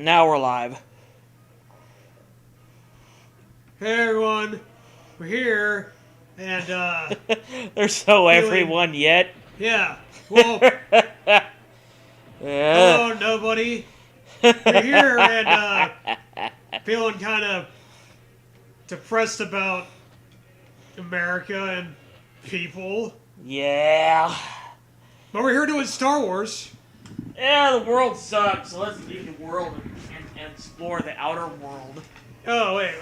Now we're live. Hey everyone, we're here, and There's so feeling, everyone yet. yeah, well, Yeah. hello nobody. We're here and feeling kind of depressed about America and people. Yeah. But we're here doing Star Wars. Yeah, the world sucks, so let's leave the world and explore the outer world. Oh, wait,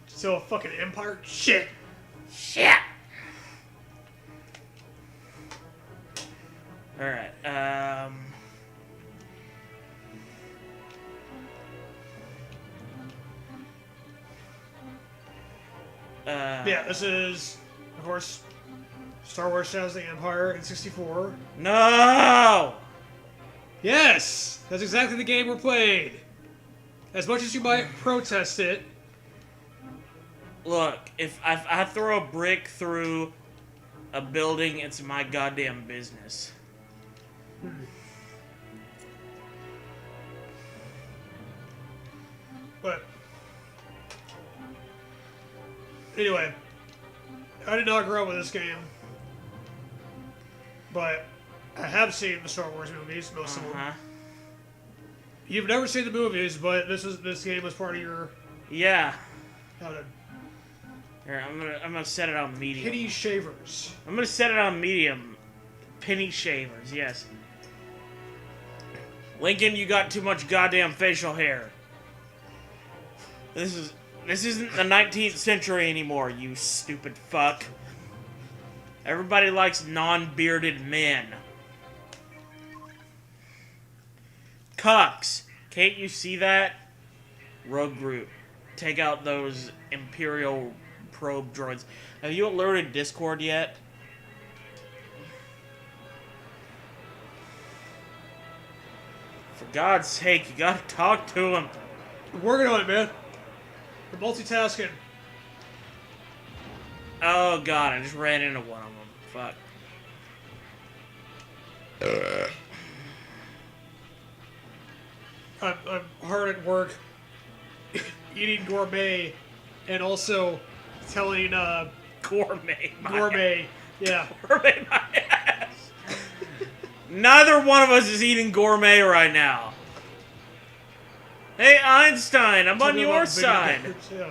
still a fucking empire? Shit. Shit! Alright, Yeah, this is, of course, Star Wars Shadows of the Empire N64. No! Yes! That's exactly the game we're playing. As much as you might protest it. Look, if I throw a brick through a building, it's my goddamn business. But anyway, I did not grow up with this game, but I have seen the Star Wars movies, most of them. You've never seen the movies, but this game was part of your Yeah. how to Here, I'm gonna set it on medium. penny shavers. I'm gonna set it on medium. Penny shavers, yes. Lincoln, you got too much goddamn facial hair. This isn't the 19th century anymore, you stupid fuck. Everybody likes non-bearded men. Cucks. Can't you see that? Rogue group. Take out those Imperial probe droids. Have you alerted Discord yet? For God's sake, you gotta talk to him. We're working on it, man. We're multitasking. Oh God, I just ran into one of them. Fuck. I'm hard at work eating gourmet and also telling Gourmet. gourmet. Yeah. Gourmet my ass. Neither one of us is eating gourmet right now. Hey Einstein, I'm on Talking your about side. videos, yeah.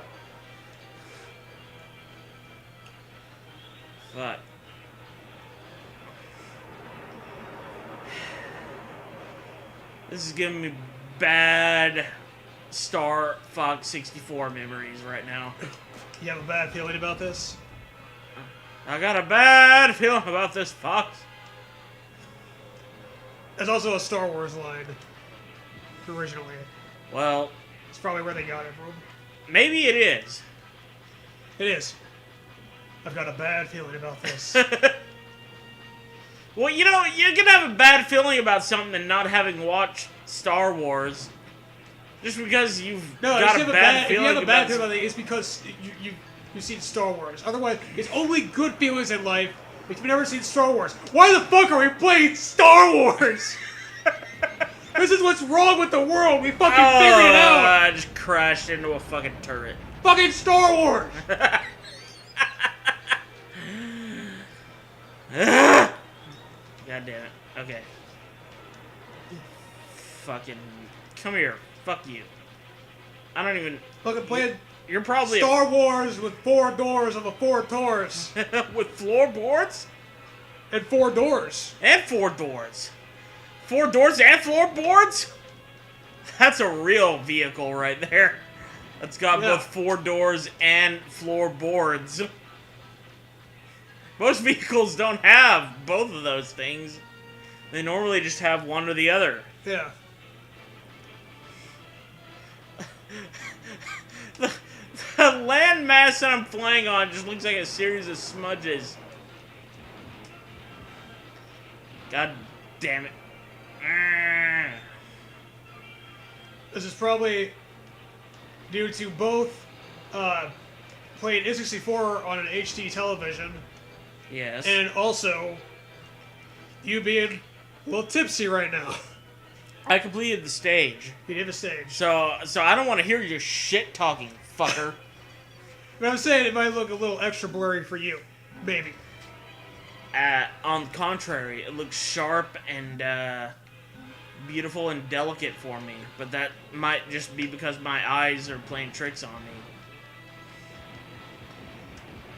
Fuck. This is giving me bad Star Fox 64 memories right now. You have a bad feeling about this? I got a bad feeling about this, Fox. There's also a Star Wars line originally. Well, It's probably where they got it from. maybe it is. It is. I've got a bad feeling about this. Well, you know, you can have a bad feeling about something and not having watched Star Wars. Just because you've got a bad feeling if you have a bad about feeling about it, it's because you've seen Star Wars. Otherwise, it's only good feelings in life if you've never seen Star Wars. Why the fuck are we playing Star Wars? This is what's wrong with the world. We fucking figured it out. I just crashed into a fucking turret. Fucking Star Wars. God damn it. Okay. Fucking. Come here. Fuck you. I don't even. Fucking playing You're probably. Star Wars with 4 doors on the 4 doors. With floorboards? And 4 doors. And 4 doors. 4 doors and floorboards? That's a real vehicle right there. That's got both 4 doors and floorboards. Most vehicles don't have both of those things. They normally just have one or the other. Yeah. The landmass that I'm flying on just looks like a series of smudges. God damn it. This is probably due to both playing N64 on an HD television Yes. and also you being a little tipsy right now. I completed the stage. You did the stage. So I don't want to hear your shit talking, fucker. But I'm saying it might look a little extra blurry for you. Maybe. On the contrary, it looks sharp and beautiful and delicate for me. But that might just be because my eyes are playing tricks on me.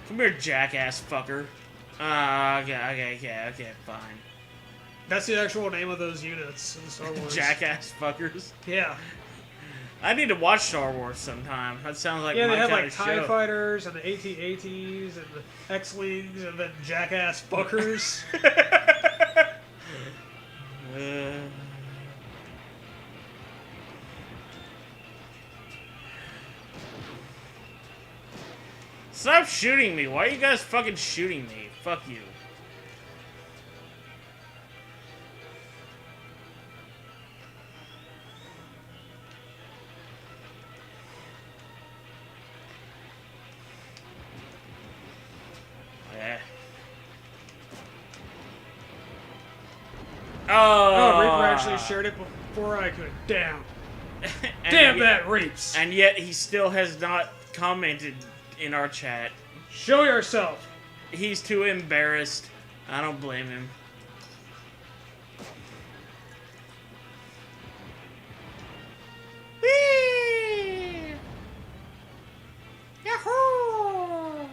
Come here, jackass fucker. Okay, fine. That's the actual name of those units in Star Wars. Jackass fuckers. Yeah. I need to watch Star Wars sometime. That sounds like Yeah, my they have kind like of TIE show. fighters and the AT-ATs and the X-Wings and then jackass fuckers. Stop shooting me. Why are you guys fucking shooting me? Fuck you. Oh, Reaper actually shared it before I could. Damn. Damn that Reaps. And yet he still has not commented in our chat. Show yourself. He's too embarrassed. I don't blame him. Whee! Yahoo!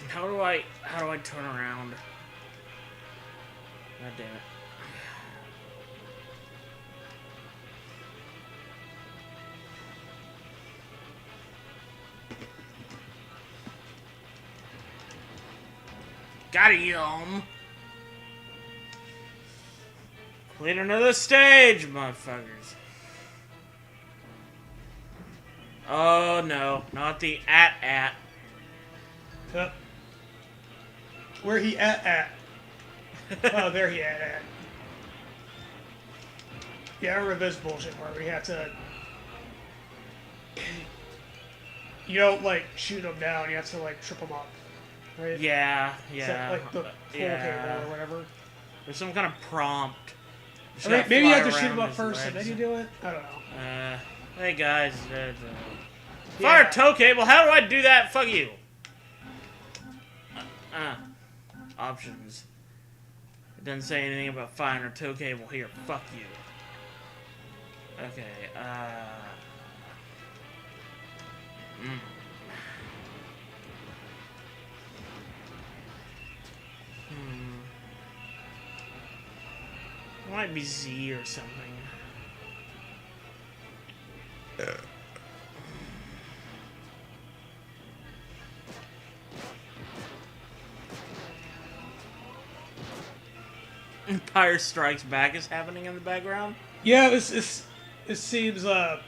How do I turn around? God damn it. Got him! Clean another stage, motherfuckers. Oh no, not the at. Yep. Where he at? Oh, there he at. Yeah, I remember this bullshit part where you have to... You don't, like, shoot them down, you have to, like, trip them up. Right? Yeah. Like the pool table or whatever. There's some kind of prompt. I mean, maybe you have to shoot them up first and then you do it? I don't know. Hey guys. Fire tow cable, how do I do that? Fuck you. Options. It doesn't say anything about firing a tow cable here. Fuck you. Okay, It might be Z or something. Empire Strikes Back is happening in the background? Yeah, it seems, like,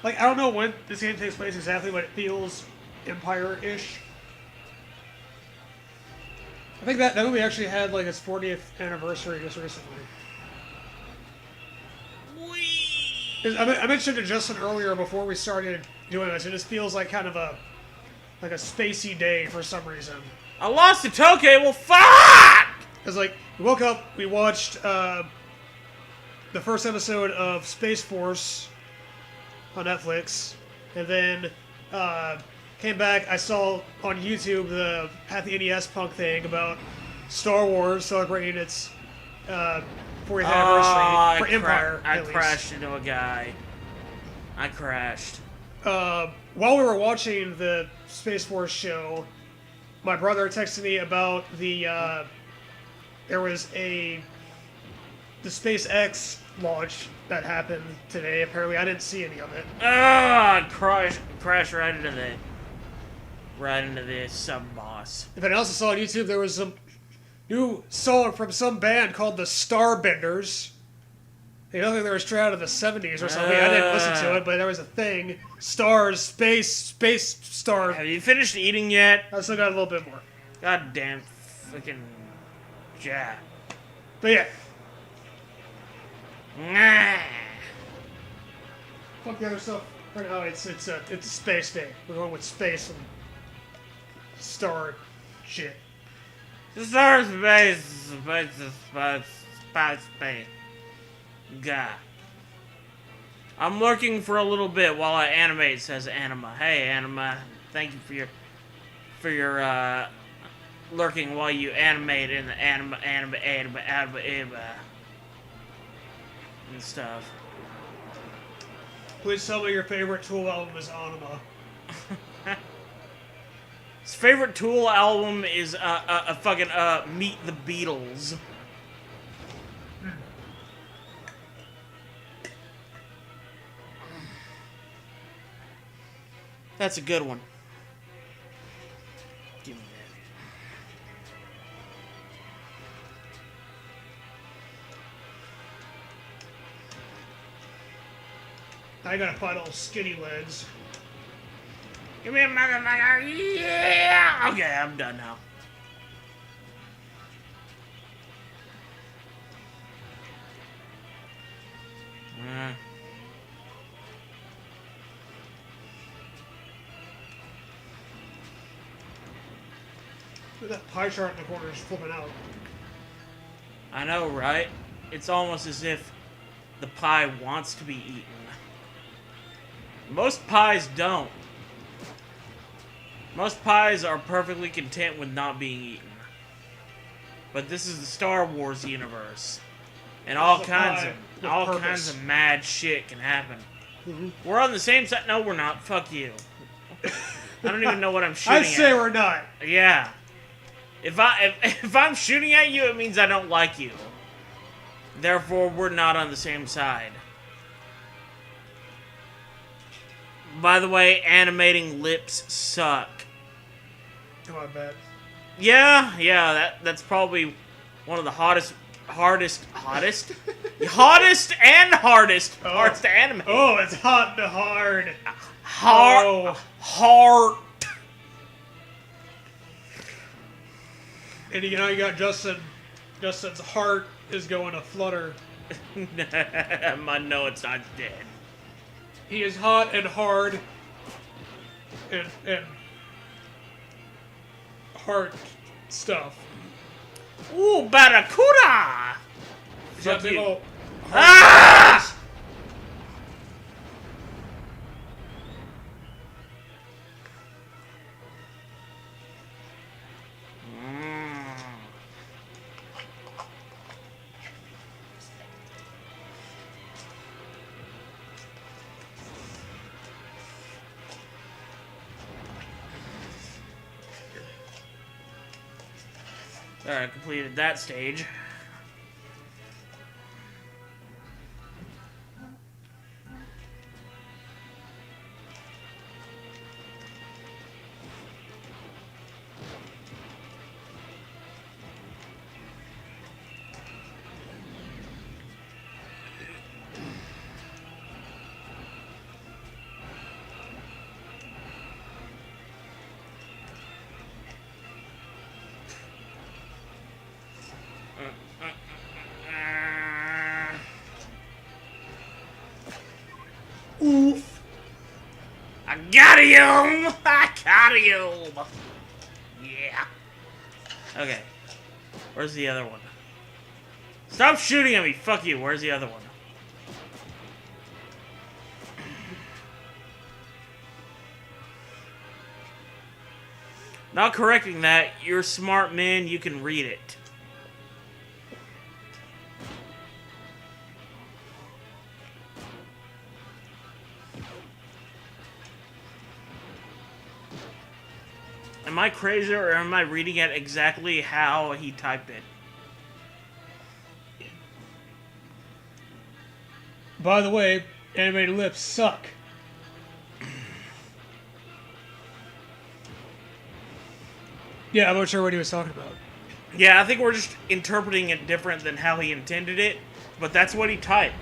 I don't know when this game takes place exactly, but it feels Empire-ish. I think that movie actually had, like, its 40th anniversary just recently. Whee! I mentioned to Justin earlier before we started doing this, it just feels like kind of a spacey day for some reason. I lost the tow cable, fuck! Because, like, we woke up, we watched the first episode of Space Force on Netflix, and then came back, I saw on YouTube the NES Punk thing about Star Wars celebrating its 40th anniversary for Empire. I crashed into a guy. I crashed. While we were watching the Space Force show, my brother texted me about there was the SpaceX launch that happened today. Apparently, I didn't see any of it. Crashed right into the right into this sub-boss. If anyone else saw on YouTube, there was some new song from some band called the Starbenders. They look like they were straight out of the 70s or something. I didn't listen to it, but there was a thing. Stars, space star. Have you finished eating yet? I still got a little bit more. God damn fucking Jack. But yeah. Nah. Fuck the other stuff. Right now, it's a space day. We're going with space and star shit. Star space. God. I'm lurking for a little bit while I animate, says Anima. Hey, Anima. Thank you for your lurking while you animate in the anima and stuff. Please tell me your favorite Tool album is Anima. His favorite Tool album is a fucking Meet the Beatles. That's a good one. Give me that. I gotta find all skinny legs. Give me a motherfucker. Yeah! Okay, I'm done now. Look at that pie chart in the corner is flipping out. I know, right? It's almost as if the pie wants to be eaten. Most pies don't. Most pies are perfectly content with not being eaten. But this is the Star Wars universe. And all kinds of mad shit can happen. Mm-hmm. We're on the same side. No, we're not. Fuck you. I don't even know what I'm shooting I'd say at. we're not. Yeah. If I'm shooting at you, it means I don't like you. Therefore, we're not on the same side. By the way, animating lips suck. Oh, I bet. Yeah, that's probably one of the hardest to animate. Oh, it's hot and hard. Hard. And you know, you got Justin. Justin's heart is going to flutter. I know it's not dead. He is hot and hard. And heart stuff. Ooh, Barracuda! Fuck Fuck you. you. Ah! Alright, completed that stage. Oof. I got him! I got him! Yeah. Okay. Where's the other one? Stop shooting at me! Fuck you. Where's the other one? Not correcting that. You're a smart man. You can read it. Am I crazy or am I reading it exactly how he typed it? By the way, animated lips suck. Yeah, I'm not sure what he was talking about. Yeah, I think we're just interpreting it different than how he intended it, but that's what he typed.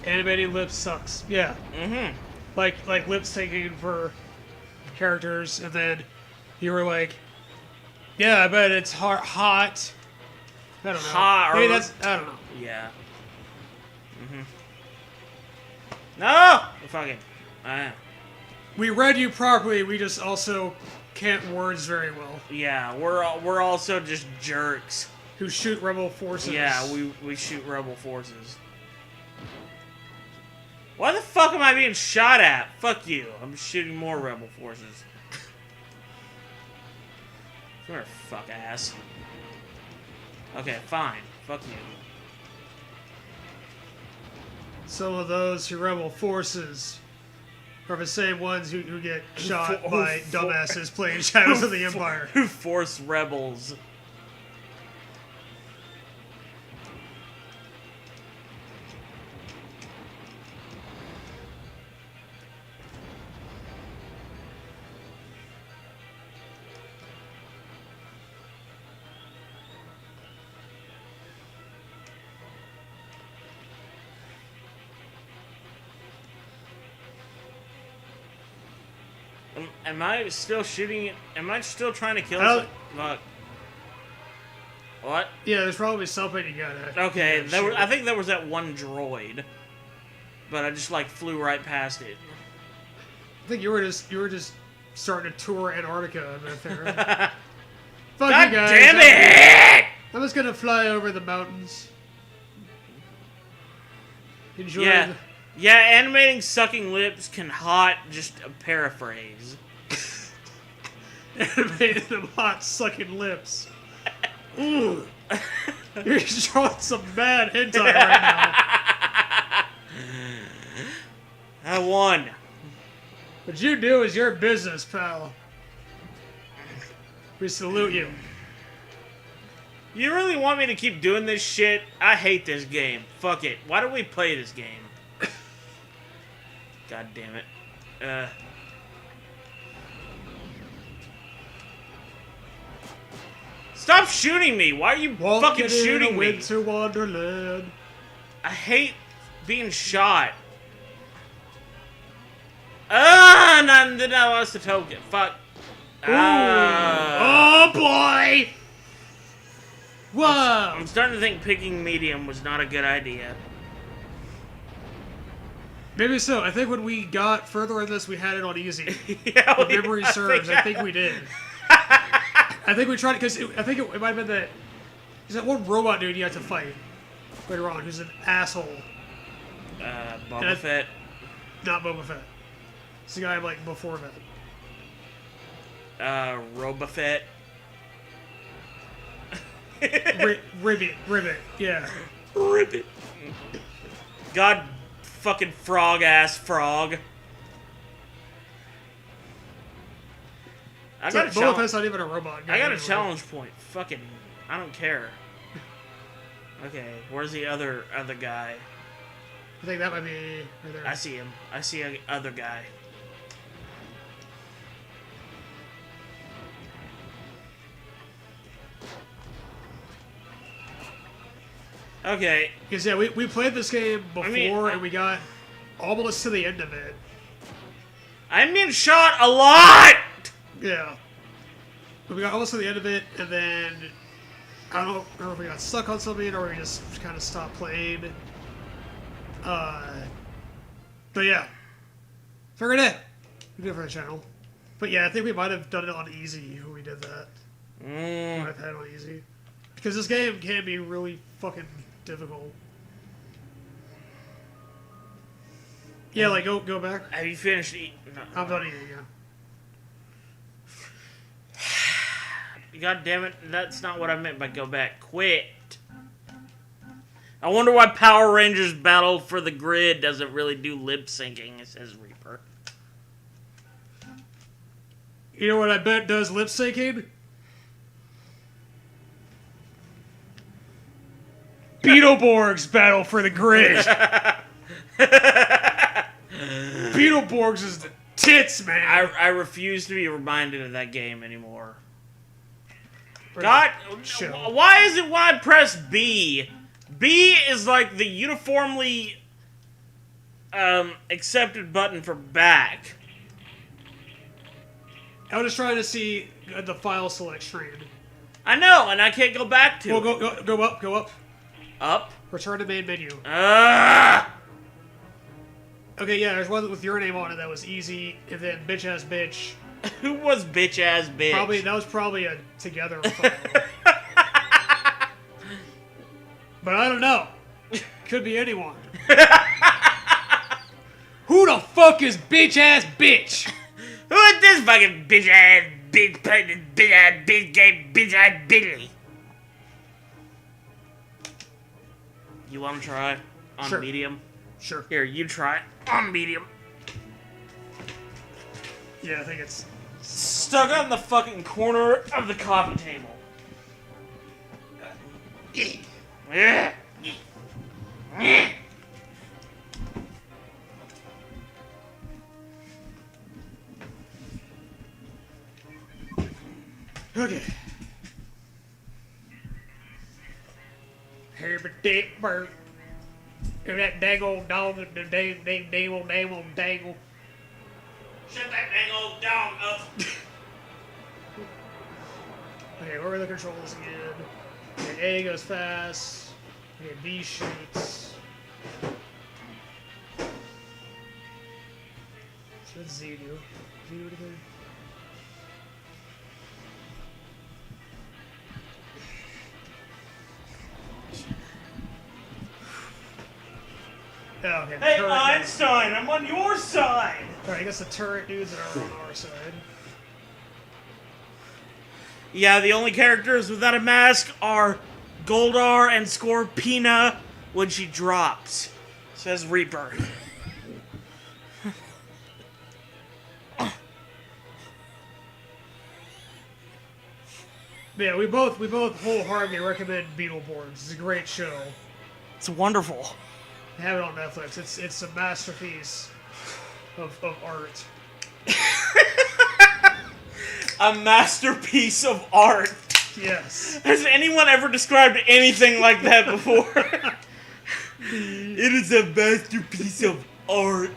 Animating lips sucks. Yeah. Mm-hmm. Like lip syncing for characters, and then you were like, yeah, I bet it's hot. I don't know. Hot. Maybe that's, I don't know. Yeah. Mm-hmm. No! Fucking. We read you properly, we just also can't words very well. Yeah, we're also just jerks. Who shoot rebel forces. Yeah, we shoot rebel forces. Why the fuck am I being shot at? Fuck you. I'm shooting more rebel forces. Come here, fuck ass. Okay, fine. Fuck you. Some of those who rebel forces are the same ones who get shot by dumbasses playing Shadows of the Empire. Who force rebels. Am I still shooting? Am I still trying to kill some? Fuck. What? Yeah, there's probably something you gotta. Okay, I think there was that one droid, but I just like flew right past it. I think you were just starting to tour Antarctica in that there. Fuck God you guys! Damn it! I'm just gonna fly over the mountains. Enjoy. Yeah. Yeah, animating sucking lips can hot just a paraphrase. Animating them hot sucking lips. Ooh. You're drawing some bad hentai right now. I won. What you do is your business, pal. We salute you. You really want me to keep doing this shit? I hate this game. Fuck it. Why do we play this game? God damn it. Stop shooting me! Why are you fucking shooting me? Winter Wonderland. I hate being shot. Ah, no, that's the token. Fuck. Oh boy! Whoa! I'm starting to think picking medium was not a good idea. Maybe so. I think when we got further in this, we had it on easy. Yeah, if memory serves, I think we did. I think we tried it because I think it might have been that. There's that one robot dude you had to fight later on who's an asshole. Boba Fett. Not Boba Fett. It's the guy like before that. Roba Fett. Ribbit, yeah. Ribbit. God fucking frog-ass frog. I got a Boba Fett's not even a robot. I got a challenge point. Fucking, I don't care. Okay, where's the other guy? I think that might be right there. I see him. I see a other guy. Okay. Because, yeah, we played this game before, I and we got almost to the end of it. I'm being shot a lot! Yeah. But we got almost to the end of it, and then I don't know if we got stuck on something or we just kind of stopped playing. But yeah. Figured it. We did it for the channel. But yeah, I think we might have done it on easy when we did that. Might have had it on easy. Because this game can be really fucking difficult. Yeah, like, go back. Have you finished eating? No. I'm done eating, yeah. God damn it, that's not what I meant by go back. Quit. I wonder why Power Rangers Battle for the Grid doesn't really do lip syncing, it says Reaper. You know what I bet does lip syncing? Beetleborgs Battle for the Grid. Beetleborgs is the tits, man. I refuse to be reminded of that game anymore. God, show. why is it when I press B? B is like the uniformly accepted button for back. I was just trying to see the file select screen. I know, and I can't go back to Well, it. go up. Up? Return to main menu. Ah! Okay, yeah, there's one with your name on it that was easy, and then bitch ass bitch. Who was bitch ass bitch? That was probably a together file. But I don't know. Could be anyone. Who the fuck is bitch ass bitch? Who is this fucking bitch ass bitch ass Billy? You want to try on Sure. medium? Sure. Here, you try it on medium. Yeah, I think it's Stuck on the fucking corner of the coffee table. Yeah. okay. Herbert Dick Bird. That dang old dog, the dang old dangle. Shut that dang old dog up. Okay, where are the controls again? Okay, A goes fast. Okay, B shoots. So what's Z do? Z do anything? Oh, okay, the Hey, turret Einstein, I'm on your side. Alright, I guess the turret dudes are on our side. Yeah, the only characters without a mask are Goldar and Scorpina when she drops. Says Reaper. Yeah, we both wholeheartedly recommend Beetleborgs. It's a great show. It's wonderful. Have it on Netflix. It's a masterpiece of art. A masterpiece of art. Yes. Has anyone ever described anything like that before? It is a masterpiece of art.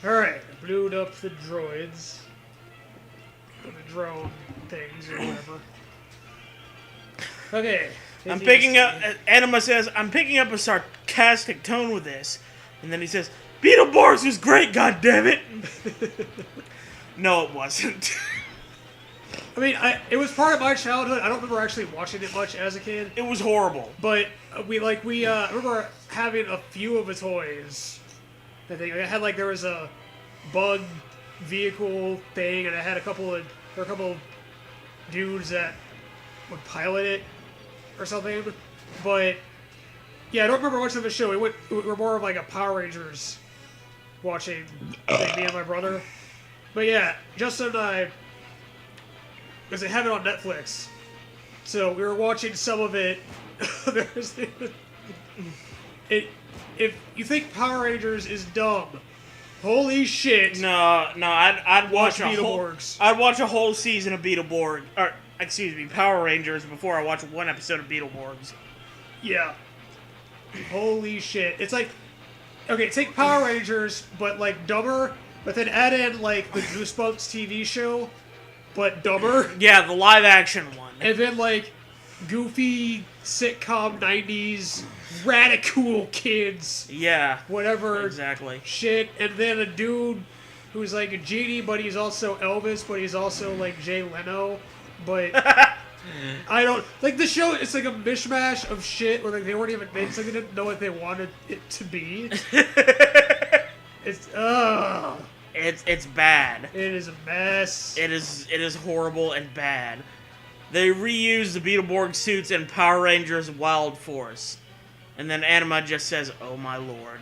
Alright, I blew up the droids. Or the drone things or whatever. Okay. I'm picking up, Anima says, I'm picking up a sarcastic tone with this. And then he says, Beetleborgs was great, goddammit! No, it wasn't. I mean, it was part of my childhood. I don't remember actually watching it much as a kid. It was horrible. But we remember having a few of the toys. I think I had there was a bug vehicle thing, and I had a couple of dudes that would pilot it or something. But yeah, I don't remember much of the show. We were more of like a Power Rangers watching thing, me and my brother. But yeah, Justin and I, because they have it on Netflix, so we were watching some of it. If you think Power Rangers is dumb, holy shit! No, I'd watch Beetleborgs. I'd watch a whole season of Beetleborg, or excuse me, Power Rangers before I watch one episode of Beetleborgs. Yeah. Holy shit! It's like, okay, take Power Rangers, but dumber, but then add in the Goosebumps TV show, but dumber. Yeah, the live action one. And then goofy sitcom 90s radical kids. Yeah. Whatever. Exactly. Shit. And then a dude who's a genie, but he's also Elvis, but he's also Jay Leno. But I don't the show. It's a mishmash of shit where they weren't even. It's they didn't know what they wanted it to be. It's It's bad. It is a mess. It is horrible and bad. They reused the Beetleborg suits in Power Rangers Wild Force. And then Anima just says, "Oh my lord."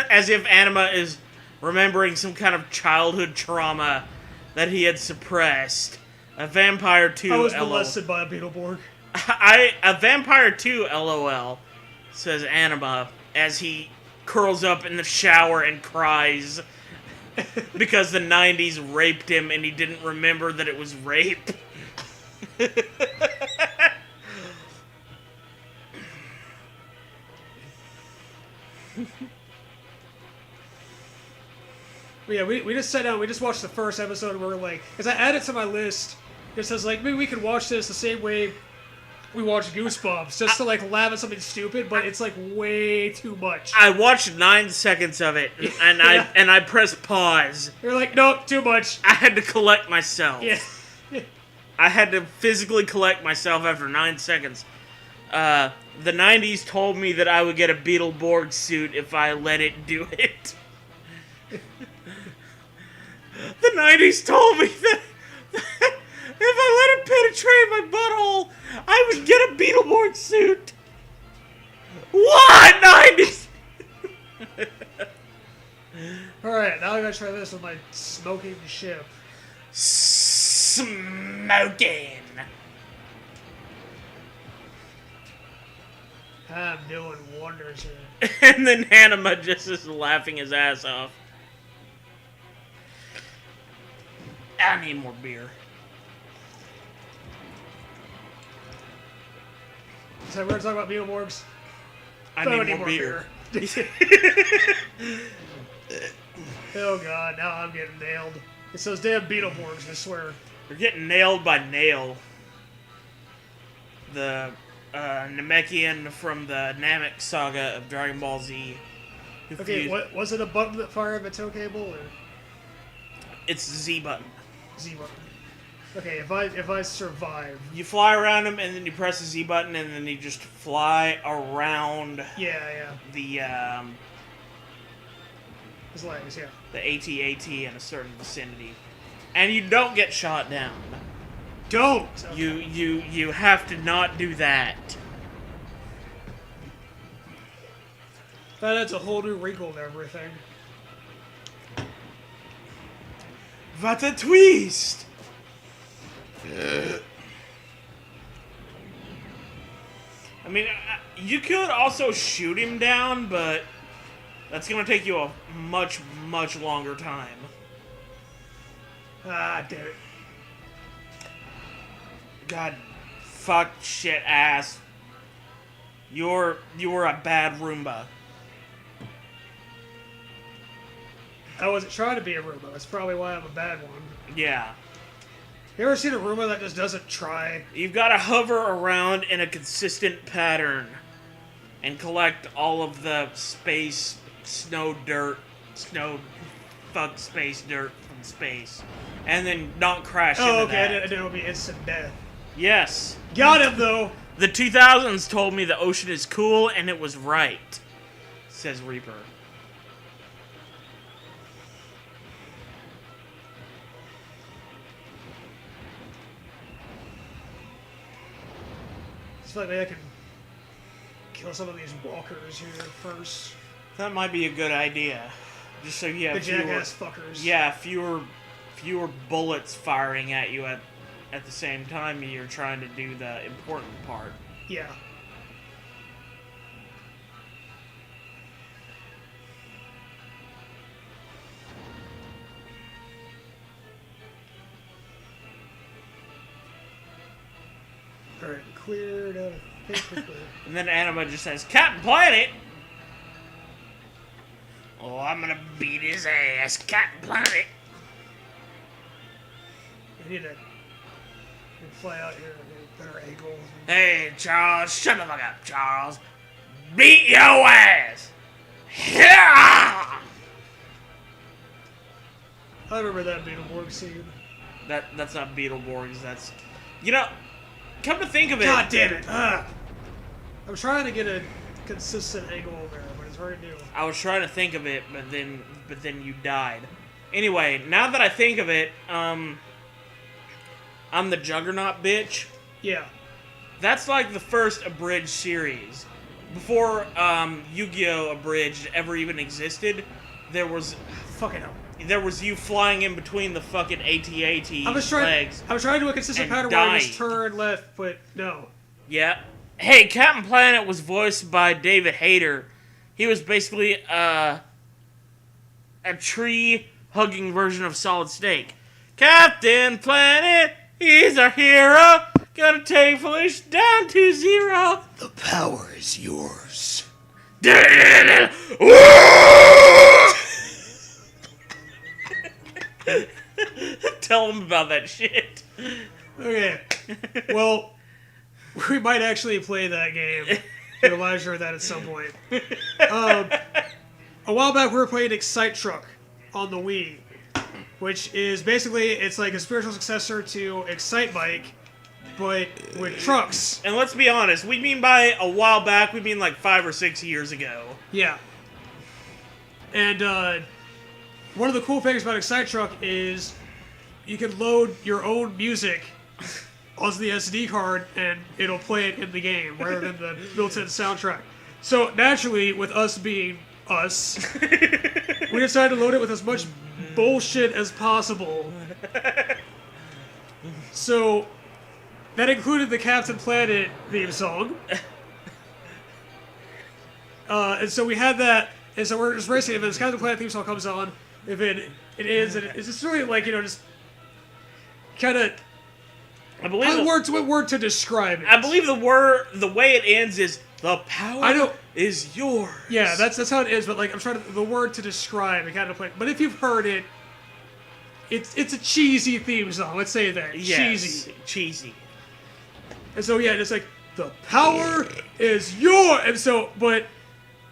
As if Anima is remembering some kind of childhood trauma that he had suppressed. A Vampire 2 I was LO. molested by a Beetleborg. A Vampire 2, LOL, says Anima, as he curls up in the shower and cries because the 90s raped him and he didn't remember that it was rape. Yeah, we just sat down, we just watched the first episode, and we were like, because I added to my list, it says, like, maybe we could watch this the same way we watch Goosebumps, just to, like, laugh at something stupid, but it's, like, way too much. I watched 9 seconds of it, and Yeah. I pressed pause. You're like, nope, too much. I had to collect myself. Yeah. I had to physically collect myself after 9 seconds. The 90s told me that I would get a Beetleborg suit if I let it do it. The 90s told me that if I let it penetrate my butthole, I would get a Beetleborg suit. What, 90s? Alright, now I gotta try this with my smoking ship. Smoking. I'm doing wonders here. And then Anima just is laughing his ass off. I need more beer. So we're gonna talk about Beetleborgs. I need more beer. Oh god, now I'm getting nailed. It's those damn Beetleborgs, I swear. You're getting nailed by Nail. The Namekian from the Namek saga of Dragon Ball Z. Okay, what was it, a button that fired the tow cable, or It's the Z button. Z button? Okay, if I survive. You fly around him, and then you press the Z button, and then you just fly around Yeah. the His legs, yeah. the AT-AT in a certain vicinity, and you don't get shot down. Don't! Okay. You have to not do that. That adds a whole new wrinkle to everything. What a twist! I mean, you could also shoot him down, but that's gonna take you a much, much longer time. Ah, damn it. God, fuck, shit, ass. You're a bad Roomba. I wasn't trying to be a Roomba. That's probably why I'm a bad one. Yeah. You ever seen a Roomba that just doesn't try? You've got to hover around in a consistent pattern and collect all of the space, snow dirt from space. And then not crash into Oh, okay. that. I didn't know it would be instant death. Yes. Got him, though! The 2000s told me the ocean is cool, and it was right, says Reaper. I feel like maybe I can kill some of these walkers here first. That might be a good idea. Just so you have The jackass fuckers. Yeah, fewer bullets firing at you at the same time you're trying to do the important part. Yeah. Alright, cleared out of paper. And then Anima just says, Captain Planet! Oh, I'm gonna beat his ass, Captain Planet! I need to fly out here at a better angle. Hey, Charles, shut the fuck up, Charles. Beat your ass! Yeah! I remember that Beetleborg scene. That's not Beetleborgs, that's... You know, come to think of it... God damn it! I'm trying to get a consistent angle there, but it's hard to do. I was trying to think of it, but then you died. Anyway, now that I think of it, I'm the Juggernaut bitch. Yeah. That's like the first abridged series. Before Yu-Gi-Oh! Abridged ever even existed, there was Fucking hell. you flying in between the fucking AT-AT legs. I was trying to do a consistent and pattern where I just died. turn left, but no. Yeah. Hey, Captain Planet was voiced by David Hayter. He was basically a tree-hugging version of Solid Snake. Captain Planet, he's our hero. Gonna take Felicia down to 0. The power is yours. Tell him about that shit. Okay. Well, we might actually play that game. Get a live stream of that at some point. A while back, we were playing Excite Truck on the Wii, which is basically, it's like a spiritual successor to Excite Bike, but with trucks. And let's be honest, we mean by a while back, we mean like 5 or 6 years ago. Yeah. And one of the cool things about Excite Truck is you can load your own music onto the SD card and it'll play it in the game rather than the built-in soundtrack. So naturally, with us being us, we decided to load it with as much bullshit as possible. So that included the Captain Planet theme song. And so we had that, and so we're just racing, and then this Captain Planet theme song comes on, if it ends, and it's just really like, just kind of... I believe what word to describe it? I believe the way it ends is, the power is yours. Yeah, that's how it is, but like, I'm trying to, the word to describe it, Captain Planet. But if you've heard it, it's a cheesy theme song, let's say that. Yes, cheesy. And so, yeah, it's like, the power is yours! And so, but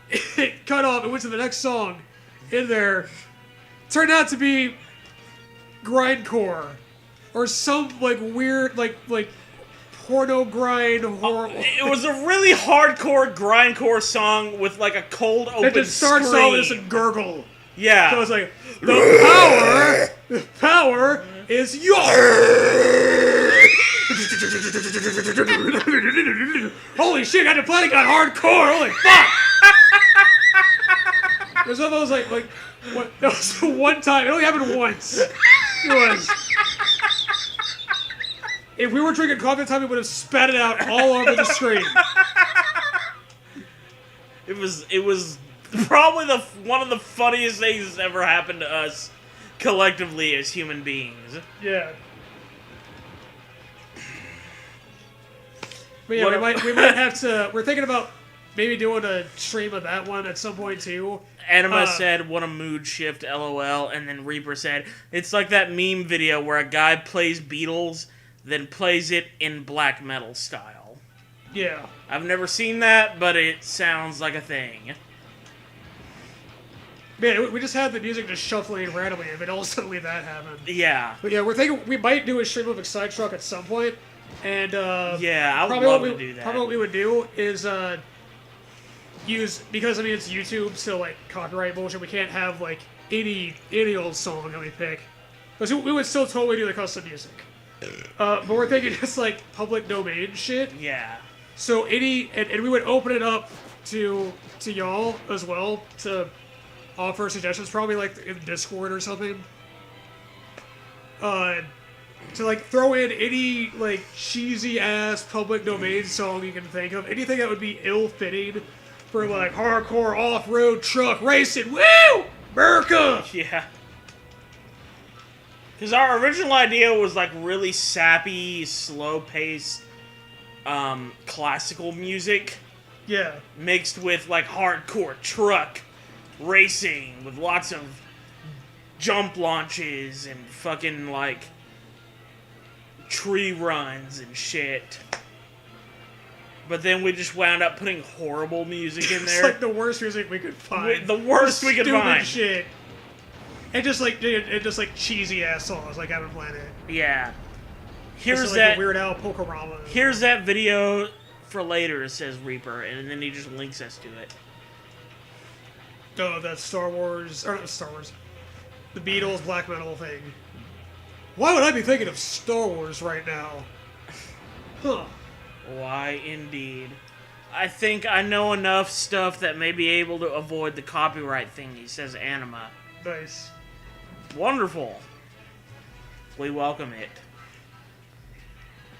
it cut off, it went to the next song in there. Turned out to be grindcore. Or some, like, weird, like porno grind horror. It was a really hardcore grindcore song with, like, a cold open It just starts scream. off as a gurgle. Yeah. So it's like, the power is yours! Holy shit, Captain Planet got hardcore! Holy fuck! There's one of those, like, what? That was the one time. It only happened once. It was. If we were drinking coffee at the time, we would have spat it out all over the screen. It was probably one of the funniest things that's ever happened to us collectively as human beings. Yeah. But yeah, we might have to. We're thinking about maybe doing a stream of that one at some point too. Anima said, "What a mood shift, LOL," and then Reaper said, "It's like that meme video where a guy plays Beatles, then plays it in black metal style." Yeah. I've never seen that, but it sounds like a thing. Man, we just had the music just shuffling randomly, and then all suddenly that happened. Yeah. But yeah, we're thinking we might do a stream of Excite Truck at some point, and yeah, I would love to do that. Probably what we would do is use, because I mean it's YouTube, so like copyright bullshit. We can't have like any old song that we pick, because we would still totally do the custom music. But we're thinking just like public domain shit. Yeah. So and we would open it up to y'all as well to offer suggestions, probably like in Discord or something. To like throw in any like cheesy ass public domain song you can think of, anything that would be ill-fitting for like hardcore off-road truck racing. Woo! America! Yeah. Because our original idea was like really sappy, slow-paced, classical music. Yeah. Mixed with like hardcore truck racing with lots of jump launches and fucking like tree runs and shit. But then we just wound up putting horrible music in there. It's like the worst music we could find. The worst we could find. Shit. And just like cheesy ass songs like Captain Planet. Yeah. Here's Here's like that Weird Al Polkarama. Here's that video for later, says Reaper, and then he just links us to it. Oh, that Star Wars, or not Star Wars, the Beatles black metal thing. Why would I be thinking of Star Wars right now? Huh. Why, indeed. I think I know enough stuff that may be able to avoid the copyright thing, he says Anima. Nice. Wonderful. We welcome it.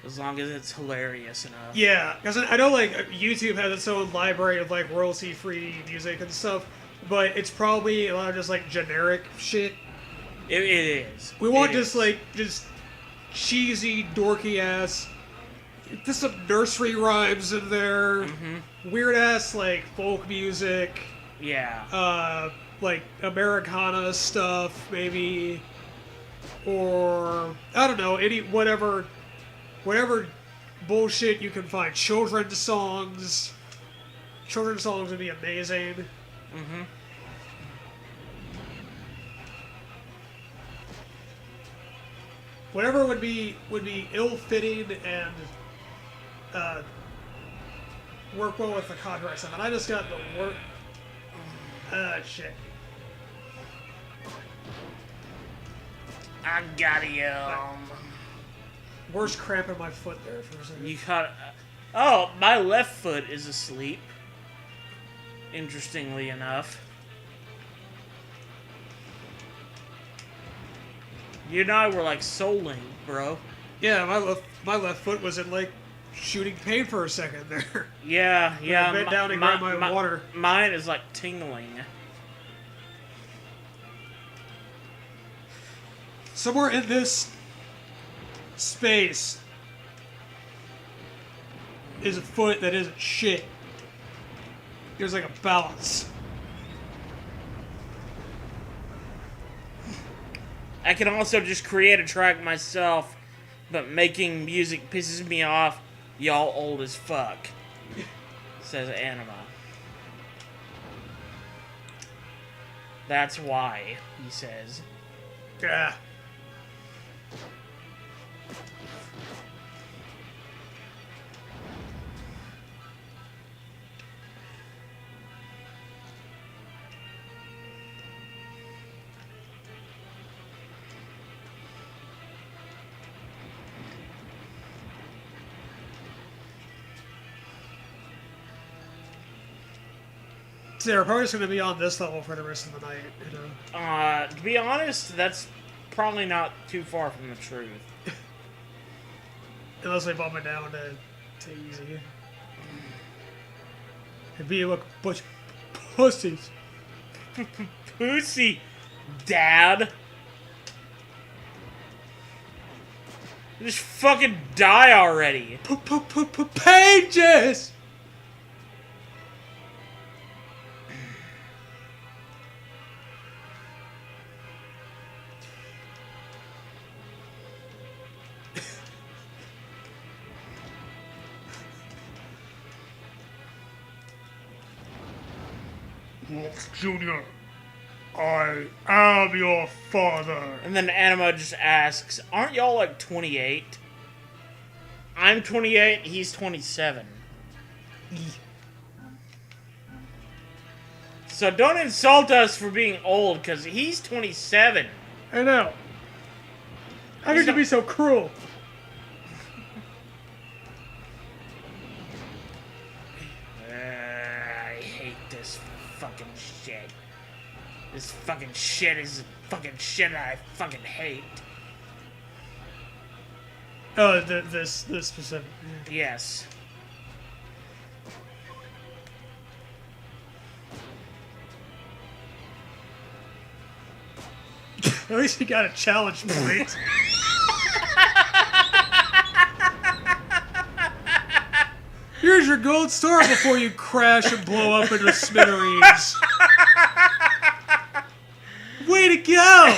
As long as it's hilarious enough. Yeah, because I know like YouTube has its own library of like royalty-free music and stuff, but it's probably a lot of just like generic shit. It is. We want just cheesy, dorky ass. Just some nursery rhymes in there. Weird ass like folk music. Yeah. Like Americana stuff maybe, or I don't know, whatever bullshit you can find. Children's songs. Children's songs would be amazing. Whatever would be ill-fitting and work well with the copyright stuff. And I just got the work. Shit. I got you. Worst cramp in my foot there for a second. You caught. Oh, my left foot is asleep. Interestingly enough. You and I were like soul linked, bro. Yeah, my left foot was in like shooting pain for a second there. Yeah. I bent down and grabbed my water. Mine is like tingling. Somewhere in this space is a foot that isn't shit. There's like a balance. I can also just create a track myself, but making music pisses me off. Y'all old as fuck, says Anima. That's why, he says. Yeah. So they're probably just going to be on this level for the rest of the night, you know? To be honest, that's probably not too far from the truth. Unless they bump it down to easy. It'd be like a bunch of pussies. Pussy, Dad. Just fucking die already. Pages! Junior, I am your father. And then Anima just asks, aren't y'all like 28? I'm 28, he's 27. So don't insult us for being old, because he's 27. I know. How could you be so cruel? I hate this fucking shit. This fucking shit is fucking shit I fucking hate. Oh, this specific. Yes. At least you got a challenge point. Here's your gold star before you crash and blow up into smithereens. Way to go!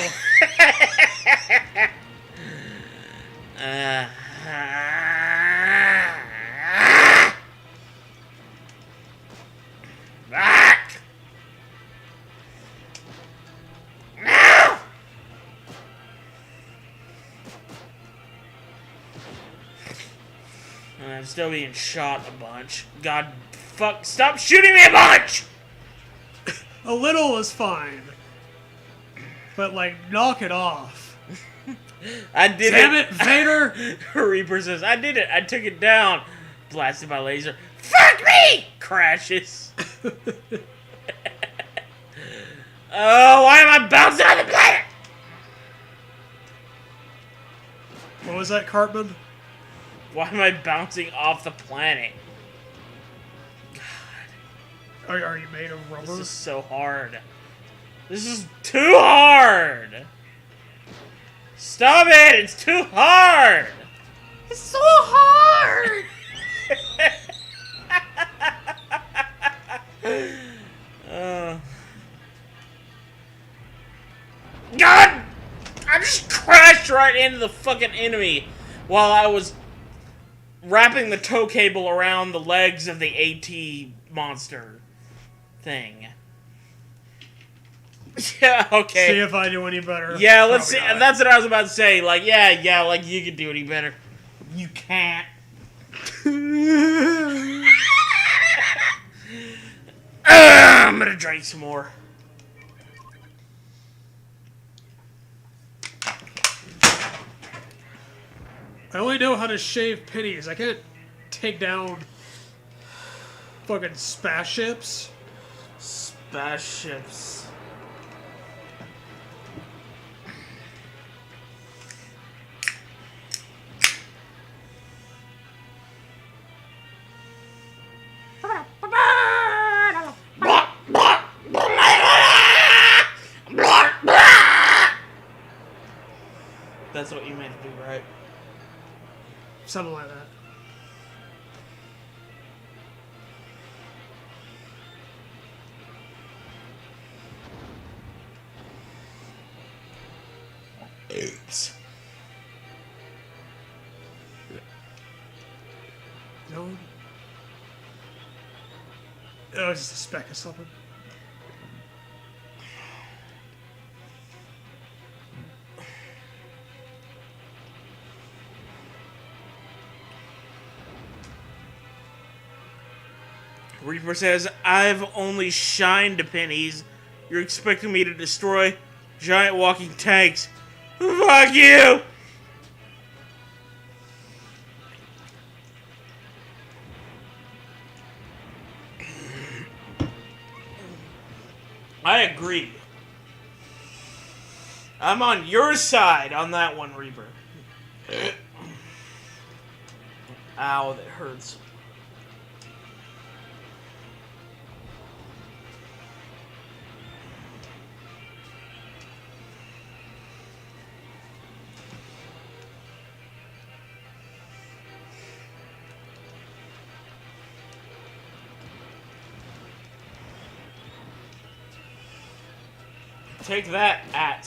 I'm still being shot a bunch. God, fuck, stop shooting me a bunch! A little is fine. But, like, knock it off. I did Damn it, Vader! Reaper says, I did it. I took it down. Blasted by laser. Fuck me! Crashes. Oh, why am I bouncing on the planet? What was that, Cartman? Why am I bouncing off the planet? Are you made of rubber? This is so hard. This is too hard! Stop it! It's too hard! It's so hard! God! I just crashed right into the fucking enemy while I was wrapping the tow cable around the legs of the AT monster thing. Yeah, okay. See if I do any better. Yeah, let's see. Probably not. That's what I was about to say. Like, yeah, like you could do any better. You can't. I'm gonna drink some more. I only know how to shave pennies. I can't take down fucking spaceships. Spaceships. That's what you meant to do, right? Something like that. Oops. No. Oh, it's just a speck of something. Reaper says, I've only shined pennies. You're expecting me to destroy giant walking tanks. Fuck you! I agree. I'm on your side on that one, Reaper. Ow, that hurts. Take that, at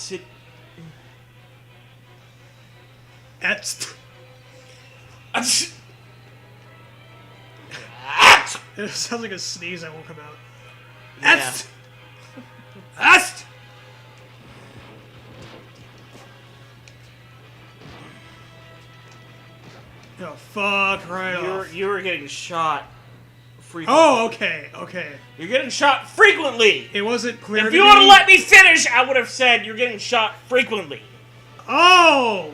Etst. It sounds like a sneeze that won't come out. Yeah. Etst. Etst. Oh, fuck right off. You were getting shot frequently. Oh, okay, okay. You're getting shot frequently! It wasn't clear If to you me. would have let me finish, I would have said you're getting shot frequently. Oh!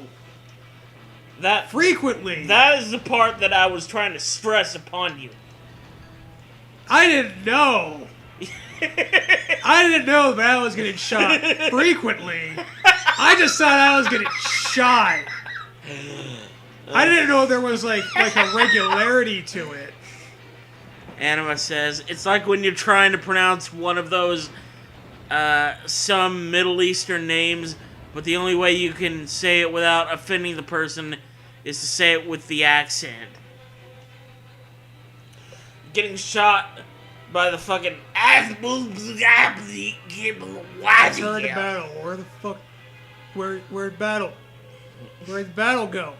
That Frequently. That is the part that I was trying to stress upon you. I didn't know. I didn't know that I was getting shot frequently. I just thought I was getting shot. I didn't know there was like a regularity to it. Anima says, it's like when you're trying to pronounce one of those some Middle Eastern names, but the only way you can say it without offending the person is to say it with the accent. Getting shot by the fucking Turn to battle. Where the fuck? Where'd battle? Where'd battle go?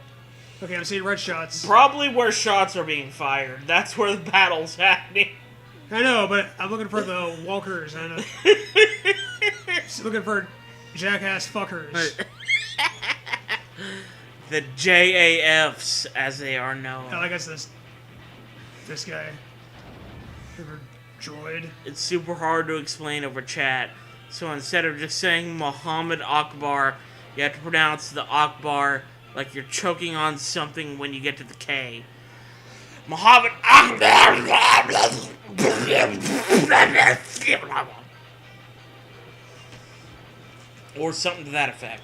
Okay, I'm seeing red shots. Probably where shots are being fired. That's where the battle's happening. I know, but I'm looking for the walkers. I'm looking for jackass fuckers. The JAFs, as they are known. Oh, I guess this guy. Droid. It's super hard to explain over chat, so instead of just saying Muhammad Akbar, you have to pronounce the Akbar like you're choking on something when you get to the K. Muhammad Akbar! Or something to that effect.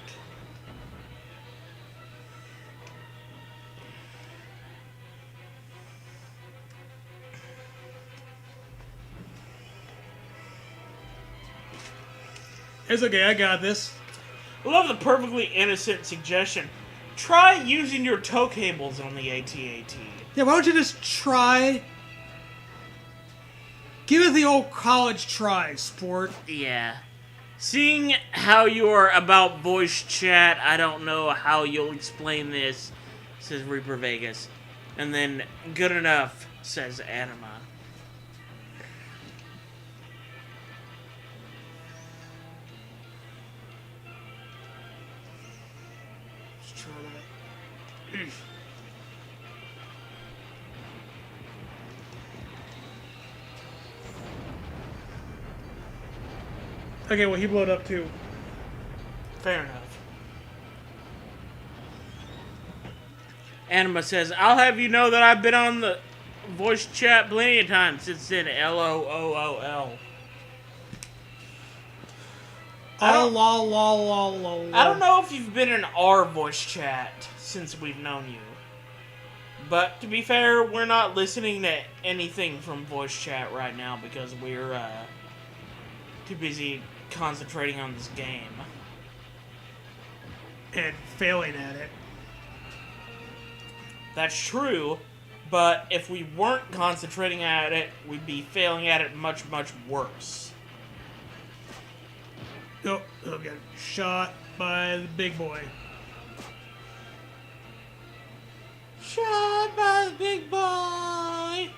It's okay, I got this. I love the perfectly innocent suggestion. Try using your tow cables on the AT-AT. Yeah, why don't you just try? Give it the old college try, sport. Yeah. Seeing how you're about voice chat, I don't know how you'll explain this, says Reaper Vegas. And then, good enough, says Anima. Let's try that. Okay, well, he blew it up too. Fair enough. Anima says, I'll have you know that I've been on the voice chat plenty of times since then. LOOOL. I don't know if you've been in our voice chat since we've known you. But to be fair, we're not listening to anything from voice chat right now because we're too busy concentrating on this game. And failing at it. That's true, but if we weren't concentrating at it, we'd be failing at it much, much worse. Oh, I'm getting shot by the big boy. Shot by the big boy!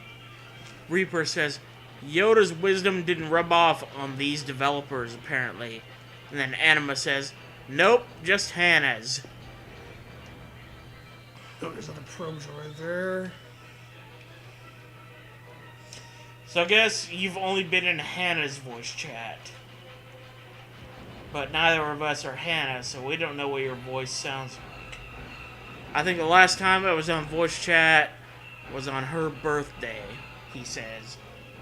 Reaper says, Yoda's wisdom didn't rub off on these developers, apparently. And then Anima says, nope, just Hannah's. Oh, there's other probes right there. So I guess you've only been in Hannah's voice chat. But neither of us are Hannah, so we don't know what your voice sounds like. I think the last time I was on voice chat was on her birthday, he says.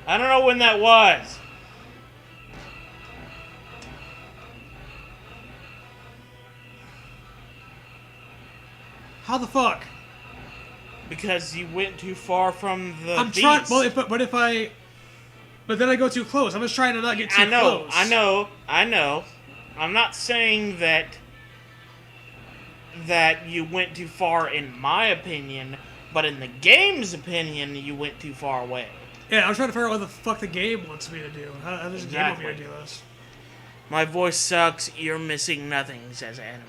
I don't know when that was. How the fuck? Because you went too far from the I'm beast. trying. Well, but then I go too close. I'm just trying to not get too close. I know. I'm not saying that you went too far in my opinion, but in the game's opinion, you went too far away. Yeah, I'm trying to figure out what the fuck the game wants me to do. How does the game want me to do this? My voice sucks. You're missing nothing, says Anima.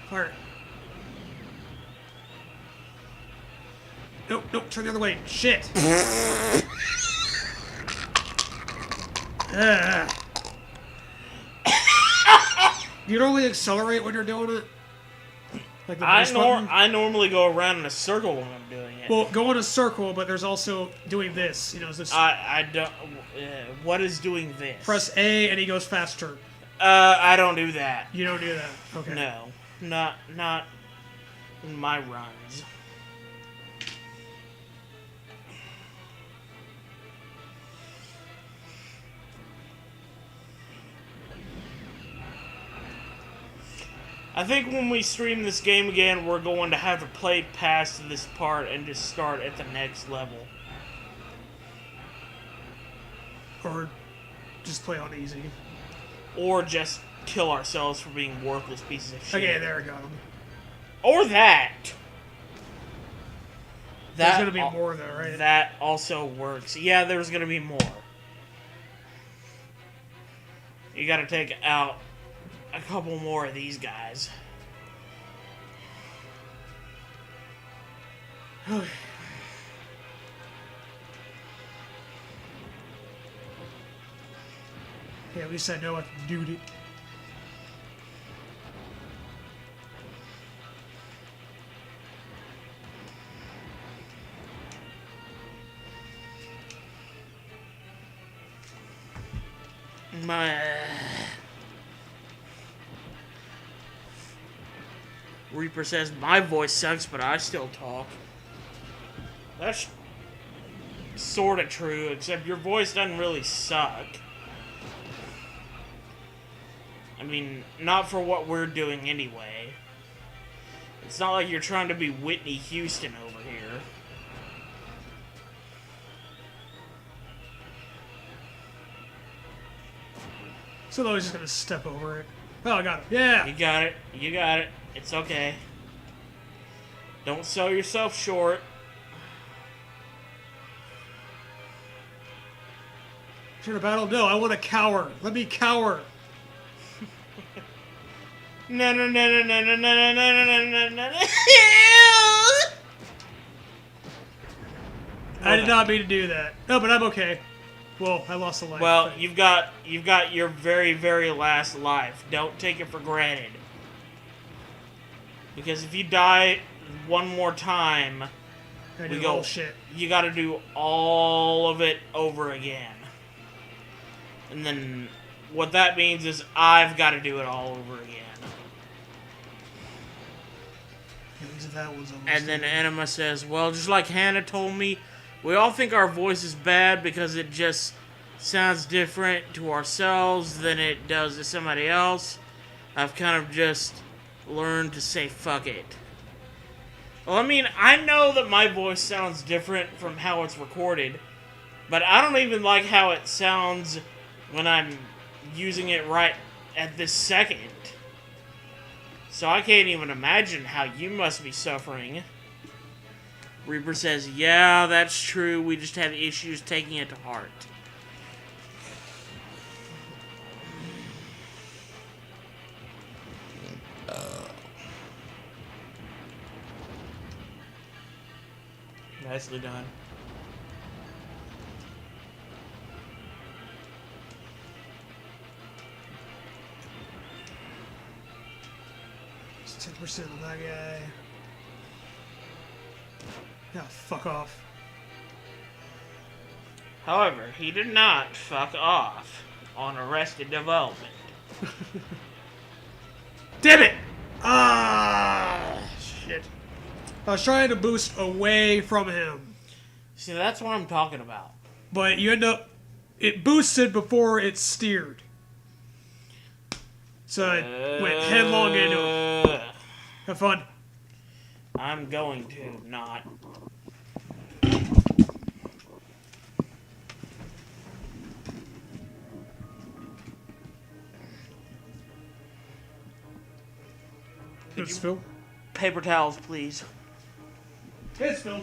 Fire. Nope, turn the other way. Shit. You normally accelerate when you're doing it? Like the I normally go around in a circle when I'm doing it. Well, go in a circle, but there's also doing this. You know, this. I don't. What is doing this? Press A and he goes faster. I don't do that. You don't do that. Okay. No, not in my runs. I think when we stream this game again, we're going to have to play past this part and just start at the next level. Or just play on easy. Or just kill ourselves for being worthless pieces of shit. Okay, there we go. Or that. There's gonna be more though, right? That also works. Yeah, there's gonna be more. You gotta take out a couple more of these guys. Yeah, at least I know I can do it. Reaper says, my voice sucks, but I still talk. That's sort of true, except your voice doesn't really suck. I mean, not for what we're doing anyway. It's not like you're trying to be Whitney Houston over here. So I was just gonna step over it. Oh, I got it. Yeah. You got it. You got it. It's okay. Don't sell yourself short. Turn a battle? No, I want to cower. Let me cower. No, no, no, no, no, no, no, no, no, no, no, no. I did not mean to do that. No, but I'm okay. Well, I lost a life. Well, but... you've got your very, very last life. Don't take it for granted. Because if you die one more time, shit. You got to do all of it over again. And then what that means is I've got to do it all over again. And then Anima says, well, just like Hannah told me, we all think our voice is bad because it just sounds different to ourselves than it does to somebody else. I've kind of just learned to say fuck it. Well, I mean, I know that my voice sounds different from how it's recorded, but I don't even like how it sounds when I'm using it right at this second. So I can't even imagine how you must be suffering. Reaper says, yeah, that's true. We just have issues taking it to heart. Nicely done. It's 10% on that guy. Yeah, fuck off. However, he did not fuck off on Arrested Development. Damn it! Ah, shit. I was trying to boost away from him. See, that's what I'm talking about. But you end up... It boosted before it steered. So I went headlong into it. Have fun. I'm going to not. It's Phil. Paper towels, please. It's Phil.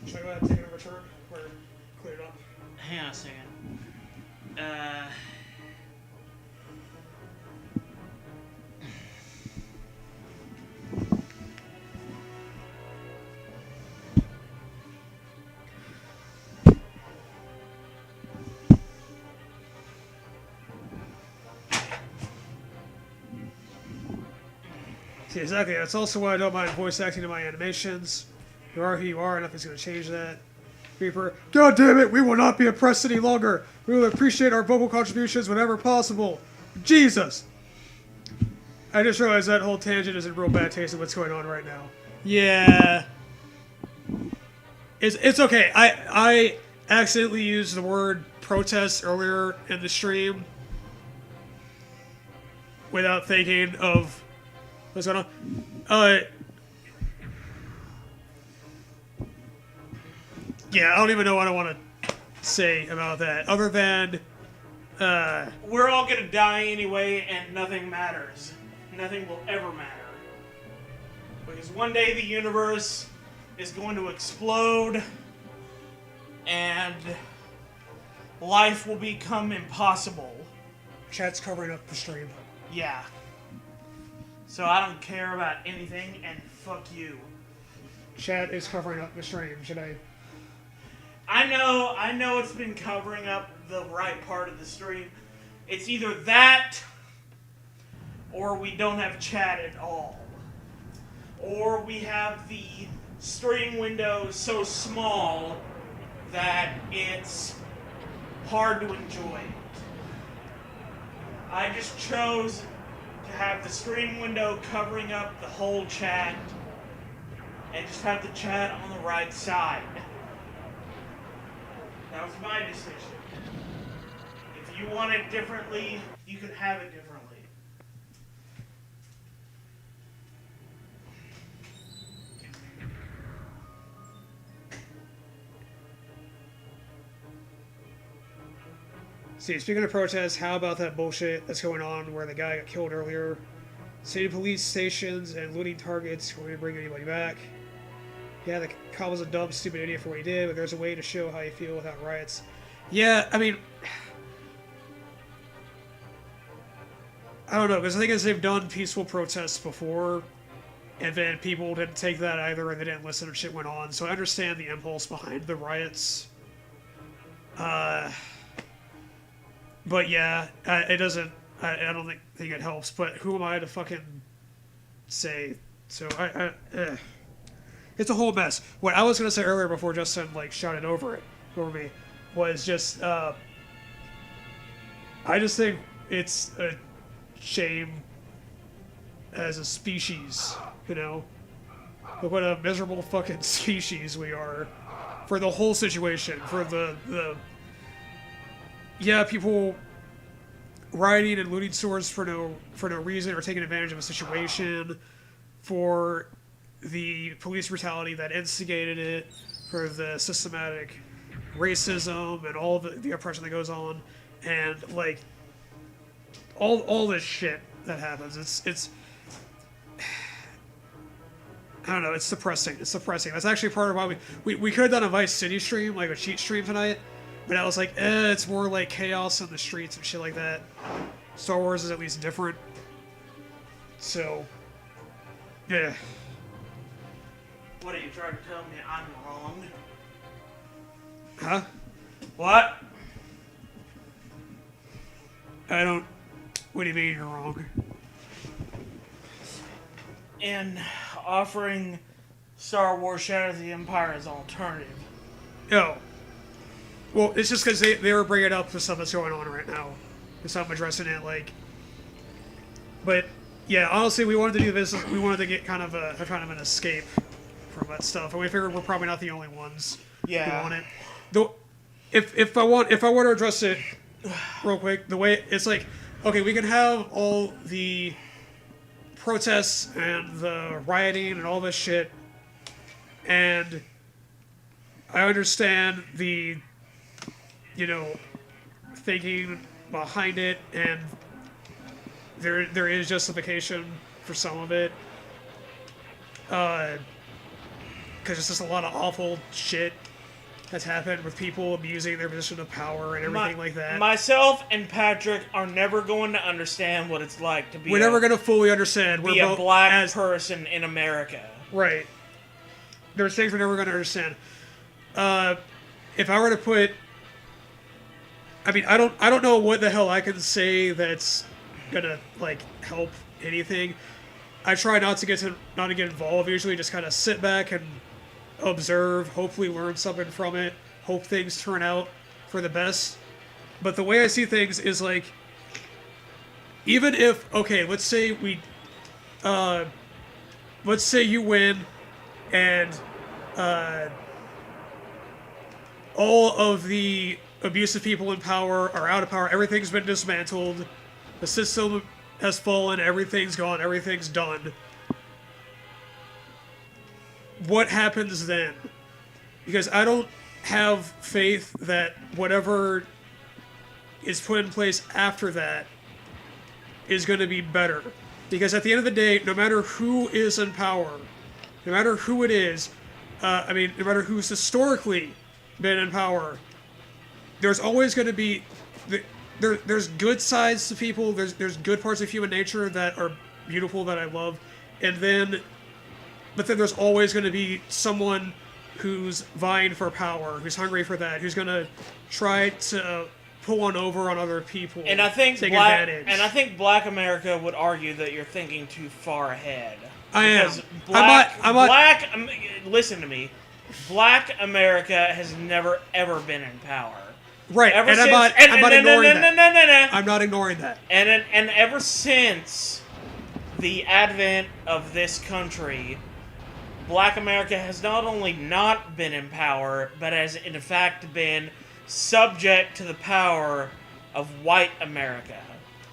Should I go ahead and take it a return? Or clear it up? Hang on a second. See, exactly. That's also why I don't mind voice acting in my animations. You are who you are, nothing's going to change that. Reaper, God damn it, we will not be oppressed any longer. We will appreciate our vocal contributions whenever possible. Jesus! I just realized that whole tangent is in real bad taste of what's going on right now. Yeah. It's okay. I accidentally used the word protest earlier in the stream without thinking of what's going on. Yeah, I don't even know what I want to say about that, other than, We're all gonna die anyway, and nothing matters. Nothing will ever matter. Because one day the universe is going to explode, and life will become impossible. Chat's covering up the stream. Yeah. So I don't care about anything, and fuck you. Chat is covering up the stream. Should I? I know it's been covering up the right part of the stream. It's either that, or we don't have chat at all. Or we have the stream window so small that it's hard to enjoy it. I just chose to have the stream window covering up the whole chat and just have the chat on the right side. That was my decision. If you want it differently, you can have it differently. See, speaking of protests, how about that bullshit that's going on where the guy got killed earlier? City police stations and looting targets. We're going to bring anybody back. Yeah, the cop was a dumb, stupid idiot for what he did, but there's a way to show how you feel without riots. Yeah, I mean, I don't know, because the thing is they've done peaceful protests before, and then people didn't take that either, and they didn't listen and shit went on, so I understand the impulse behind the riots. But yeah, it doesn't, I don't think it helps, but who am I to fucking say? So it's a whole mess. What I was going to say earlier before Justin like shouted over me was just I just think it's a shame as a species, you know? Look what a miserable fucking species we are for the whole situation, for the yeah, people rioting and looting stores for no reason or taking advantage of a situation, for the police brutality that instigated it, for the systematic racism and all the oppression that goes on, and like all this shit that happens. It's I don't know, it's depressing. It's depressing. That's actually part of why we could have done a Vice City stream, like a cheat stream tonight, but I was like, it's more like chaos in the streets and shit like that. Star Wars is at least different. So, yeah. What are you trying to tell me? I'm wrong? Huh? What? I don't... What do you mean you're wrong? In offering Star Wars Shadow of the Empire as alternative. Oh. Well, it's just because they were bringing up the stuff that's going on right now. So I'm addressing it, like... But, yeah, honestly, we wanted to do this. We wanted to get kind of an escape from that stuff, and we figured we're probably not the only ones who want it. Though, if I want to address it real quick, the way it's like, okay, we can have all the protests and the rioting and all this shit, and I understand the, you know, thinking behind it, and there is justification for some of it, because it's just a lot of awful shit that's happened with people abusing their position of power and everything like that. Myself and Patrick are never going to understand what it's like to be We're never going to fully understand. Be a black person in America. Right. There's things we're never going to understand. If I were to put... I mean, I don't know what the hell I can say that's gonna like help anything. I try not to get involved. Usually, just kind of sit back and observe. Hopefully, learn something from it. Hope things turn out for the best. But the way I see things is like, even if let's say let's say you win, and all of the abusive people in power are out of power, everything's been dismantled, the system has fallen, everything's gone, everything's done. What happens then? Because I don't have faith that whatever is put in place after that is going to be better. Because at the end of the day, no matter who is in power, no matter who it is, no matter who's historically been in power, there's always going to be there's good sides to people. There's good parts of human nature that are beautiful that I love, but then there's always going to be someone who's vying for power, who's hungry for that, who's gonna try to pull one over on other people, And I think take black advantage. and I think Black America would argue that you're thinking too far ahead. I am. Because Black, I'm not. Black, listen to me. Black America has never ever been in power. Right, Ever and since, I'm not ignoring that. No. I'm not ignoring that. And ever since the advent of this country, Black America has not only not been in power, but has in fact been subject to the power of white America.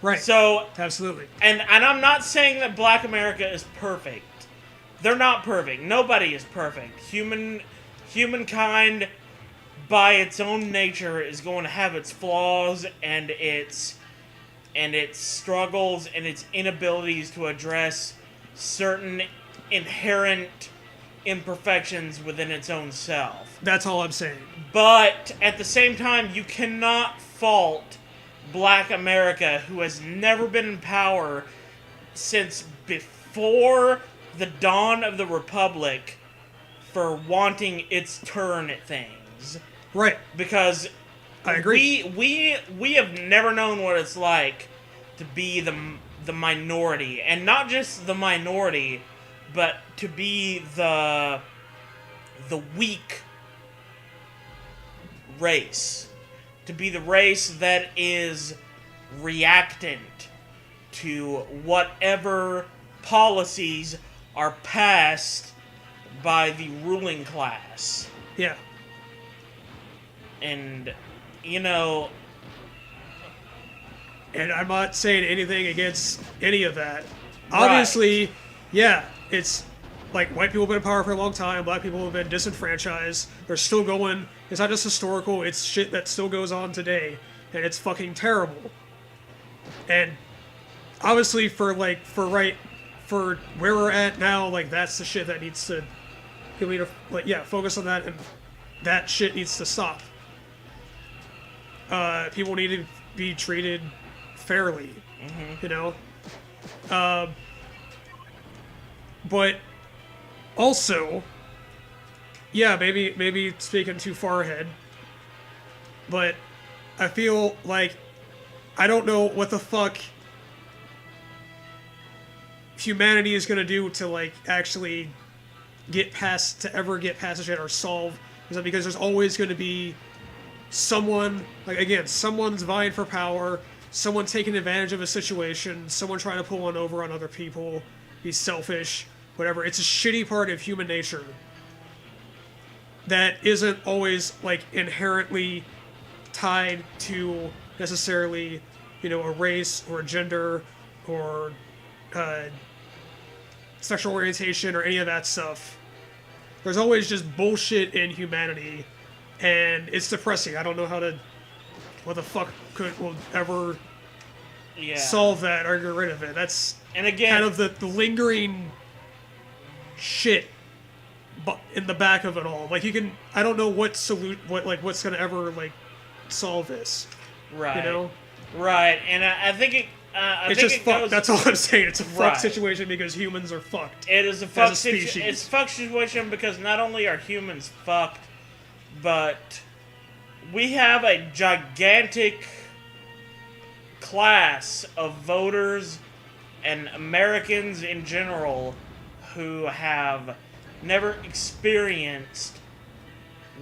Right. So, Absolutely. and I'm not saying that Black America is perfect. They're not perfect. Nobody is perfect. Humankind, by its own nature, is going to have its flaws and its struggles and its inabilities to address certain inherent imperfections within its own self. That's all I'm saying. But at the same time, you cannot fault Black America, who has never been in power since before the dawn of the Republic, for wanting its turn at things. Right. Because I agree. we have never known what it's like to be the minority, and not just the minority, but to be the weak race, to be the race that is reactant to whatever policies are passed by the ruling class. Yeah. And, you know... And I'm not saying anything against any of that. Right. Obviously, yeah, it's like white people have been in power for a long time, black people have been disenfranchised. They're still going. It's not just historical, it's shit that still goes on today. And it's fucking terrible. And obviously for where we're at now, like that's the shit that needs to focus on that, and that shit needs to stop. People need to be treated fairly, you know? But also, yeah, maybe speaking too far ahead, but I feel like I don't know what the fuck humanity is gonna do to like actually get past the shit or solve. Is that because there's always gonna be someone, like again, someone's vying for power, someone taking advantage of a situation, someone trying to pull one over on other people, be selfish, whatever. It's a shitty part of human nature that isn't always like inherently tied to necessarily, you know, a race or a gender or sexual orientation or any of that stuff. There's always just bullshit in humanity, and it's depressing. I don't know what the fuck will ever solve that or get rid of it. That's and again, kind of the lingering shit in the back of it all. Like I don't know what's gonna ever like solve this. Right. You know? Right, and I think it's just fucked. That's all I'm saying. It's a fucked situation because humans are fucked. It is a fucked situation. It's a fucked situation because not only are humans fucked, but we have a gigantic class of voters and Americans in general who have never experienced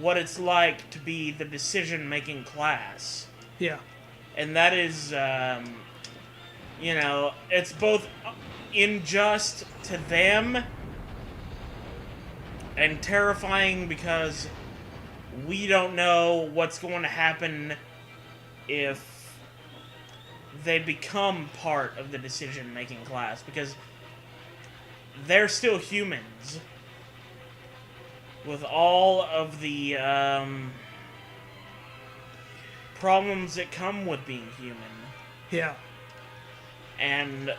what it's like to be the decision-making class. Yeah. And that is, you know, it's both unjust to them and terrifying because we don't know what's going to happen if they become part of the decision-making class, because they're still humans with all of the problems that come with being human. Yeah. And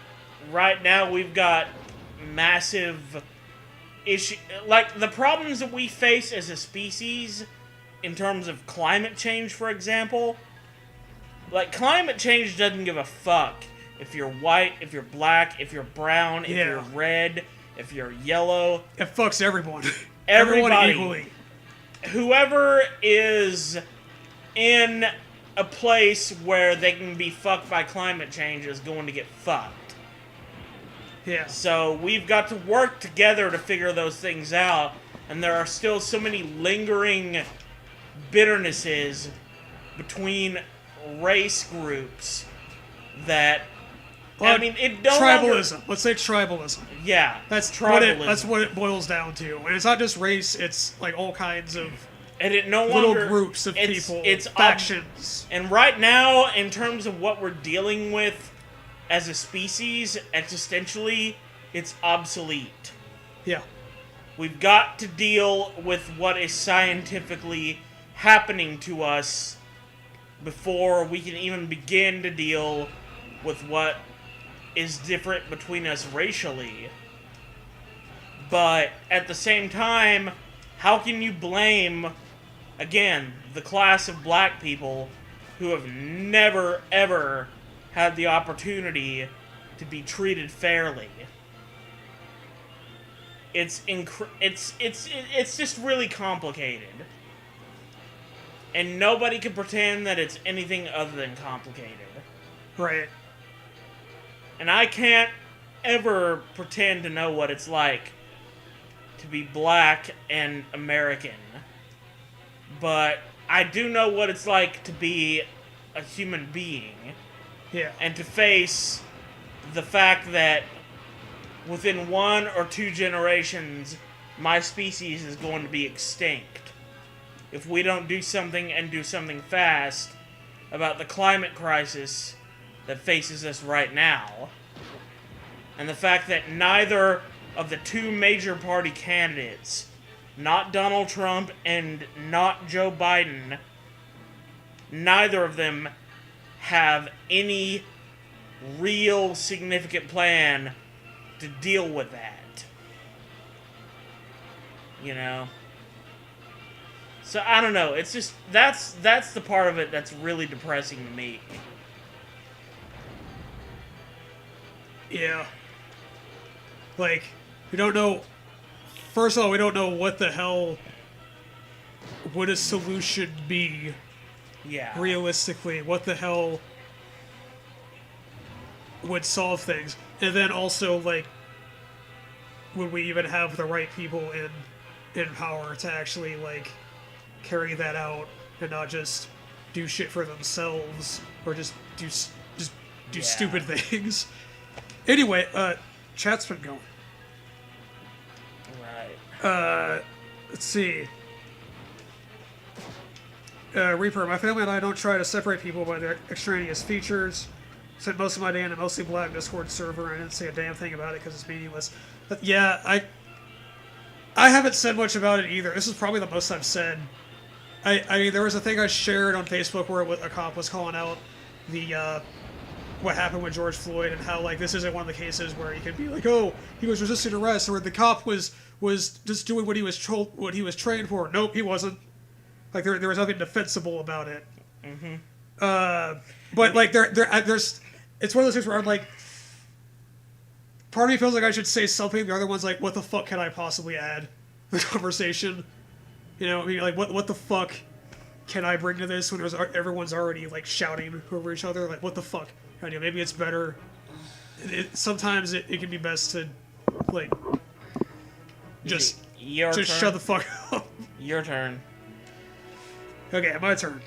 right now we've got massive issue, like the problems that we face as a species in terms of climate change, for example. Like, climate change doesn't give a fuck if you're white, if you're black, if you're brown, if you're red, if you're yellow. It fucks everyone. Everybody. Everyone equally. whoever is in a place where they can be fucked by climate change is going to get fucked. Yeah. So we've got to work together to figure those things out, and there are still so many lingering bitternesses between race groups that Well, I mean, it don't tribalism. Let's say tribalism. Yeah, That's tribalism. that's what it boils down to. And it's not just race, it's like all kinds of and it no little longer groups of people, It's factions. and right now, in terms of what we're dealing with as a species, existentially, it's obsolete. Yeah. We've got to deal with what is scientifically happening to us before we can even begin to deal with what is different between us racially. But at the same time, how can you blame, again, the class of black people who have never, ever had the opportunity to be treated fairly? It's just really complicated. And nobody can pretend that it's anything other than complicated. Right. And I can't ever pretend to know what it's like to be black and American. But I do know what it's like to be a human being. Yeah. And to face the fact that within 1 or 2 generations, my species is going to be extinct. If we don't do something and do something fast about the climate crisis that faces us right now, and the fact that neither of the 2 major party candidates, not Donald Trump and not Joe Biden, neither of them have any real significant plan to deal with that. You know? So I don't know, it's just that's the part of it that's really depressing to me. Yeah. Like, we don't know. First of all, we don't know what the hell would a solution be. Yeah. Realistically, what the hell would solve things? And then also, like, would we even have the right people in power to actually, like, carry that out and not just do shit for themselves or just do Yeah. stupid things? Anyway, chat's been going. Right. Let's see. Reaper, my family and I don't try to separate people by their extraneous features. Spent most of my day in a mostly black Discord server and I didn't say a damn thing about it because it's meaningless. But yeah, I haven't said much about it either. This is probably the most I've said. I mean, there was a thing I shared on Facebook where a cop was calling out the what happened with George Floyd and how, like, this isn't one of the cases where you could be like, oh, he was resisting arrest, or the cop was just doing what he was trained for. Nope, he wasn't. Like, there was nothing defensible about it. Mm-hmm. But like there's it's one of those things where I'm like, part of me feels like I should say something. The other one's like, what the fuck can I possibly add to the conversation? You know, I mean, like, what the fuck can I bring to this when everyone's already like shouting over each other? Like, what the fuck? I know, maybe it's better. Sometimes it can be best to like just shut the fuck up. Your turn. Okay, my turn.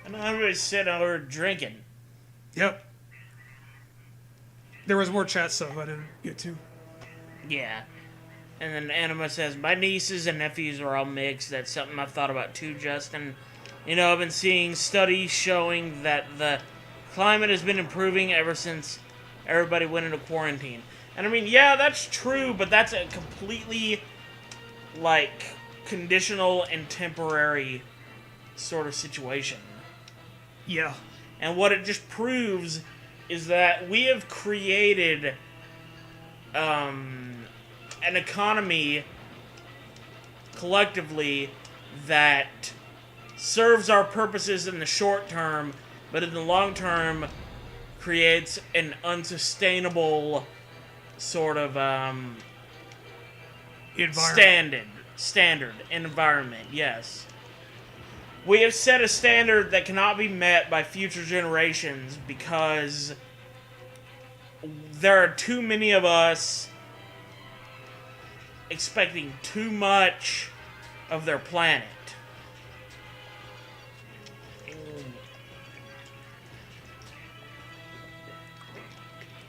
And everybody's sitting over drinking. Yep. There was more chat stuff I didn't get to. Yeah. And then Anima says, my nieces and nephews are all mixed. That's something I've thought about too, Justin. You know, I've been seeing studies showing that the climate has been improving ever since everybody went into quarantine. And I mean, yeah, that's true, but that's a completely, like, conditional and temporary sort of situation. Yeah. And what it just proves is that we have created an economy collectively that serves our purposes in the short term, but in the long term creates an unsustainable sort of standard environment, yes. We have set a standard that cannot be met by future generations because there are too many of us expecting too much of their planet.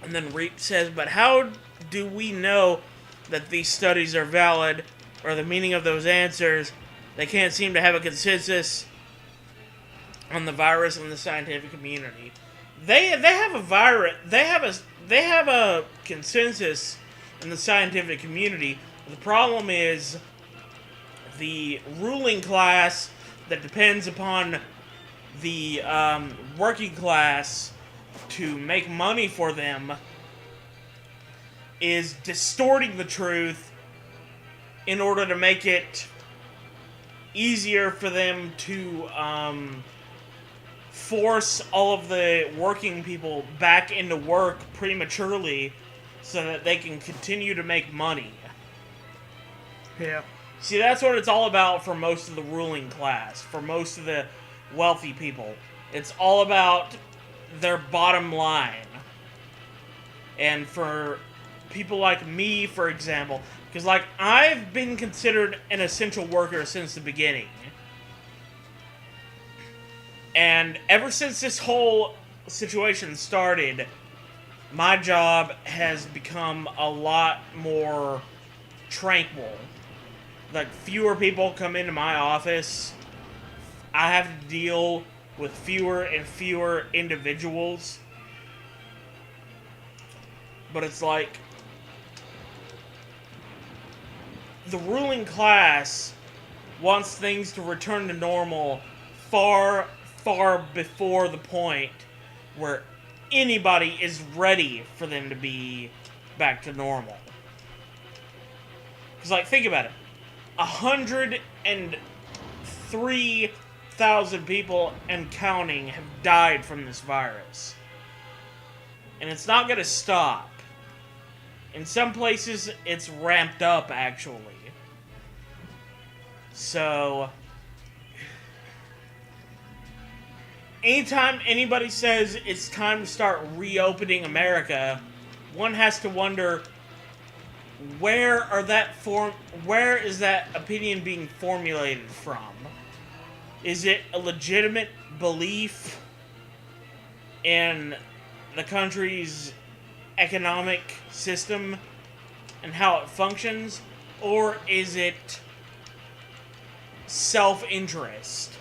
And then Reap says, but how do we know that these studies are valid, or the meaning of those answers? They can't seem to have a consensus on the virus in the scientific community. They have a virus. They have a consensus in the scientific community. The problem is the ruling class that depends upon the working class to make money for them is distorting the truth in order to make it easier for them to force all of the working people back into work prematurely so that they can continue to make money. Yeah. See, that's what it's all about for most of the ruling class, for most of the wealthy people. It's all about their bottom line. And for people like me, for example, because, like, I've been considered an essential worker since the beginning. And ever since this whole situation started, my job has become a lot more tranquil. Like, fewer people come into my office. I have to deal with fewer and fewer individuals. But it's like, the ruling class wants things to return to normal far, far before the point where anybody is ready for them to be back to normal. Because, like, think about it. 103,000 people and counting have died from this virus. And it's not going to stop. In some places, it's ramped up, actually. So, anytime anybody says it's time to start reopening America, one has to wonder, where is that opinion being formulated from? Is it a legitimate belief in the country's economic system and how it functions, or is it self-interest?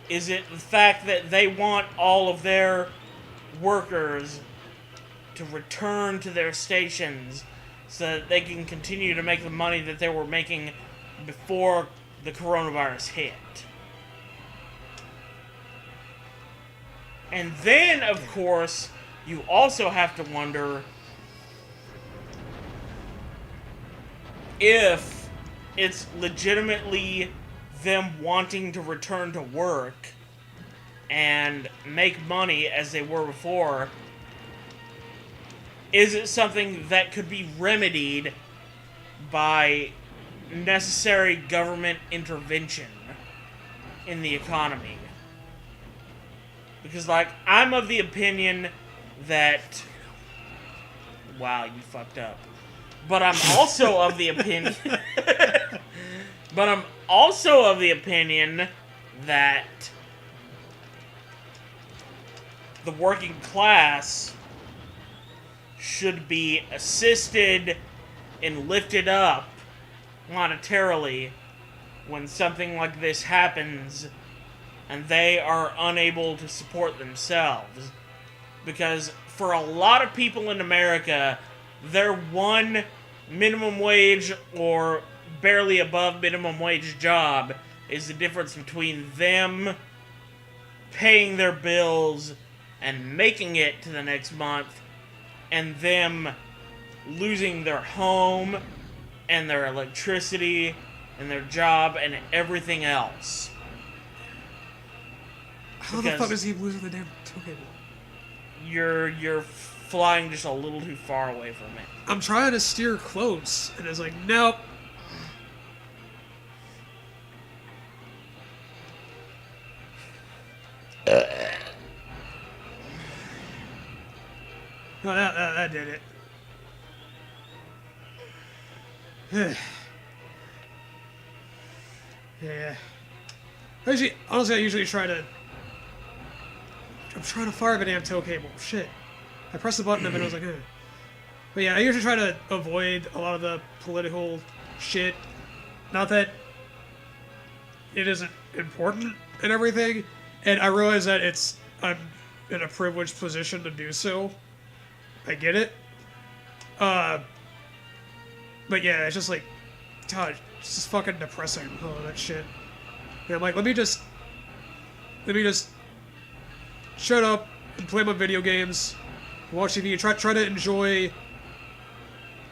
Is it the fact that they want all of their workers to return to their stations so that they can continue to make the money that they were making before the coronavirus hit? And then, of course, you also have to wonder if it's legitimately them wanting to return to work and make money as they were before. Is it something that could be remedied by necessary government intervention in the economy? Because, like, I'm of the opinion that... Wow, you fucked up. But I'm also of the opinion... But I'm also of the opinion that the working class should be assisted and lifted up monetarily when something like this happens and they are unable to support themselves. Because for a lot of people in America, their one minimum wage or barely above minimum wage job is the difference between them paying their bills and making it to the next month and them losing their home and their electricity and their job and everything else. How the fuck does he lose the damn token? Your flying just a little too far away from it. I'm trying to steer close, and it's like, nope. No, that did it. Yeah. Honestly, I usually try to... I'm trying to fire the damn tow cable. Shit. I pressed the button and then I was like, eh. But yeah, I usually try to avoid a lot of the political shit. Not that it isn't important and everything. And I realize that I'm in a privileged position to do so. I get it. But yeah, it's just like, God, it's just fucking depressing, all of that shit. And I'm like, let me just shut up and play my video games, watch TV, try to enjoy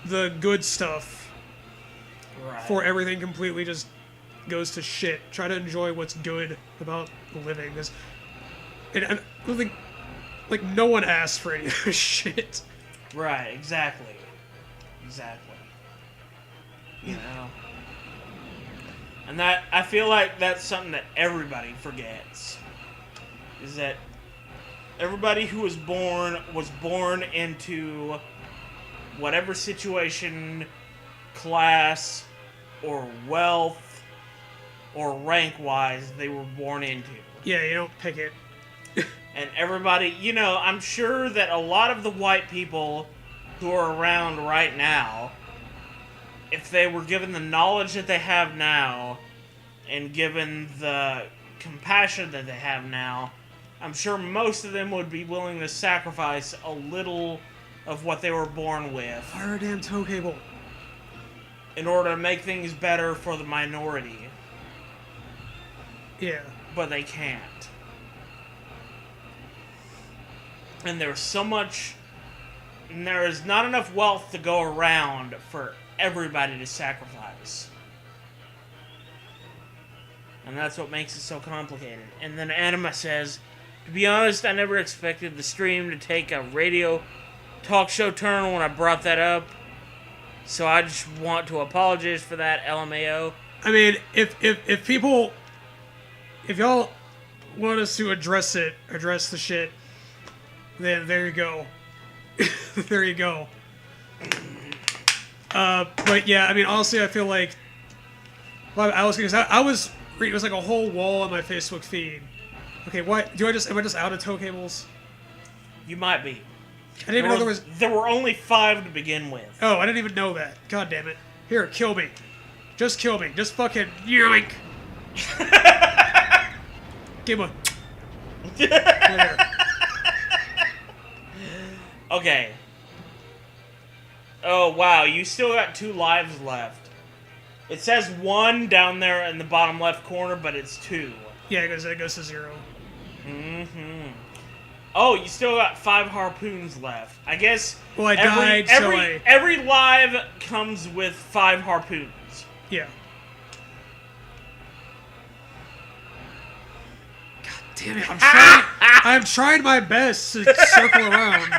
the good stuff. Right. Before everything completely just goes to shit. Try to enjoy what's good about living. And I don't think, like, no one asked for any of this shit. Right, exactly. Exactly. You know? And that, I feel like that's something that everybody forgets. Is that everybody who was born into whatever situation, class, or wealth, or rank-wise they were born into. Yeah, you don't pick it. And everybody, you know, I'm sure that a lot of the white people who are around right now, if they were given the knowledge that they have now, and given the compassion that they have now, I'm sure most of them would be willing to sacrifice a little of what they were born with. Fire a damn tow cable. In order to make things better for the minority. Yeah. But they can't. And there's so much... And there is not enough wealth to go around for everybody to sacrifice. And that's what makes it so complicated. And then Anima says, to be honest, I never expected the stream to take a radio talk show turn when I brought that up. So I just want to apologize for that, LMAO. I mean, if y'all want us to address the shit, then there you go. There you go. But yeah, I mean, honestly, I feel like, well, it was like a whole wall on my Facebook feed. Okay, what am I just out of tow cables? You might be. I didn't even know there were only 5 to begin with. Oh, I didn't even know that. God damn it. Here, kill me. Just kill me. Just fucking yoink. Give him a... There. Okay. Oh, wow. You still got 2 lives left. It says 1 down there in the bottom left corner, but it's 2. Yeah, it goes to 0. Mm-hmm. Oh, you still got 5 harpoons left. I guess... Well, I died, so every live comes with 5 harpoons. Yeah. God damn it, I'm trying my best to circle around.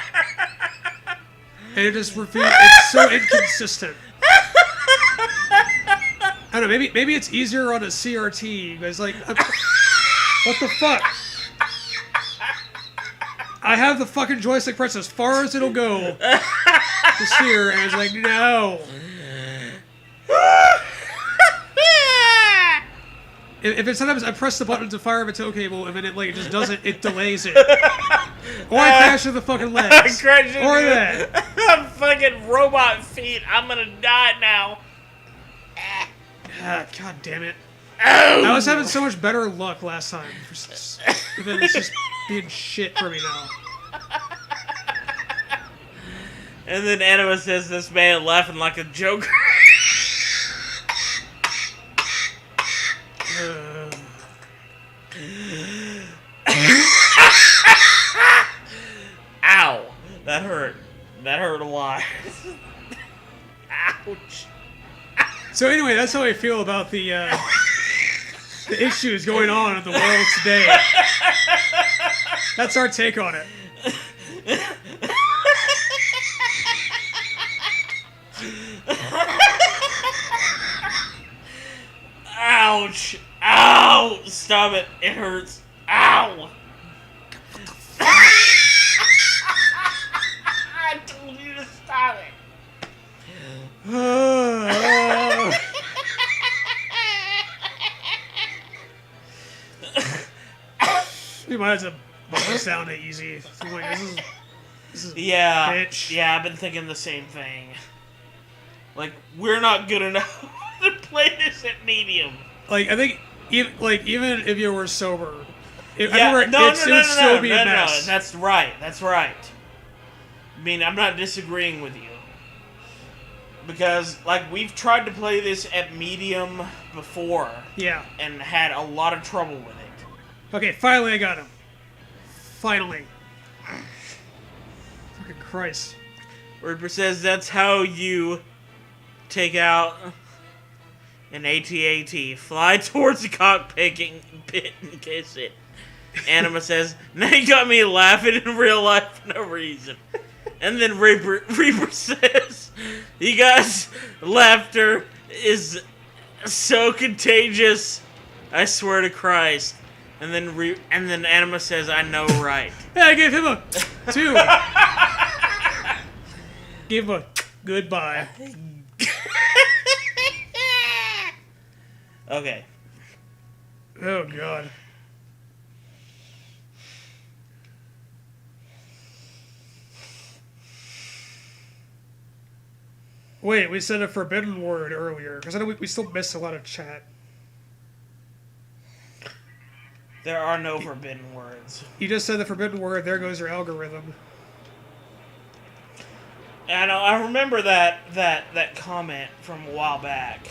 And it just refuses. It's so inconsistent. I don't know, maybe it's easier on a CRT, but it's like... what the fuck? I have the fucking joystick pressed as far as it'll go to steer, and it's like, no. If it's sometimes I press the button to fire a tow cable, and then it just doesn't, it delays it. Or I crash to the fucking legs. Or that. I'm fucking robot feet. I'm gonna die now. God damn it. I was having so much better luck last time. Then it's just being shit for me now. And then Anima says this man laughing like a joker. Ow. That hurt. That hurt a lot. Ouch. So anyway, that's how I feel about the issues going on in the world today. That's our take on it. Ouch! Ow! Stop it! It hurts. Ow! I told you to stop it. You might have to bump this down to easy. I'm like, this is Yeah, bitch. yeah, I've been thinking the same thing. Like, we're not good enough to play this at medium. Like, I think even if you were sober, it would still be a mess. No, that's right. That's right. I mean, I'm not disagreeing with you. Because, like, we've tried to play this at medium before. Yeah. And had a lot of trouble with it. Okay, finally I got him. Finally. Fucking Christ. Reaper says that's how you take out an AT-AT. Fly towards the cockpit and kiss it. Anima says, now you got me laughing in real life for no reason. And then Reaper says, you guys' laughter is so contagious. I swear to Christ. And then Anima says, I know, right. Yeah, I gave him a 2. Give him a goodbye. Okay. Oh, God. Wait, we said a forbidden word earlier, because I know we still missed a lot of chat. There are no forbidden words. You just said the forbidden word, there goes your algorithm. And I remember that comment from a while back.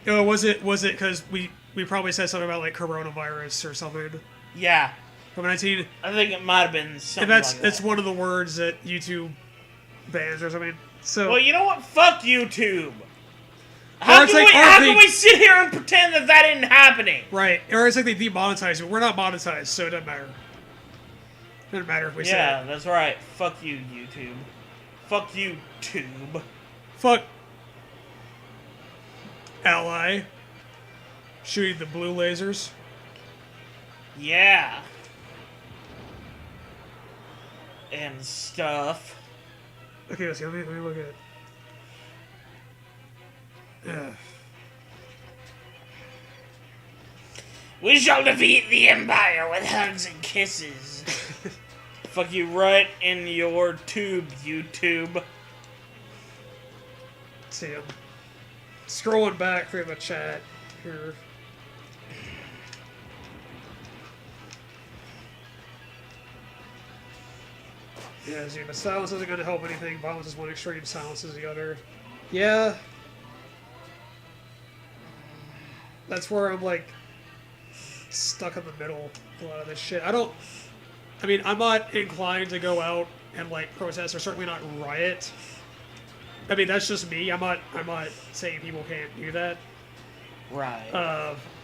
Oh, was it because we probably said something about, like, coronavirus or something? Yeah. COVID-19? I think it might have been something If like that. it's one of the words that YouTube bans or something. So, Well, you know what? Fuck YouTube. How it's can, like how our can thing- we sit here and pretend that that isn't happening? right. Or it's like they demonetize it. We're not monetized, so it doesn't matter. It doesn't matter if we say Yeah, it. that's right. Fuck you, YouTube. Fuck you, Tube. Fuck Ally. Shooting the blue lasers. Yeah. And stuff. Okay, let's see. Let me look at it. Yeah. We shall defeat the Empire with hugs and kisses. Fuck you right in your tube, YouTube. Let's see, I'm scrolling back through the chat here. Yeah, see, but silence isn't going to help anything. Violence is one extreme, silence is the other. Yeah. That's where I'm, like, stuck in the middle with a lot of this shit. I mean, I'm not inclined to go out and, like, protest, or certainly not riot. I mean, that's just me. I'm not saying people can't do that. Right.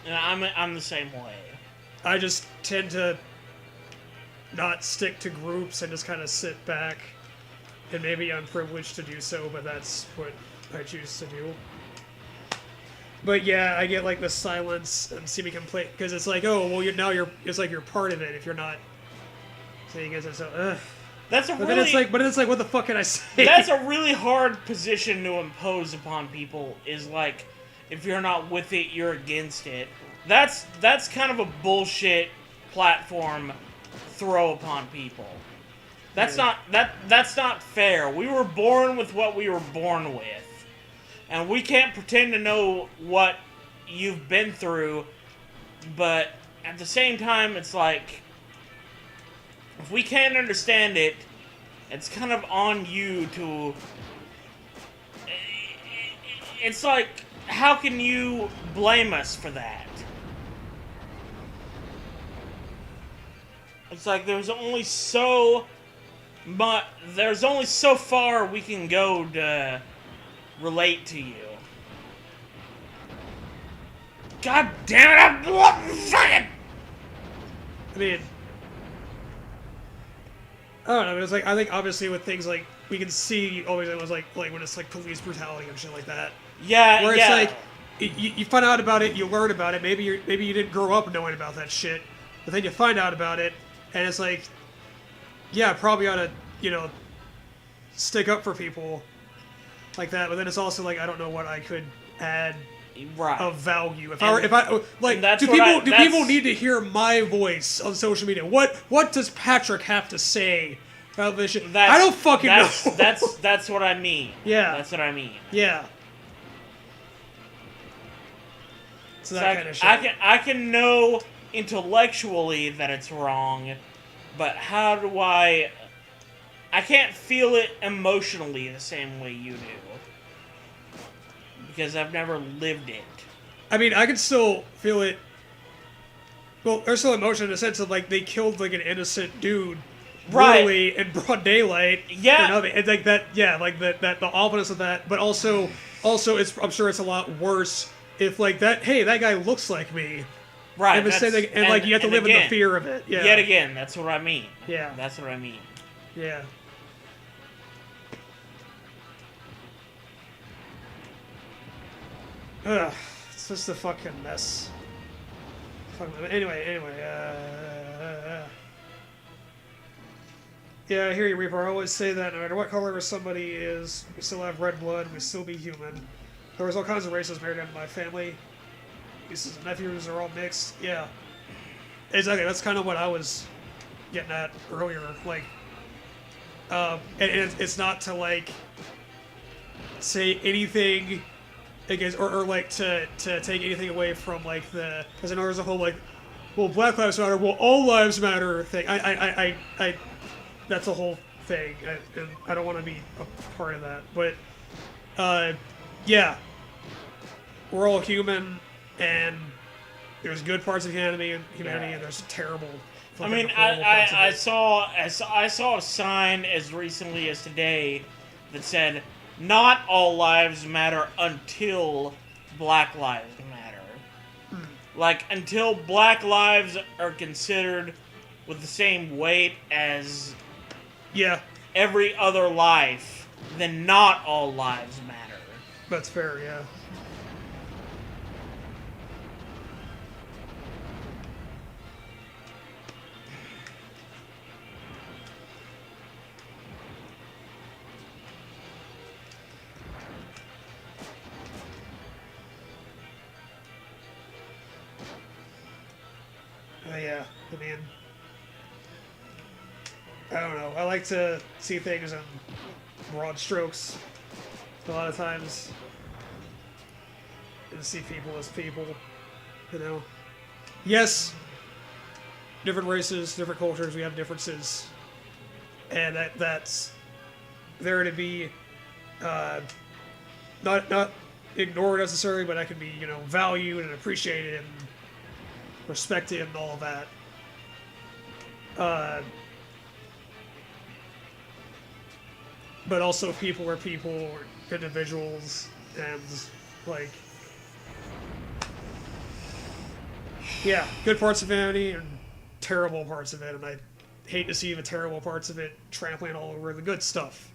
And I'm the same way. I just tend to not stick to groups and just kind of sit back. And maybe I'm privileged to do so, but that's what I choose to do. But yeah, I get like the silence and see me complain because it's like, oh, well, it's like you're part of it if you're not saying it. So, That's a but really. then it's like, what the fuck can I say? That's a really hard position to impose upon people. Is like, if you're not with it, you're against it. That's kind of a bullshit platform throw upon people. That's not fair. We were born with what we were born with. And we can't pretend to know what you've been through, but at the same time, it's like, if we can't understand it, it's kind of on you to... It's like, how can you blame us for that? It's like, there's only so far we can go to relate to you. God damn it! I mean, I don't know. It was like I think obviously with things like we can see always it was like when it's like police brutality and shit like that. Yeah, Where it's yeah. like you find out about it, you learn about it. Maybe you didn't grow up knowing about that shit, but then you find out about it, and it's like, yeah, probably ought to stick up for people like that. But then it's also like I don't know what I could add right. of value. If I like, that's do people need to hear my voice on social media? What does Patrick have to say about this shit? I don't fucking know. That's what I mean. Yeah. That's what I mean. Yeah. So that kind of shit. I can know intellectually that it's wrong, but how do I can't feel it emotionally the same way you do. Because I've never lived it. I mean, I can still feel it. Well, there's still emotion in the sense of like they killed like an innocent dude brutally in broad daylight. Yeah. And like that. Yeah, like that the awfulness of that. But also I'm sure it's a lot worse if like that. Hey, that guy looks like me. Right. And like you have to live in the fear of it. Yeah. Yet again, that's what I mean. Yeah. That's what I mean. Yeah. Ugh, it's just a fucking mess. Anyway, yeah, I hear you, Reaper. I always say that no matter what color somebody is, we still have red blood, we still be human. There was all kinds of races married into my family. Nieces and nephews are all mixed. Yeah. Exactly, that's kind of what I was getting at earlier. Like, and it's not to, like, say anything against, or like to take anything away from like the, because I know there's a whole like, well, Black Lives Matter, well, all lives matter thing. I that's a whole thing. I don't want to be a part of that, but yeah, we're all human, and there's good parts of humanity, and there's terrible. I mean, I saw a sign as recently as today that said, "Not all lives matter until Black Lives Matter." Like, until Black lives are considered with the same weight as every other life, then not all lives matter. That's fair, yeah. Yeah, I mean, I don't know. I like to see things in broad strokes a lot of times, and see people as people, you know. Yes, different races, different cultures, we have differences, and that's there to be not ignored necessarily, but that can be, valued and appreciated and respected and all of that. But also people are people, or individuals, and like, yeah, good parts of humanity and terrible parts of it, and I hate to see the terrible parts of it trampling all over the good stuff.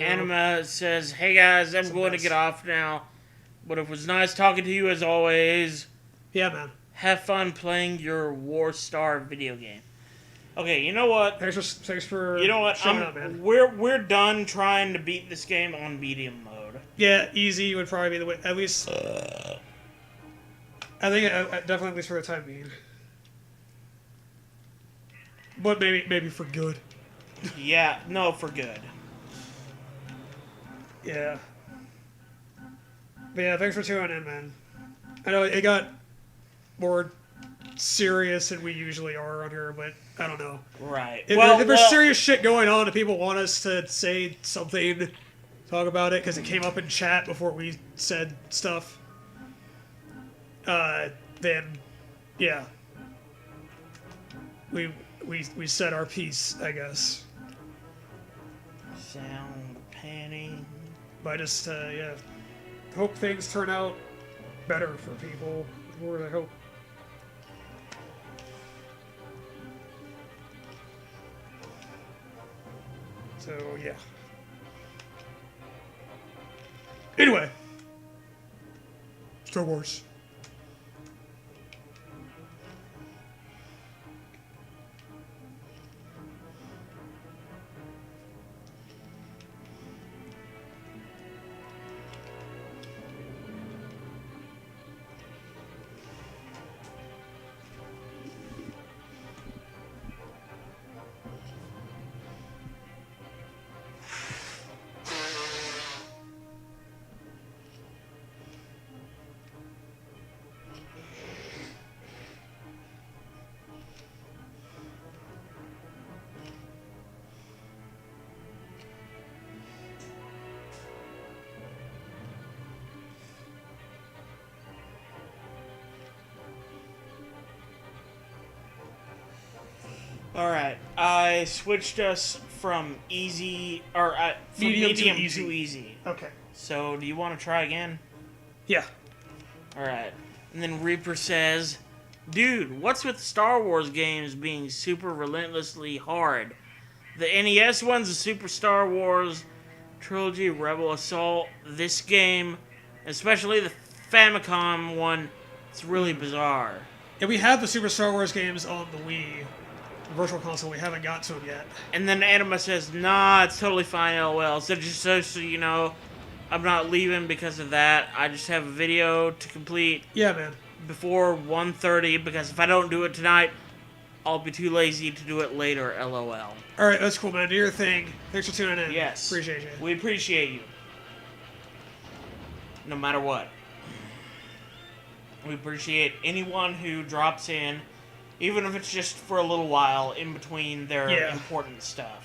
Anima says, "Hey guys, I'm going to get off now, but it was nice talking to you as always. Yeah, man. Have fun playing your War Star video game." Okay, you know what? Thanks for you know what? showing up, man. We're done trying to beat this game on medium mode. Yeah, easy would probably be the way. At least, I think definitely at least for the time being. But maybe for good. Yeah, no, for good. Yeah. But yeah, thanks for tuning in, man. I know it got more serious than we usually are on here, but I don't know. Right. If there's serious shit going on and people want us to say something, talk about it, because it came up in chat before we said stuff, then, yeah. We said our piece, I guess. Sound panning. But I just, hope things turn out better for people. Lord, I hope. So, yeah. Anyway. Star Wars. Alright, I switched us from easy, or from medium to easy. Okay. So, do you want to try again? Yeah. Alright. And then Reaper says, dude, what's with Star Wars games being super relentlessly hard? The NES one's a Super Star Wars Trilogy, Rebel Assault. This game, especially the Famicom one, it's really bizarre. Yeah, we have the Super Star Wars games on the Wii Virtual Console. We haven't got to them yet. And then Anima says, nah, it's totally fine, LOL. So just so you know, I'm not leaving because of that. I just have a video to complete. Yeah, man. Before 1:30, because if I don't do it tonight, I'll be too lazy to do it later, LOL. Alright, that's cool, man. Do your thing. Thanks for tuning in. Yes. Appreciate you. We appreciate you. No matter what. We appreciate anyone who drops in, even if it's just for a little while in between their important stuff.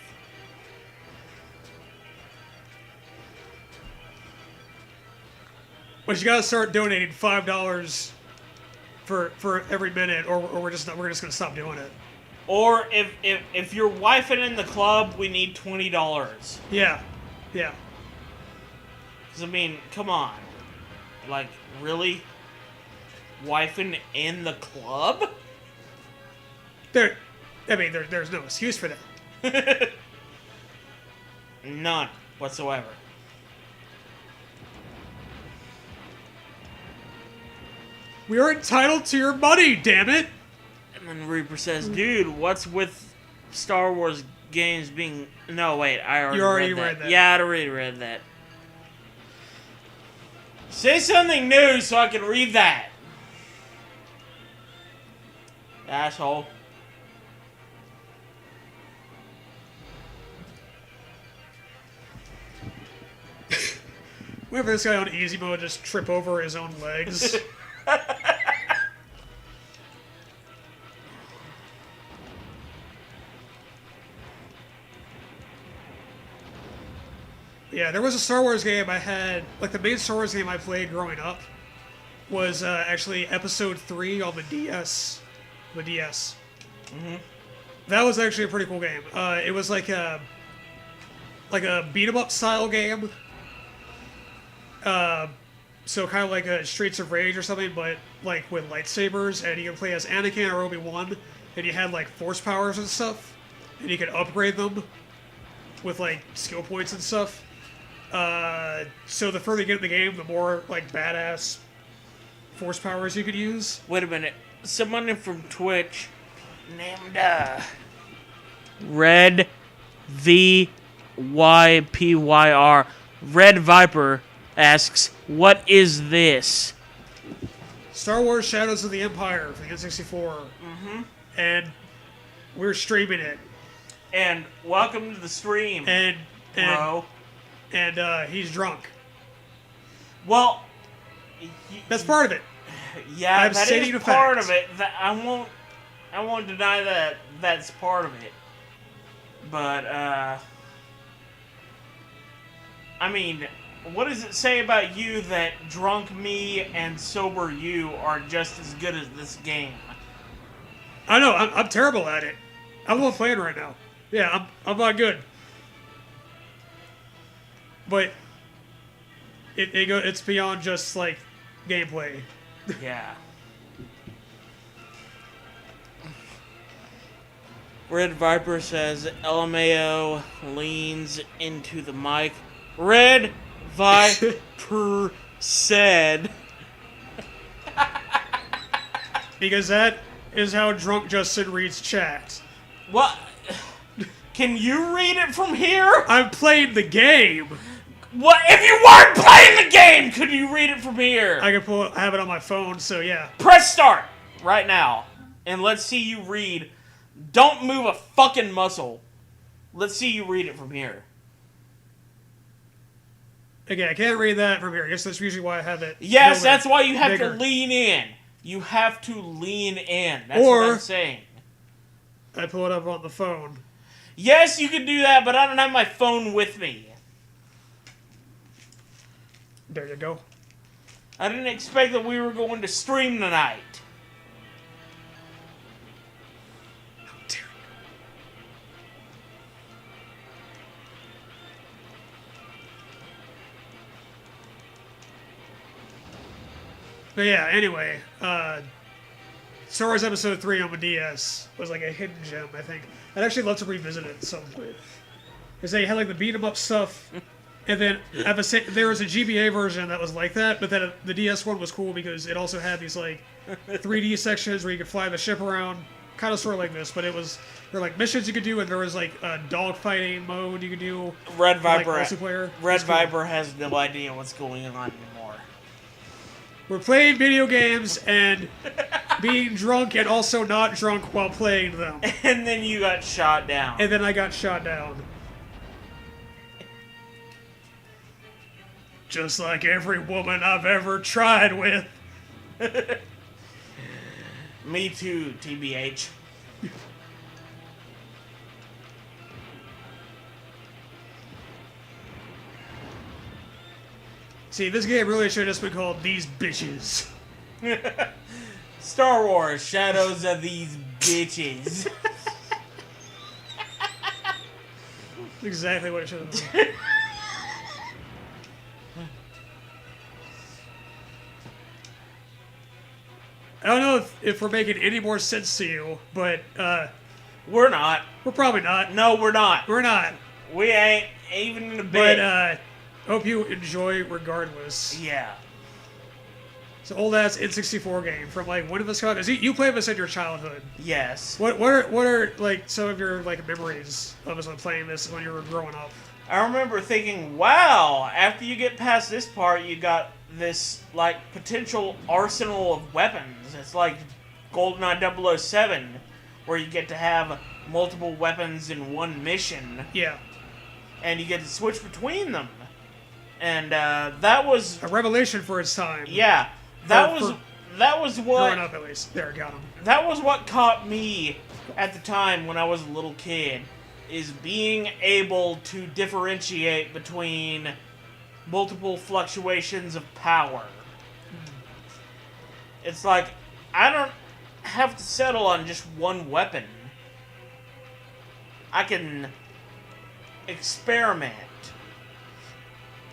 But you gotta start donating $5 for every minute, or we're just gonna stop doing it. Or if you're wifing in the club, we need $20. Yeah, yeah. 'Cause I mean, come on, like really, wifing in the club? There's no excuse for that. None whatsoever. We are entitled to your money, damn it! And then Reaper says, dude, what's with Star Wars games being... No, wait, I already read that. Yeah, I already read that. Say something new so I can read that. Asshole. Whenever this guy on easy mode just trip over his own legs. Yeah, there was a Star Wars game I had, like the main Star Wars game I played growing up was actually Episode 3 on the DS. The DS. Mm-hmm. That was actually a pretty cool game. It was like a beat-em-up style game. So kind of like a Streets of Rage or something, but like with lightsabers, and you can play as Anakin or Obi-Wan, and you had like force powers and stuff, and you could upgrade them with like skill points and stuff. So the further you get in the game, the more like badass force powers you could use. Wait a minute. Someone from Twitch named Red VYPYR Red Viper asks, what is this? Star Wars Shadows of the Empire for the N64. Mm-hmm. And we're streaming it. And welcome to the stream, bro. And he's drunk. Well, that's part of it. Yeah, that is part of it. That I won't deny that that's part of it. But I mean, what does it say about you that drunk me and sober you are just as good as this game? I know, I'm terrible at it. I'm the one playing right now. Yeah, I'm not good. But it's beyond just like gameplay. Yeah. Red Viper says LMAO leans into the mic. Red Viper said. Because that is how Drunk Justin reads chat. What? Can you read it from here? I'm playing the game. What? If you weren't playing the game, could you read it from here? I have it on my phone, so yeah. Press start right now. And let's see you read. Don't move a fucking muscle. Let's see you read it from here. Again, I can't read that from here. I guess that's usually why I have it. Yes, that's why you have bigger. to lean in. You have to lean in. That's what I'm saying. I pull it up on the phone. Yes, you can do that, but I don't have my phone with me. There you go. I didn't expect that we were going to stream tonight. How dare you. But yeah, anyway, Star Wars Episode 3 on the DS was like a hidden gem, I think. I'd actually love to revisit it at some point. Because they had like the beat 'em up stuff, and then there was a GBA version that was like that, but then the DS one was cool because it also had these like 3D sections where you could fly the ship around, kind of sort of like this, but there were like missions you could do, and there was like a dogfighting mode you could do. Red Viper, like, multiplayer. Red Viper has no idea what's going on anymore. We're playing video games and being drunk and also not drunk while playing them. And then you got shot down. And then I got shot down. Just like every woman I've ever tried with. Me too, TBH. See, this game really should have just been called These Bitches. Star Wars, Shadows of These Bitches. Exactly what it should have been. I don't know if we're making any more sense to you, but We're not. we're probably not. No, we're not. We're not. We ain't even in a bit. But hope you enjoy regardless. Yeah. It's an old ass N64 game from like when did this come out? 'Cause you played this in your childhood. Yes. What are like some of your like memories of us playing this when you were growing up? I remember thinking, wow, after you get past this part, you got this, like, potential arsenal of weapons. It's like GoldenEye 007, where you get to have multiple weapons in one mission. Yeah. And you get to switch between them. And that was a revelation for its time. Yeah. That was what growing up at least. There, got him. That was what caught me at the time when I was a little kid, is being able to differentiate between multiple fluctuations of power. It's like, I don't have to settle on just one weapon. I can experiment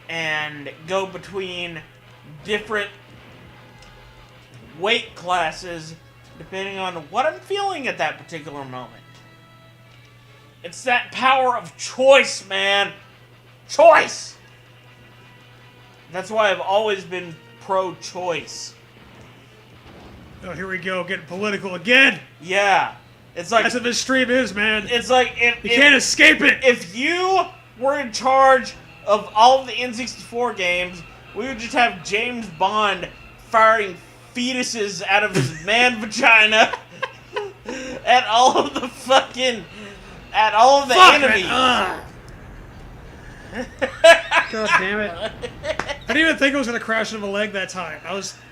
and go between different weight classes depending on what I'm feeling at that particular moment. It's that power of choice, man. Choice! That's why I've always been pro-choice. Oh, here we go, getting political again. Yeah. It's like... That's what this stream is, man. It's like... You can't escape it! If you were in charge of all of the N64 games, we would just have James Bond firing fetuses out of his man vagina at all of the fucking... At all of the enemies. God damn it. I didn't even think I was going to crash into the leg that time.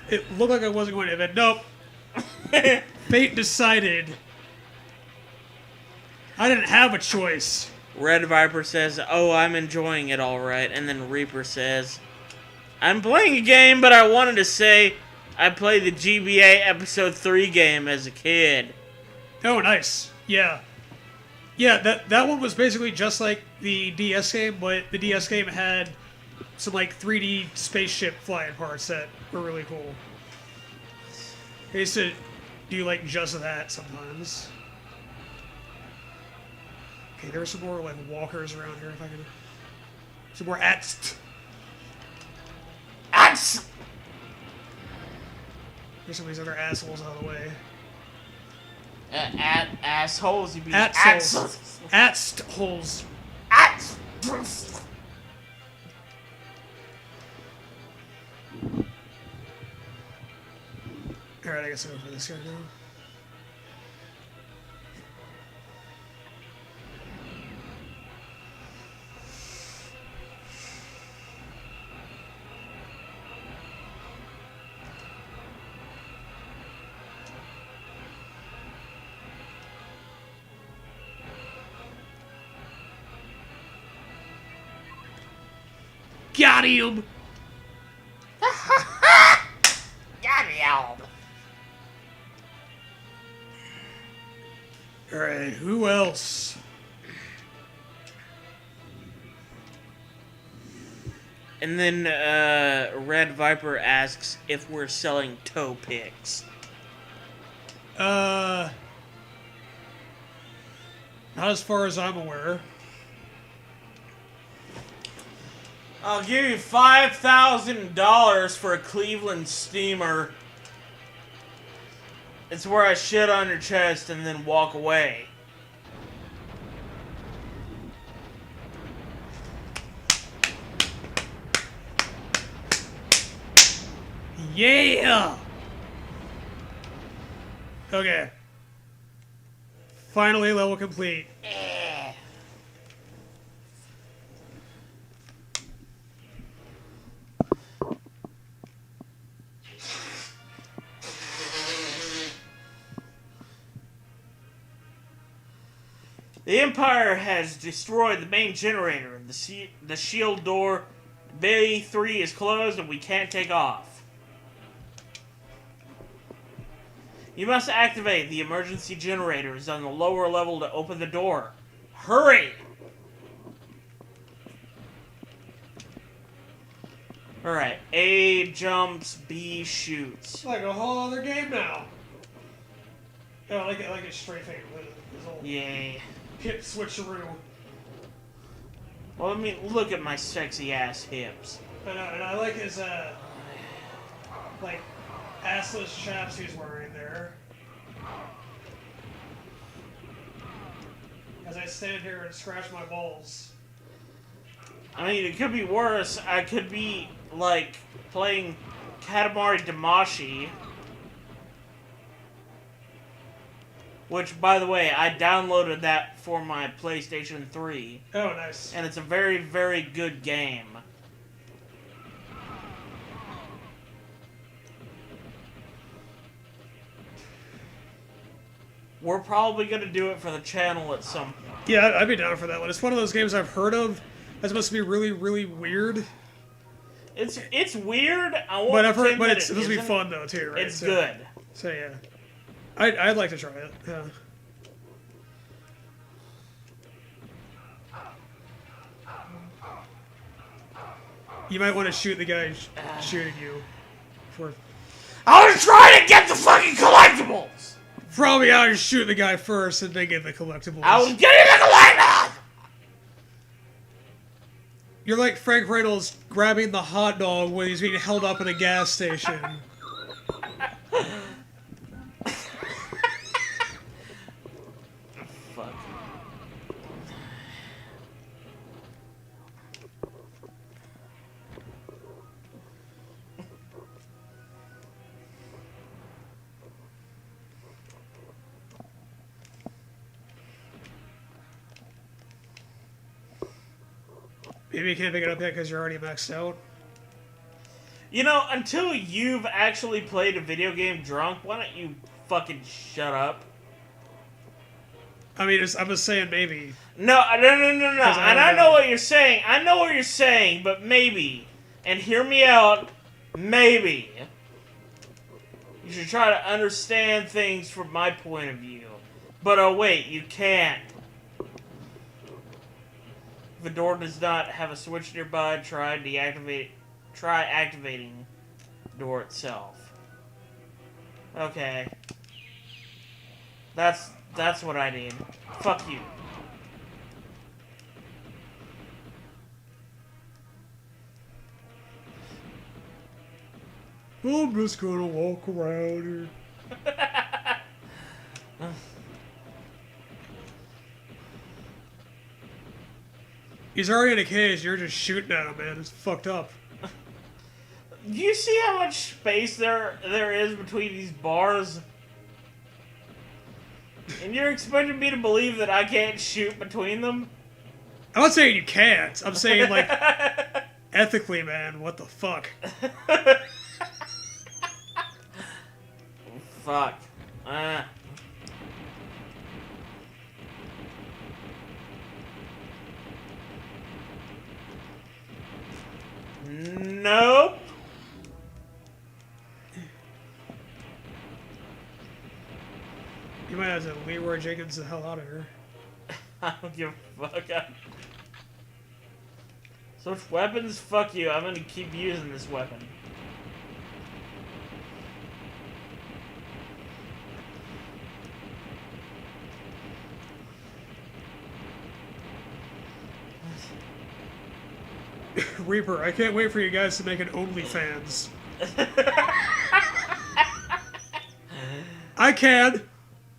It looked like I wasn't going to, but nope. Fate decided. I didn't have a choice. Red Viper says, oh, I'm enjoying it all right. And then Reaper says, I'm playing a game, but I wanted to say I played the GBA Episode 3 game as a kid. Oh, nice. Yeah. Yeah, that one was basically just like the DS game, but the DS game had some like 3D spaceship flying parts that were really cool. I used to do like just that sometimes. Okay, there's some more like walkers around here. If I can, some more ats. Ats! There's some of these other assholes out of the way. Assholes? You mean Assholes. Holes. Ats! Alright, I guess I'll go for this guy now. Got him! Got him! Alright, who else? And then Red Viper asks if we're selling toe picks. Not as far as I'm aware. I'll give you $5,000 for a Cleveland steamer. It's where I shit on your chest and then walk away. Yeah! Okay. Finally, level complete. The Empire has destroyed the main generator. The shield door, Bay 3 is closed and we can't take off. You must activate the emergency generators on the lower level to open the door. Hurry! Alright, A jumps, B shoots. It's like a whole other game now. Oh, I like it straight thing. Yay. Hip switcheroo. Well, I mean, look at my sexy ass hips. And I like his, like, assless chaps he's wearing there. As I stand here and scratch my balls. I mean, it could be worse. I could be, like, playing Katamari Damacy. Which, by the way, I downloaded that for my PlayStation 3. Oh, nice. And it's a very, very good game. We're probably going to do it for the channel at some point. Yeah, I'd be down for that one. It's one of those games I've heard of. That's supposed to be really, really weird. It's weird. But I've heard, but it's supposed to be fun though too, right? It's good. So yeah, I'd like to try it. Yeah. You might want to shoot the guy shooting you. I was trying to get the fucking collectibles. Probably I would shoot the guy first and then get the collectibles. I was getting the collectibles. You're like Frank Reynolds grabbing the hot dog when he's being held up in a gas station. Fuck. Maybe you can't pick it up yet because you're already maxed out. You know, until you've actually played a video game drunk, why don't you fucking shut up? I mean, I'm just saying maybe. No. And I know what you're saying. I know what you're saying, but maybe. And hear me out. Maybe. You should try to understand things from my point of view. But oh wait, you can't. If a door does not have a switch nearby, try activating the door itself. Okay. That's what I need. Fuck you. I'm just gonna walk around here. He's already in a cage, you're just shooting at him, man. It's fucked up. Do you see how much space there is between these bars? And you're expecting me to believe that I can't shoot between them? I'm not saying you can't. I'm saying, like, ethically, man, what the fuck? Fuck. Nope. You might have to Leroy Jenkins the hell out of here. I don't give a fuck. Switch weapons? Fuck you. I'm gonna keep using this weapon. Reaper, I can't wait for you guys to make an OnlyFans. I can.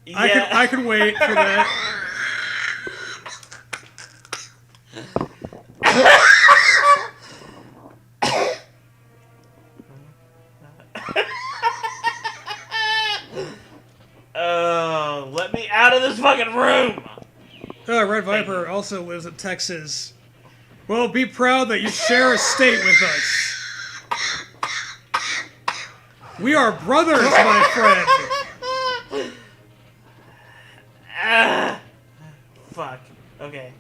Yeah. I can wait for that. Oh, let me out of this fucking room! Red Viper also lives in Texas. Well, be proud that you share a state with us. We are brothers, my friend. Fuck. Okay.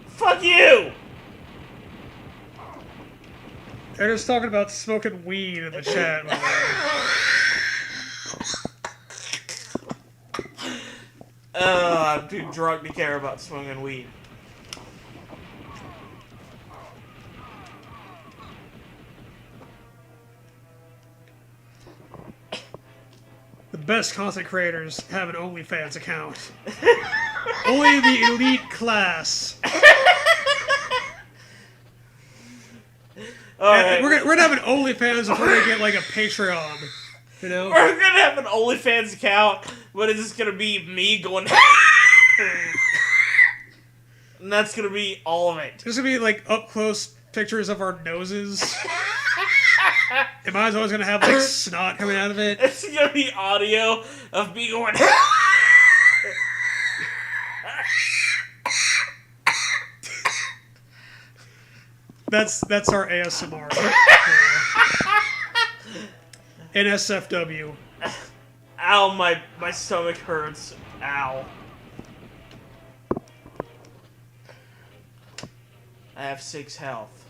Fuck you! They're just talking about smoking weed in the chat. I'm too drunk to care about smoking weed. The best content creators have an OnlyFans account. Only the elite class. Right. We're gonna have an OnlyFans if we're gonna get like a Patreon. You know? We're gonna have an OnlyFans account, but it's just gonna be me going. And that's gonna be all of it. There's gonna be like up close pictures of our noses. And mine's always gonna have like snot coming out of it. It's gonna be audio of me going. That's our ASMR. NSFW. Ow, my stomach hurts. Ow. I have 6 health.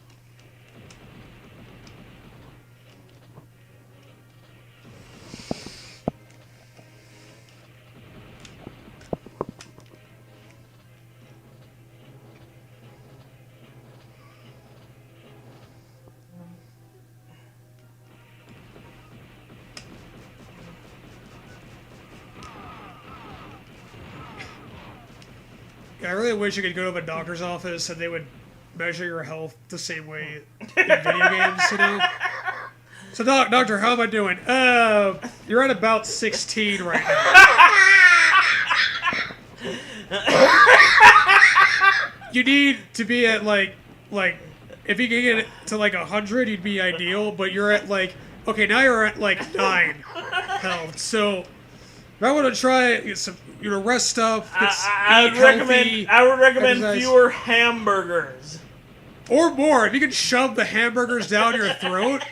I really wish you could go to a doctor's office and they would measure your health the same way in video games, you know? So, doctor, how am I doing? You're at about 16 right now. You need to be at, like, if you could get it to, like, 100, you'd be ideal, but you're at, like, okay, now you're at, like, 9 health, so... I want to try get some, rest up. I would recommend exercise. fewer hamburgers. Or more. If you could shove the hamburgers down your throat,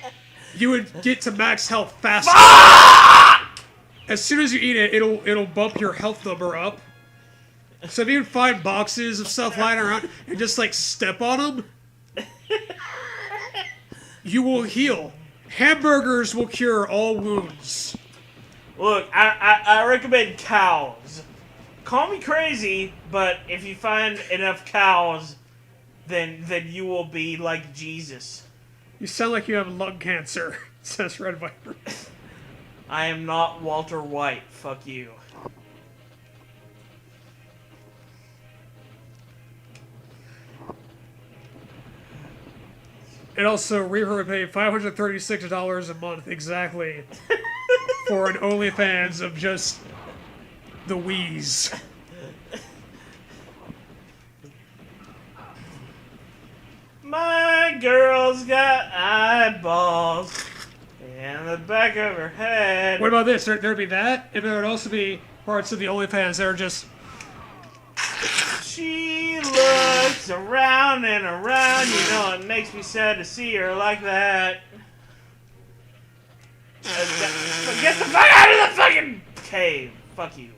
you would get to max health faster. Fuck! As soon as you eat it, it'll bump your health number up. So if you can find boxes of stuff lying around and just like step on them, you will heal. Hamburgers will cure all wounds. Look, I recommend cows. Call me crazy, but if you find enough cows, then you will be like Jesus. You sound like you have lung cancer, says Red Viper. I am not Walter White. Fuck you. And also, Reaper would pay $536 a month exactly for an OnlyFans of just the Wii's. My girl's got eyeballs in the back of her head. What about this? There'd be that, and there would also be parts of the OnlyFans that are just... She looks around and around. You know, it makes me sad to see her like that. Get the fuck out of the fucking cave. Fuck you.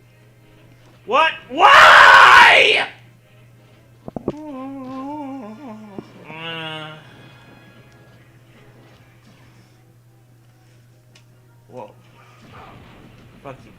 What? Why? Whoa. Fuck you.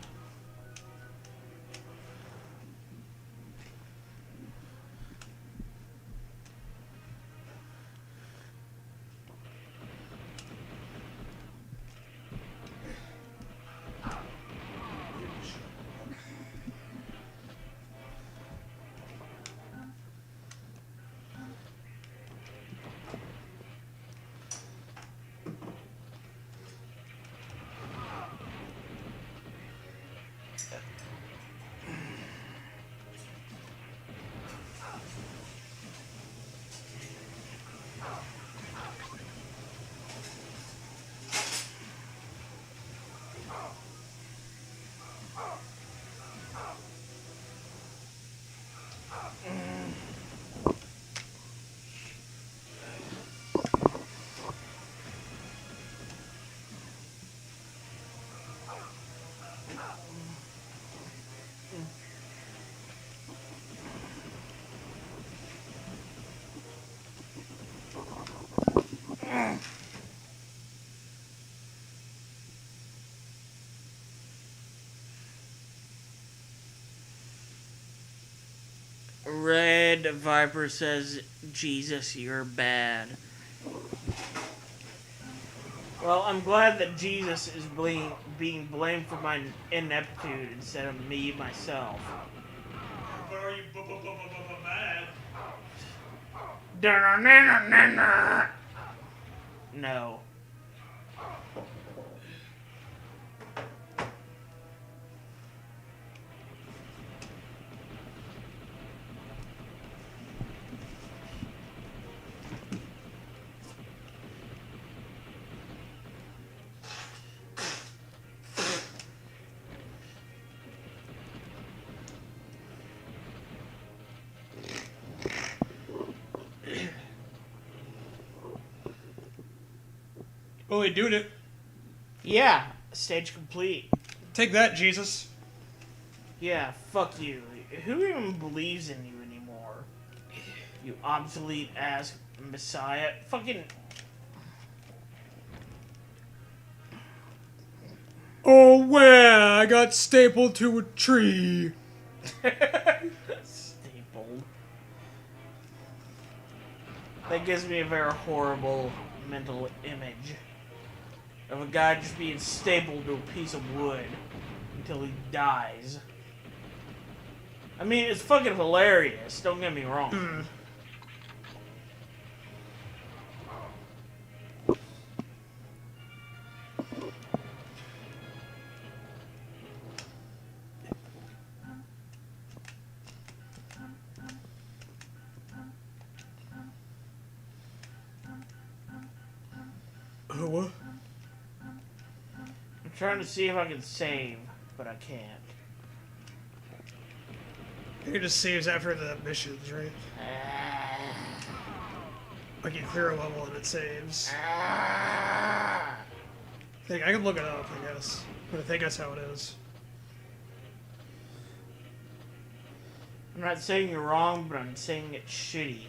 Red Viper says, Jesus, you're bad. Well, I'm glad that Jesus is being blamed for my ineptitude instead of me, myself. But are you mad? No. Oh, they doing it. Yeah, stage complete. Take that, Jesus. Yeah, fuck you. Who even believes in you anymore? You obsolete ass messiah. Fucking... Oh, wow, I got stapled to a tree. Stapled. That gives me a very horrible mental image of a guy just being stapled to a piece of wood until he dies. I mean, it's fucking hilarious, don't get me wrong. What? I'm trying to see if I can save, but I can't. I think it just saves after the missions, right? Like you clear a level and it saves. I can look it up, I guess. But I think that's how it is. I'm not saying you're wrong, but I'm saying it's shitty.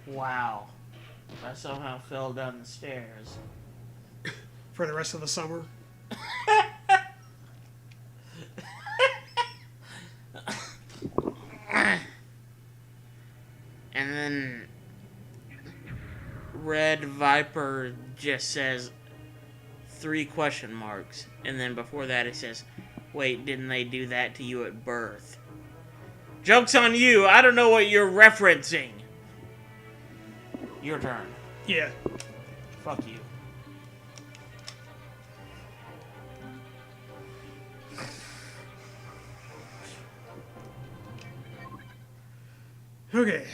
Wow. I somehow fell down the stairs. For the rest of the summer. Viper just says 3 question marks, and then before that it says, "Wait, didn't they do that to you at birth?" Joke's on you. I don't know what you're referencing. Your turn. Yeah. Fuck you. Okay.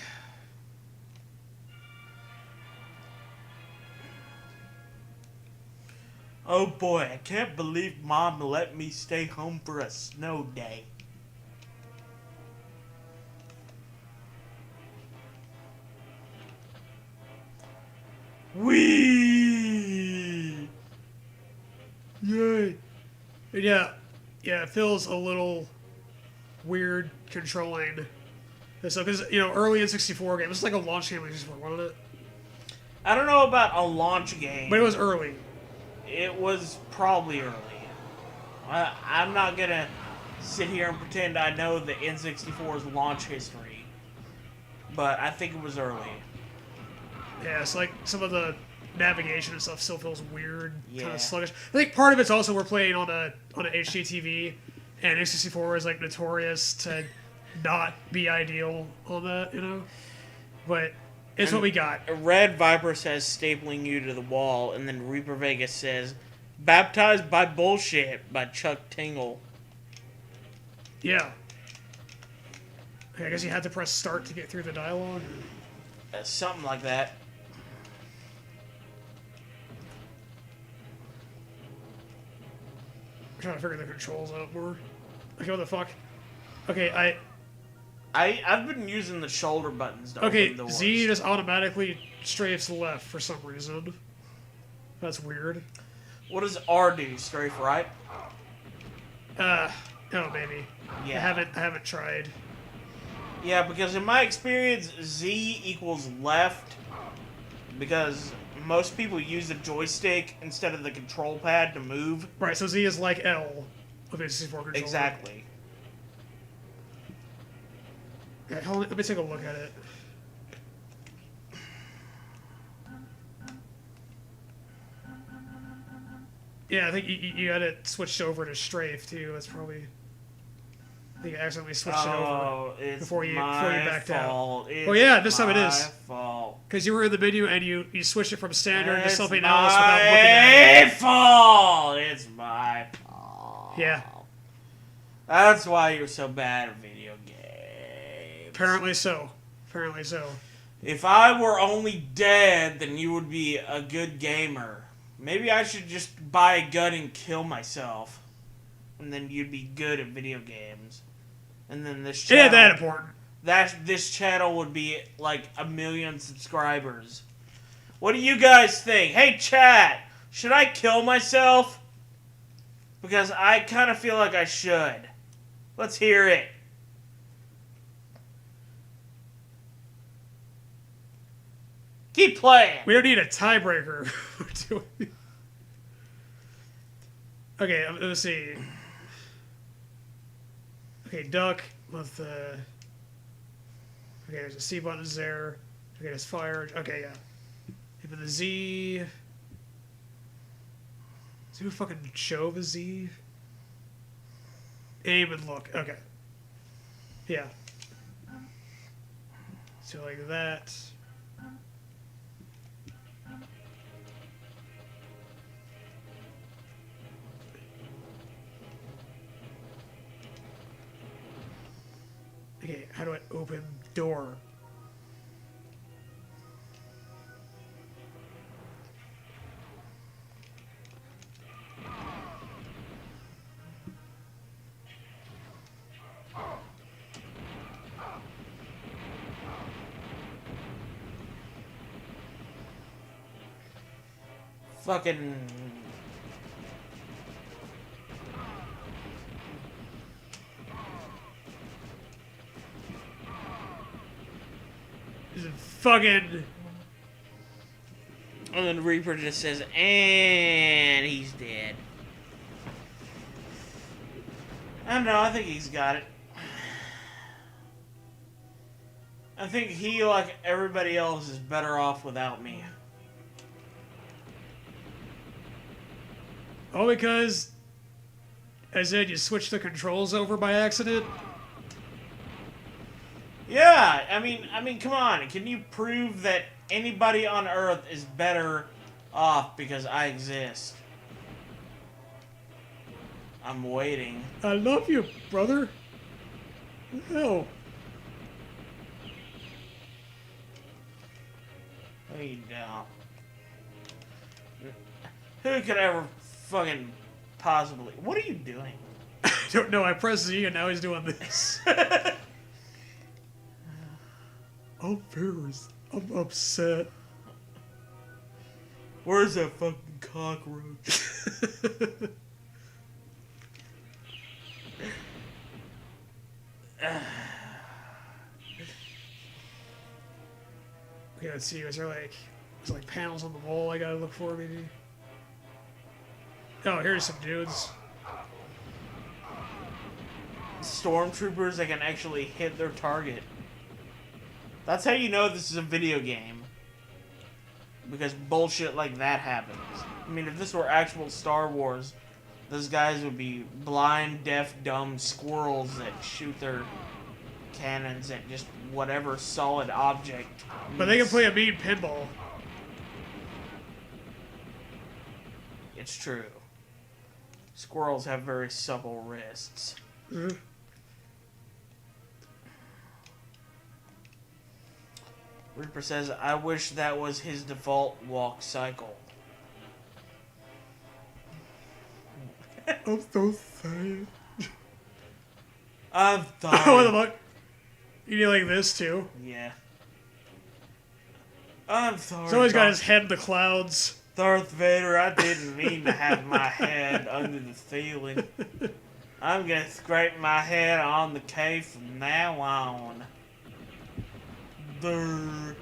Oh boy, I can't believe Mom let me stay home for a snow day. Wee! Yay. Yeah. Yeah, it feels a little weird controlling this stuff. Because, early N64 game, this is like a launch game of N64, wasn't it? I don't know about a launch game. But it was early. It was probably early. I'm not gonna sit here and pretend I know the N64's launch history. But I think it was early. Yeah, it's like some of the navigation and stuff still feels weird, kind Yeah. of sluggish. I think part of it's also we're playing on an HD TV, and N64 is like notorious to not be ideal on that, But it's what we got. Red Viper says stapling you to the wall, and then Reaper Vegas says "Baptized by Bullshit" by Chuck Tingle. Yeah. Okay, I guess you had to press start to get through the dialogue. Something like that. I'm trying to figure the controls out more. Okay, what the fuck? Okay, I've been using the shoulder buttons to Okay, open doors. Z just automatically strafes left for some reason. That's weird. What does R do? Strafe right? Oh, maybe. Yeah. I haven't tried. Yeah, because in my experience, Z equals left, because most people use the joystick instead of the control pad to move. Right, so Z is like L with a N64 controller. Exactly. Okay, hold on, let me take a look at it. Yeah, I think you got it switched over to strafe too. That's probably. I think you accidentally switched it over before you backed out. Oh yeah, this time it is. Fault. Because you were in the menu and you switched it from standard to It's something else without looking at it. fault. It's my fault. Yeah. That's why you're so bad at video games. Apparently so. Apparently so. If I were only dead, then you would be a good gamer. Maybe I should just buy a gun and kill myself. And then you'd be good at video games. And then this channel... Yeah, that important. This channel would be like 1 million subscribers. What do you guys think? Hey, chat! Should I kill myself? Because I kind of feel like I should. Let's hear it. Keep playing. We don't need a tiebreaker. Okay, let's see. Okay, duck with the... Okay, there's a C buttons there. Okay, there's fire. Okay, yeah. For the Z... Is there a fucking show of a Z? Aim and look. Okay. Yeah. So like that. Okay, how do I open door? Fucking... Fucking... And then Reaper just says, and he's dead. I don't know, I think he's got it. I think he, like everybody else, is better off without me. Oh, because I said you switched the controls over by accident. Yeah, I mean, come on. Can you prove that anybody on Earth is better off because I exist? I'm waiting. I love you, brother. Hell. No, you don't. Who could ever fucking possibly... What are you doing? I don't know. I pressed Z and now he's doing this. I'm Ferris. I'm upset. Where's that fucking cockroach? Okay, let's see. Is there like panels on the wall I gotta look for maybe? Oh, here's some dudes. Stormtroopers that can actually hit their target. That's how you know this is a video game. Because bullshit like that happens. I mean, if this were actual Star Wars, those guys would be blind, deaf, dumb squirrels that shoot their cannons at just whatever solid object. But they can play a mean pinball. It's true. Squirrels have very supple wrists. Mm-hmm. Reaper says, I wish that was his default walk cycle. I'm so sorry. I'm sorry. What the fuck? You do like this too? Yeah. I'm sorry. Someone's got his head in the clouds. Darth Vader, I didn't mean to have my head under the ceiling. I'm gonna scrape my head on the cave from now on. Durr.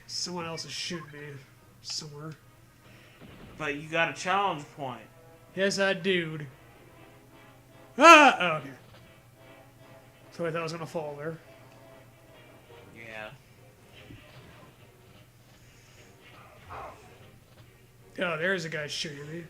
Someone else is shooting me somewhere. But you got a challenge point. Yes, I do. Ah! Oh, okay. So I thought I was gonna fall there. Yeah. Oh, there's a guy shooting me.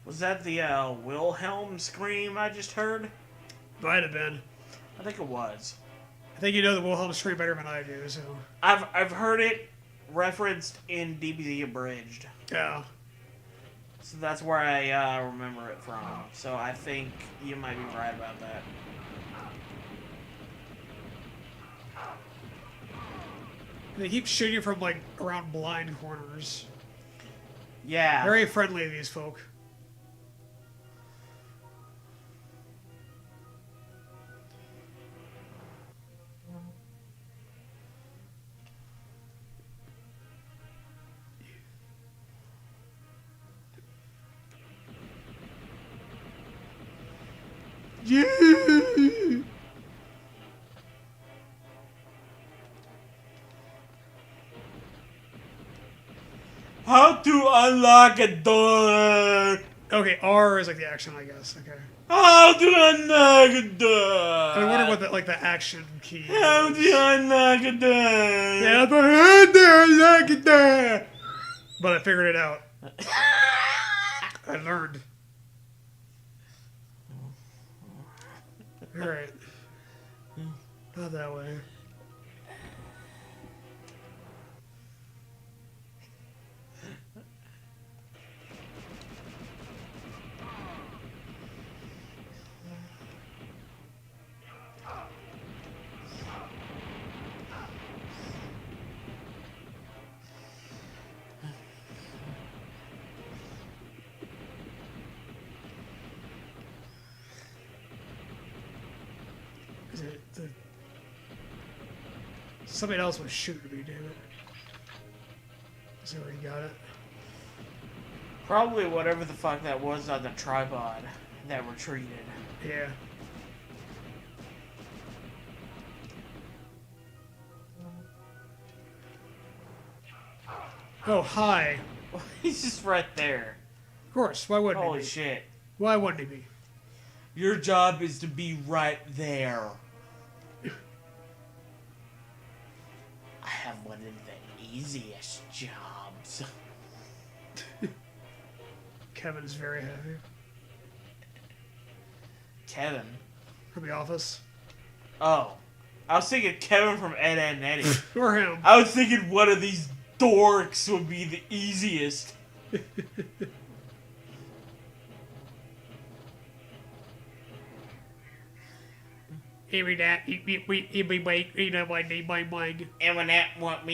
Was that the Wilhelm scream I just heard? Might have been. I think it was. I think you know the Wilhelm scream better than I do, so. I've heard it referenced in DBZ Abridged. Yeah. So that's where I remember it from. So I think you might be right about that. They keep shooting you from, like, around blind corners. Yeah. Very friendly, these folk. Yeah. How to unlock a door? Okay, R is like the action, I guess. Okay. How to unlock a door? I wonder what the action key How is. to unlock a door? Yeah, but how to unlock a door? But I figured it out. I learned. Alright. Not that way. Is it the Something else was shooting me, damn it. See where you got it. Probably whatever the fuck that was on the tripod that retreated. Yeah. Oh, hi. He's just right there. Of course, why wouldn't he Holy be? shit. Why wouldn't he be? Your job is to be right there. I have one of the easiest jobs. Kevin is very happy. Kevin? From The Office. Oh. I was thinking Kevin from Ed, Edd and Eddie. Or him. I was thinking one of these dorks would be the easiest. Every that, And when that want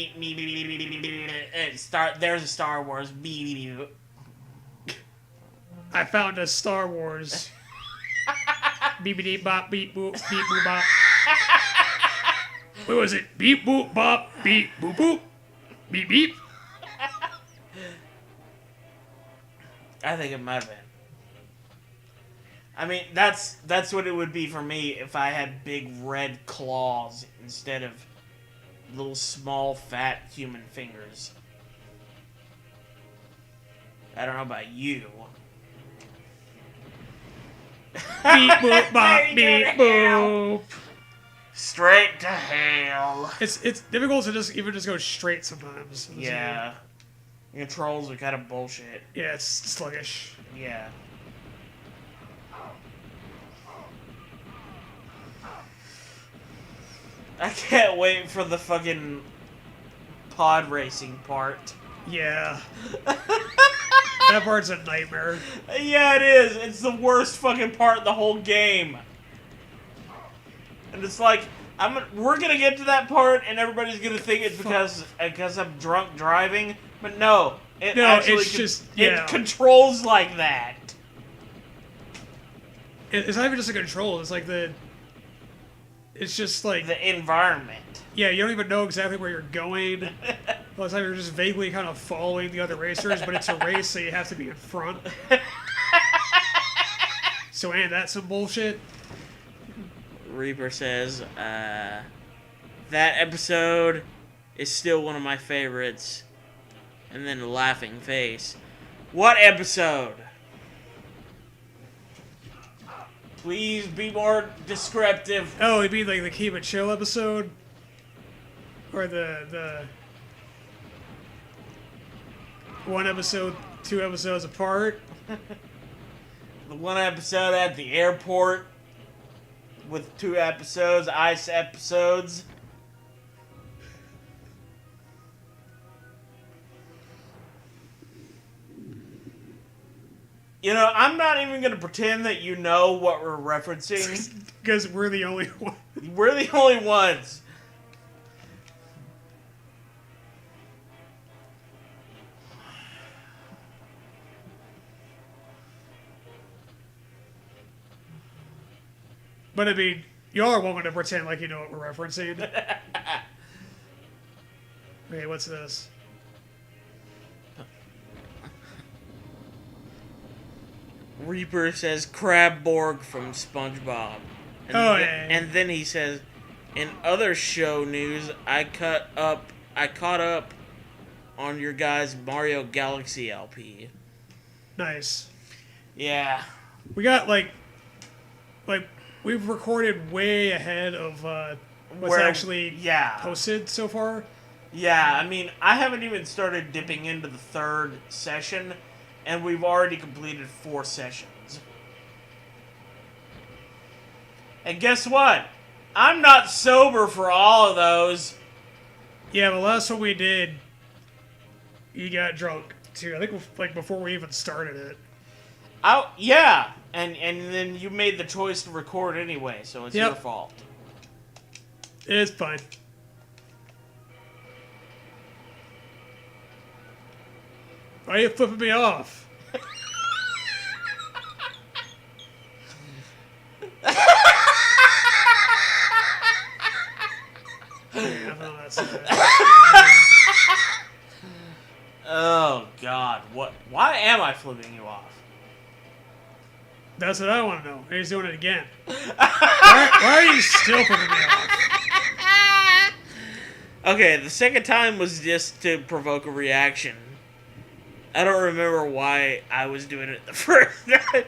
there's a Star Wars. I found a Star Wars. Beep beep bop beep boop beep boop bop. What was it? Beep boop bop beep boop boop beep beep. I think it might have been. I mean, that's what it would be for me if I had big red claws instead of little small fat human fingers. I don't know about you. Beep boop bop beep boop. Straight to hell. It's difficult to just go straight sometimes. Yeah. Controls are kind of bullshit. Yeah, it's sluggish. Yeah. I can't wait for the fucking pod racing part. Yeah. That part's a nightmare. Yeah, it is. It's the worst fucking part of the whole game. And it's like, we're gonna get to that part, and everybody's gonna think it's because I'm drunk driving, but no, it controls like that. It's not even just a control. It's like it's just like the environment. Yeah, you don't even know exactly where you're going. Well, it's like you're just vaguely kind of following the other racers, but it's a race, so you have to be in front. So ain't that some bullshit? Reaper says, that episode is still one of my favorites. And then a laughing face. What episode? Please be more descriptive. Oh, it'd be like the Keep It Chill episode? Or the one episode, 2 episodes apart? The one episode at the airport with 2 episodes, ice episodes. You know, I'm not even going to pretend that you know what we're referencing. Because we're the only one. We're the only ones. But I mean, y'all are welcome to pretend like you know what we're referencing. Okay, what's this? Reaper says Crabborg from SpongeBob. And and then he says, in other show news, I caught up on your guys' Mario Galaxy LP. Nice. Yeah. We got like we've recorded way ahead of what's actually posted so far. Yeah, I mean, I haven't even started dipping into the 3rd session, and we've already completed 4 sessions. And guess what? I'm not sober for all of those. Yeah, the last one we did, you got drunk too. I think like before we even started it. Yeah, and then you made the choice to record anyway, so it's your fault. It's fine. Why are you flipping me off? Yeah, I know that's Oh God, what? Why am I flipping you off? That's what I want to know. And he's doing it again. Why are you still flipping me off? Okay, the second time was just to provoke a reaction. I don't remember why I was doing it the first time.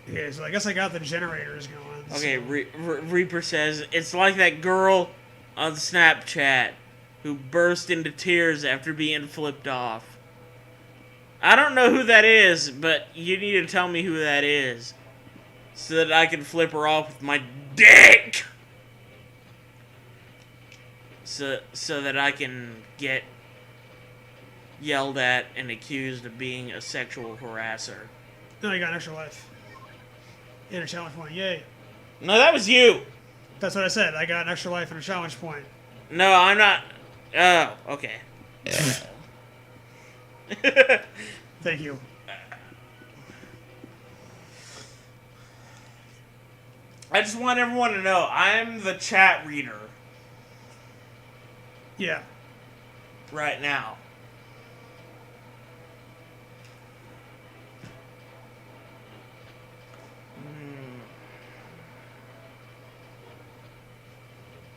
Yeah, so I guess I got the generators going. Okay, So. Reaper says, it's like that girl on Snapchat who burst into tears after being flipped off. I don't know who that is, but you need to tell me who that is so that I can flip her off with my dick. So that I can get yelled at and accused of being a sexual harasser. No, you got an extra life. And a challenge point. Yay. No, that was you. That's what I said. I got an extra life and a challenge point. No, I'm not. Oh, okay. Thank you. I just want everyone to know I'm the chat reader Yeah. right now.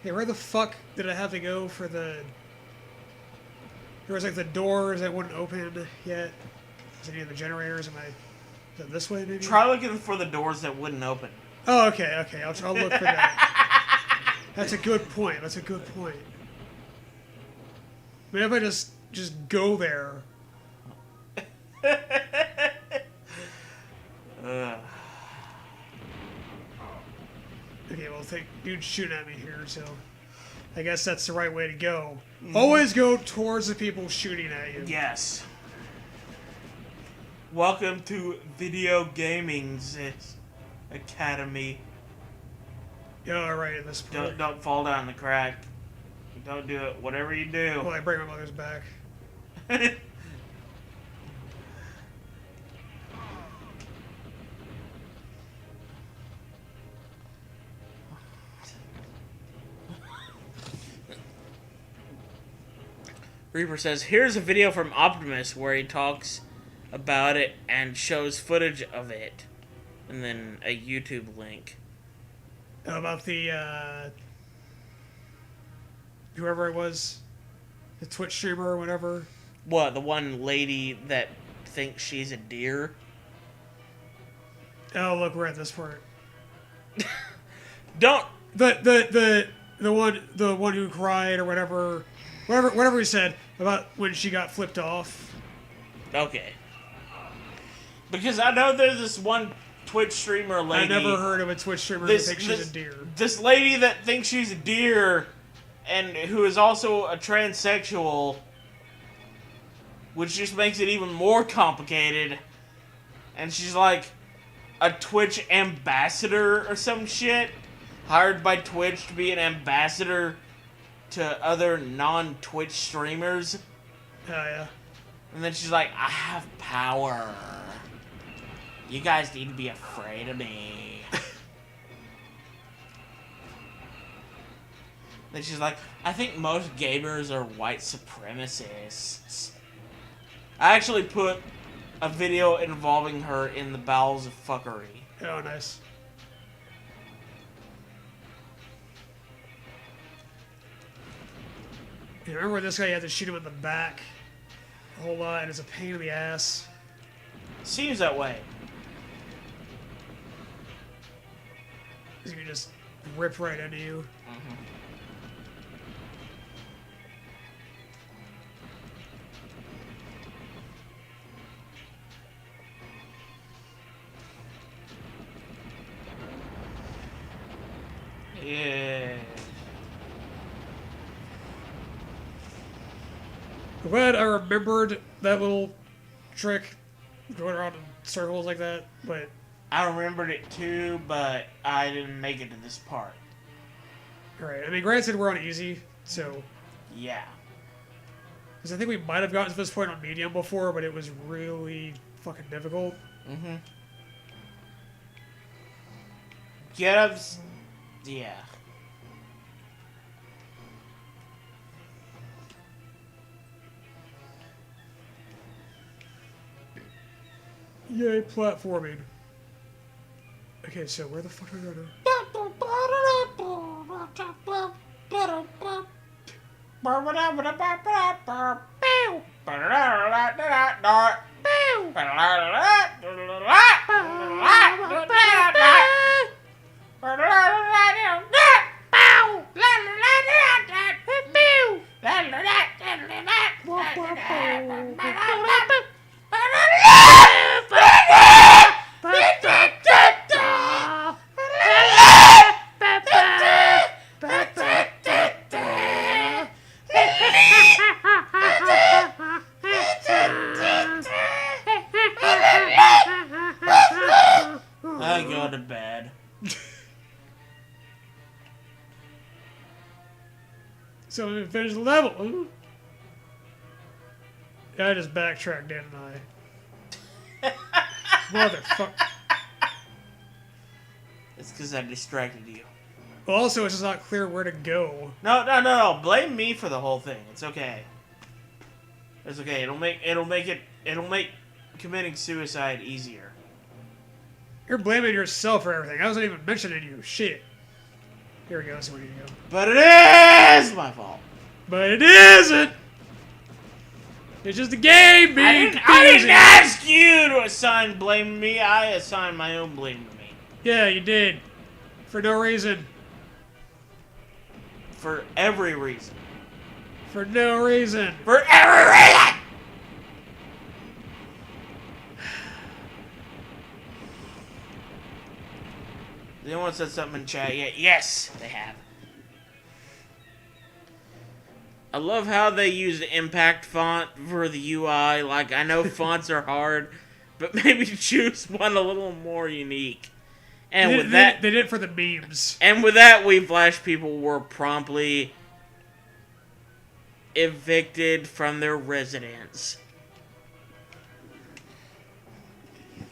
Hey, where the fuck did I have to go for the... There was like the doors that wouldn't open yet. Is any of the generators? Is it this way maybe? Try looking for the doors that wouldn't open. Oh, okay. I'll look for that. That's a good point. Maybe if I just go there. Okay, well, dude's shooting at me here, so I guess that's the right way to go. Always go towards the people shooting at you. Yes. Welcome to Video Gaming's Academy. Yeah, right, in this part. Don't fall down the crack. Don't do it. Whatever you do. Well, I break my mother's back. Reaper says, here's a video from Optimus where he talks about it and shows footage of it. And then a YouTube link. About the, whoever it was, the Twitch streamer or whatever. What, the one lady that thinks she's a deer? Oh, look, we're at this part. Don't... The one who cried or whatever he said about when she got flipped off. Okay. Because I know there's this one Twitch streamer lady. I never heard of a Twitch streamer who thinks she's a deer. This lady that thinks she's a deer and who is also a transsexual, which just makes it even more complicated. And she's like a Twitch ambassador or some shit, hired by Twitch to be an ambassador to other non-Twitch streamers. Oh, yeah. And then she's like, I have power. You guys need to be afraid of me. Then she's like, I think most gamers are white supremacists. I actually put a video involving her in the bowels of fuckery. Oh, nice. You remember this guy, you had to shoot him in the back a whole lot, and it's a pain in the ass. Seems that way. He's gonna just rip right into you. Mm-hmm. Yeah. I'm glad I remembered that little trick, going around in circles like that, but... I remembered it too, but I didn't make it to this part. Alright, I mean, granted, we're on easy, so... Yeah. Because I think we might have gotten to this point on medium before, but it was really fucking difficult. Mm-hmm. Get-ups... Yeah. Yay, platforming. Okay, so where the fuck are we going to... I go to bed. So we finished the level. Ooh. I just backtracked, didn't I? Motherfucker. It's because I distracted you. Well, also, it's just not clear where to go. No. Blame me for the whole thing. It's okay. It's okay. It'll make committing suicide easier. You're blaming yourself for everything. I wasn't even mentioning you. Shit. Here we go. That's where you go. But it is my fault. But it isn't. It's just a game being confusing. I didn't ask you to assign blame to me. I assigned my own blame to me. Yeah, you did. For no reason. For every reason. For no reason. For every reason! Has anyone said something in chat yet? Yes, they have. I love how they use the impact font for the UI. Like, I know fonts are hard, but maybe choose one a little more unique. And they with that, they did it for the memes. And with that, we Flash people were promptly evicted from their residence.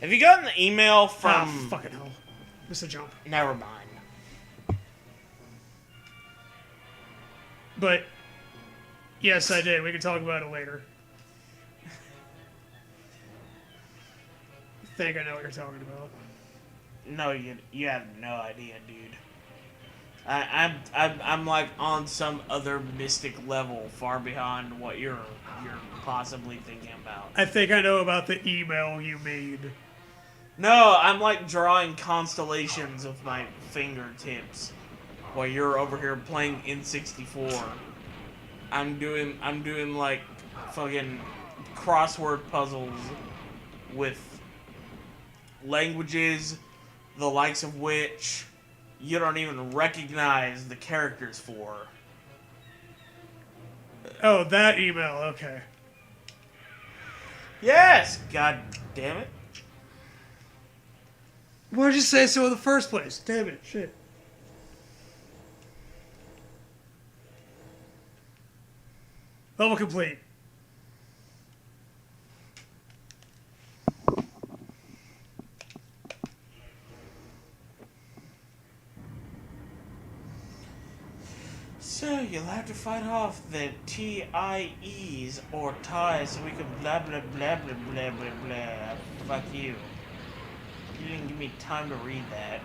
Have you gotten the email from... Oh, fucking hell. Missed a jump. Never mind. But, yes, I did. We can talk about it later. I think I know what you're talking about. No, you have no idea, dude. I'm like on some other mystic level far beyond what you're possibly thinking about. I think I know about the email you made. No, I'm like drawing constellations with my fingertips while you're over here playing N64. I'm doing like fucking crossword puzzles with languages the likes of which you don't even recognize the characters for. Oh, that email, okay. Yes! God damn it. Why did you say so in the first place? Damn it, shit. Level complete. So, you'll have to fight off the TIEs or ties so we can blah blah blah blah blah blah blah. Fuck you. You didn't give me time to read that.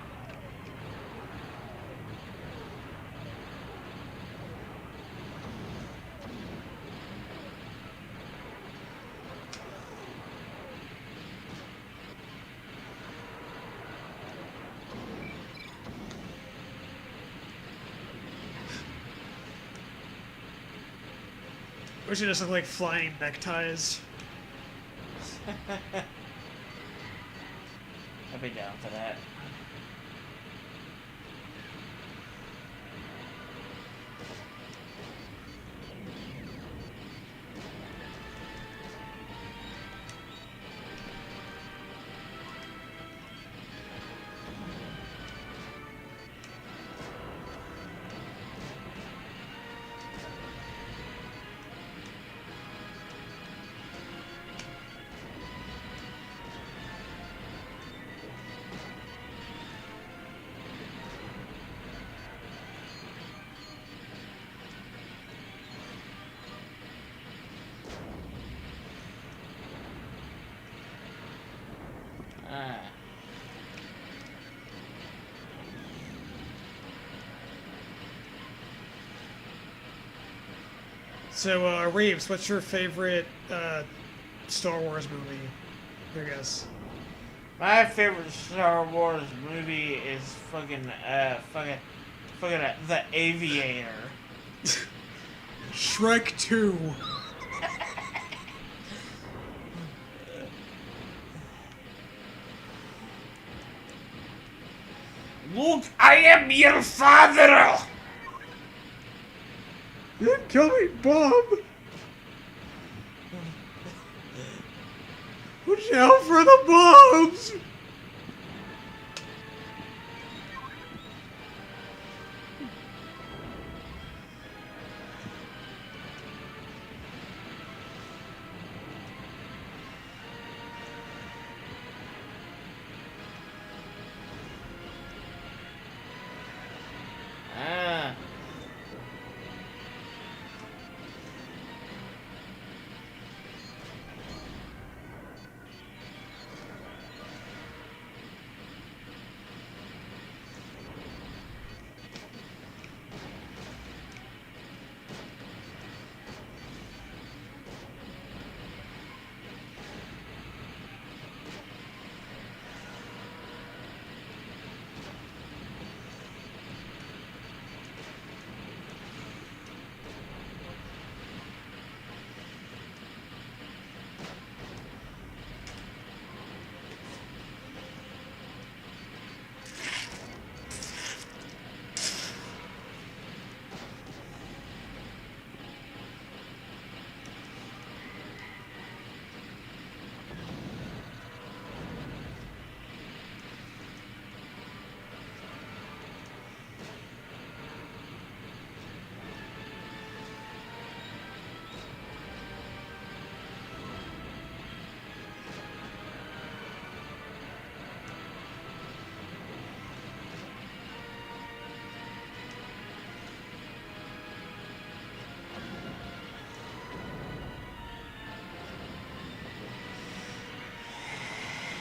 Or should just look like flying neckties. I'd be down for that. Ah. So, Reeves, what's your favorite Star Wars movie? I guess. My favorite Star Wars movie is fucking The Aviator. Shrek 2. Luke, I am your father! You didn't kill me, Bob! Watch out for the bombs! Ah.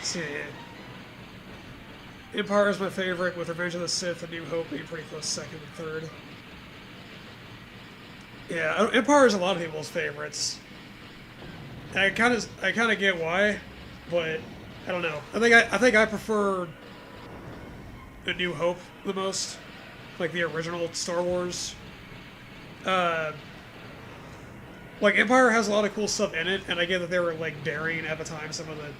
See, Empire is my favorite, with Revenge of the Sith and New Hope being pretty close second and third. Yeah, Empire is a lot of people's favorites. And I kind of get why, but I don't know. I think I prefer A New Hope the most, like the original Star Wars. Like Empire has a lot of cool stuff in it, and I get that they were like daring at the time. Some of the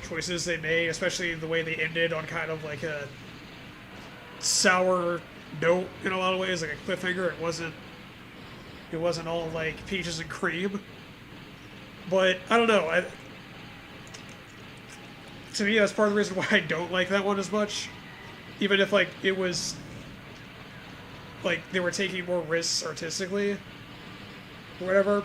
choices they made, especially the way they ended on kind of like a sour note in a lot of ways, like a cliffhanger. It wasn't all like peaches and cream. But I don't know. To me, that's part of the reason why I don't like that one as much. Even if like it was like they were taking more risks artistically or whatever.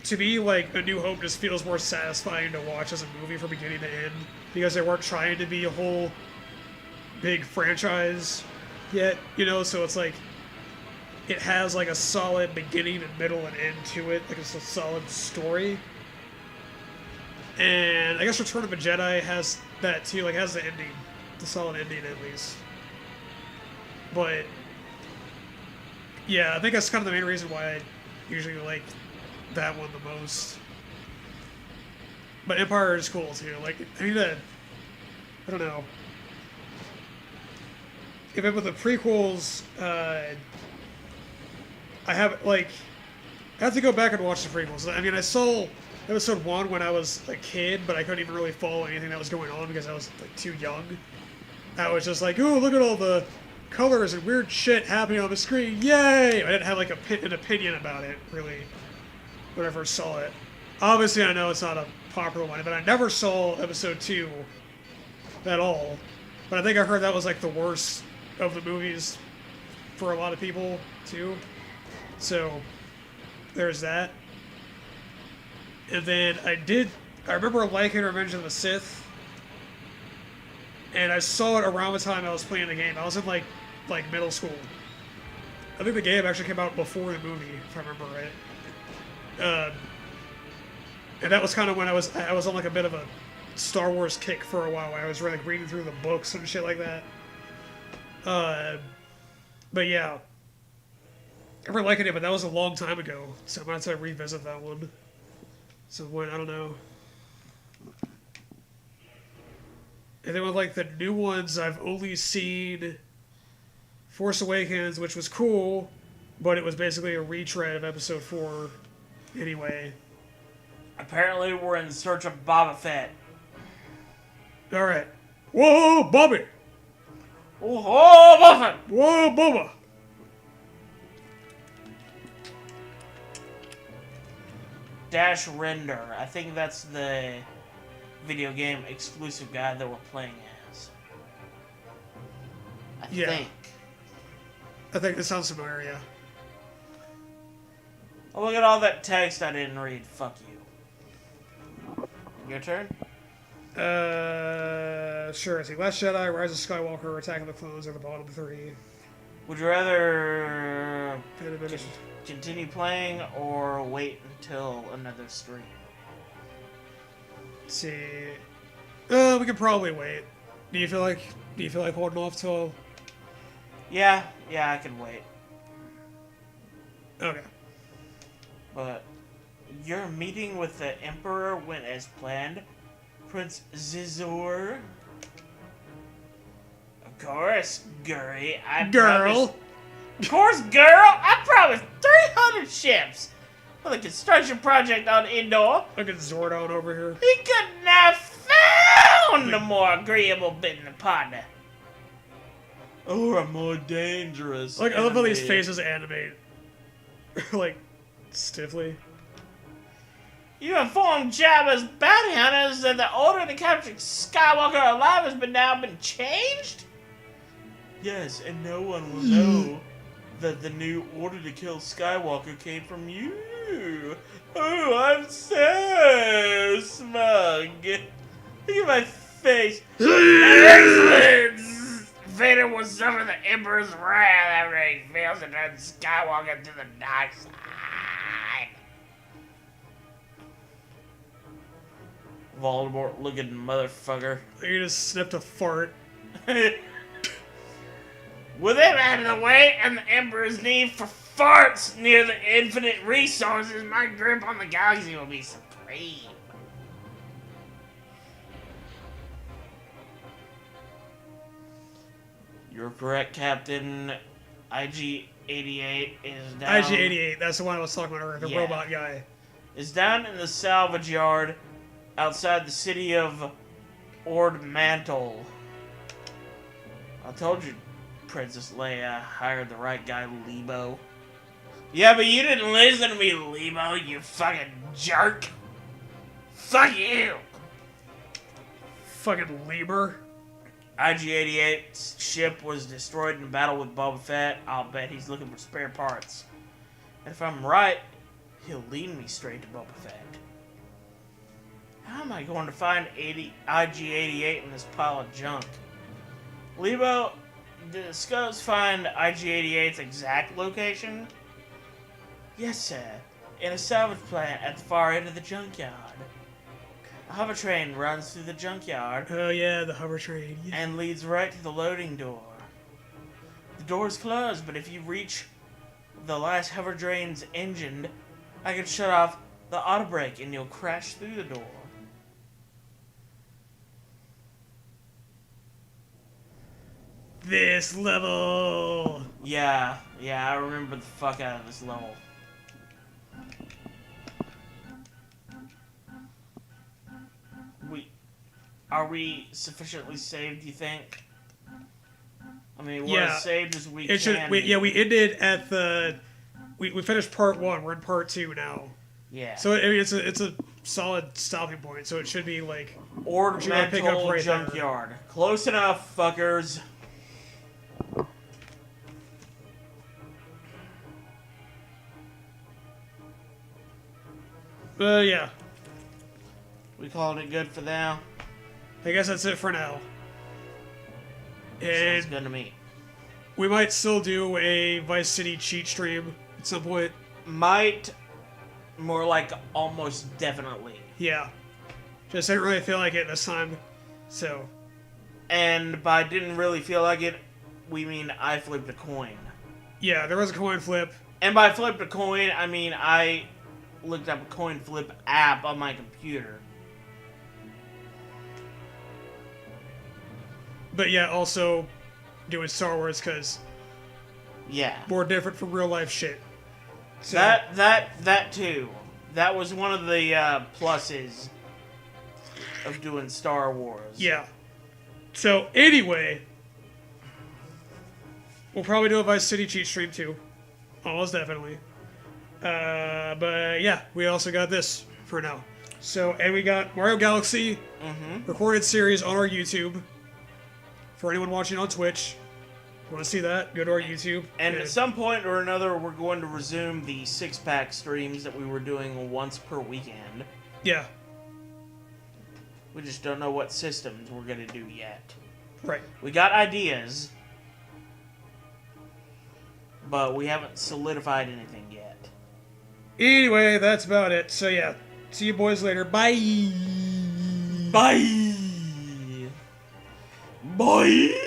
To me, like, A New Hope just feels more satisfying to watch as a movie from beginning to end, because they weren't trying to be a whole big franchise yet, you know, so it's like, it has like a solid beginning and middle and end to it, like it's a solid story. And I guess Return of the Jedi has that too, like has the ending, the solid ending at least. But yeah, I think that's kind of the main reason why I usually like that one the most. But Empire is cool too. Like, I mean, I don't know. Even with the prequels, I have to go back and watch the prequels. I mean, I saw episode 1 when I was a kid, but I couldn't even really follow anything that was going on because I was like too young. I was just like, oh, look at all the colors and weird shit happening on the screen. Yay! I didn't have like an opinion about it, really, when I first saw it. Obviously, I know it's not a popular one, but I never saw episode 2 at all. But I think I heard that was like the worst of the movies for a lot of people, too. So, there's that. And then I remember liking Revenge of the Sith. And I saw it around the time I was playing the game. I was in like middle school. I think the game actually came out before the movie, if I remember right. And that was kind of when I was on like a bit of a Star Wars kick for a while. I was like reading through the books and shit like that. But yeah, I remember liking it, but that was a long time ago, so I might have to revisit that one. So what? I don't know. And then with like the new ones, I've only seen Force Awakens, which was cool, but it was basically a retread of Episode 4 anyway. Apparently, we're in search of Boba Fett. Alright. Whoa, Bobby! Oh, Boba Fett! Whoa, Boba! Dash Render. I think that's the video game exclusive guy that we're playing as. I think. I think this sounds familiar, yeah. Oh, look at all that text I didn't read. Fuck you. Your turn? Sure. See, Last Jedi, Rise of Skywalker, Attack of the Clones are the bottom three. Would you rather continue playing or wait until another stream? Let's see. We could probably wait. Do you feel like holding off till? Yeah, I can wait. Okay. But your meeting with the Emperor went as planned, Prince Zizor. Of course, Guri. Of course, girl. I promised 300 ships for the construction project on Endor. Look at Zordon over here. He could not have found a more agreeable business partner. Or a more dangerous. Like, I love how these faces animate. Like, stiffly. You informed Jabba's bounty hunters that the order to capture Skywalker alive has now been changed? Yes, and no one will know that the new order to kill Skywalker came from you. Oh, I'm so smug. Look at my face. Excellent! Vader will suffer the Emperor's wrath after he fails to turn Skywalker to the dark side. Voldemort looking motherfucker. You just sniffed a fart. With him out of the way and the Emperor's need for farts near the infinite resources, my grip on the galaxy will be supreme. You're correct, Captain. IG-88 is down. IG-88, that's the one I was talking about earlier, the robot guy. Is down in the salvage yard outside the city of Ord Mantle. I told you Princess Leia hired the right guy, Lebo. Yeah, but you didn't listen to me, Lebo, you fucking jerk. Fuck you. Fucking Lieber. IG-88's ship was destroyed in a battle with Boba Fett. I'll bet he's looking for spare parts. And if I'm right, he'll lead me straight to Boba Fett. How am I going to find IG-88 in this pile of junk? Lebo, did the scouts find IG-88's exact location? Yes, sir. In a salvage plant at the far end of the junkyard. A hover train runs through the junkyard. Oh yeah, the hover train. Yeah. And leads right to the loading door. The door's closed, but if you reach the last hover train's engine, I can shut off the auto brake and you'll crash through the door. This level! Yeah, I remember the fuck out of this level. Are we sufficiently saved, you think? I mean, we're as saved as we can. We ended at the... We finished part 1, we're in part 2 now. Yeah. So, I mean, it's a solid stopping point, so it should be, like... Ord Mantle right Junkyard. There. Close enough, fuckers. Yeah. We calling it good for now? I guess that's it for now. Sounds good to me. We might still do a Vice City cheat stream at some point. Might. More like almost definitely. Yeah. Just didn't really feel like it this time. So. And by didn't really feel like it, we mean I flipped a coin. Yeah, there was a coin flip. And by flipped a coin, I mean I looked up a coin flip app on my computer. But yeah, also doing Star Wars because Yeah. more different from real life shit. So, That too. That was one of the pluses of doing Star Wars. yeah. So anyway, we'll probably do a Vice City cheat stream too. Almost definitely. But yeah, we also got this for now. So, and we got Mario Galaxy recorded series on our YouTube. For anyone watching on Twitch, if you want to see that, go to our YouTube. And at some point or another, we're going to resume the 6-pack streams that we were doing once per weekend. Yeah. We just don't know what systems we're going to do yet. Right. We got ideas, but we haven't solidified anything yet. Anyway, that's about it. So yeah, see you boys later. Bye. Bye! Bye!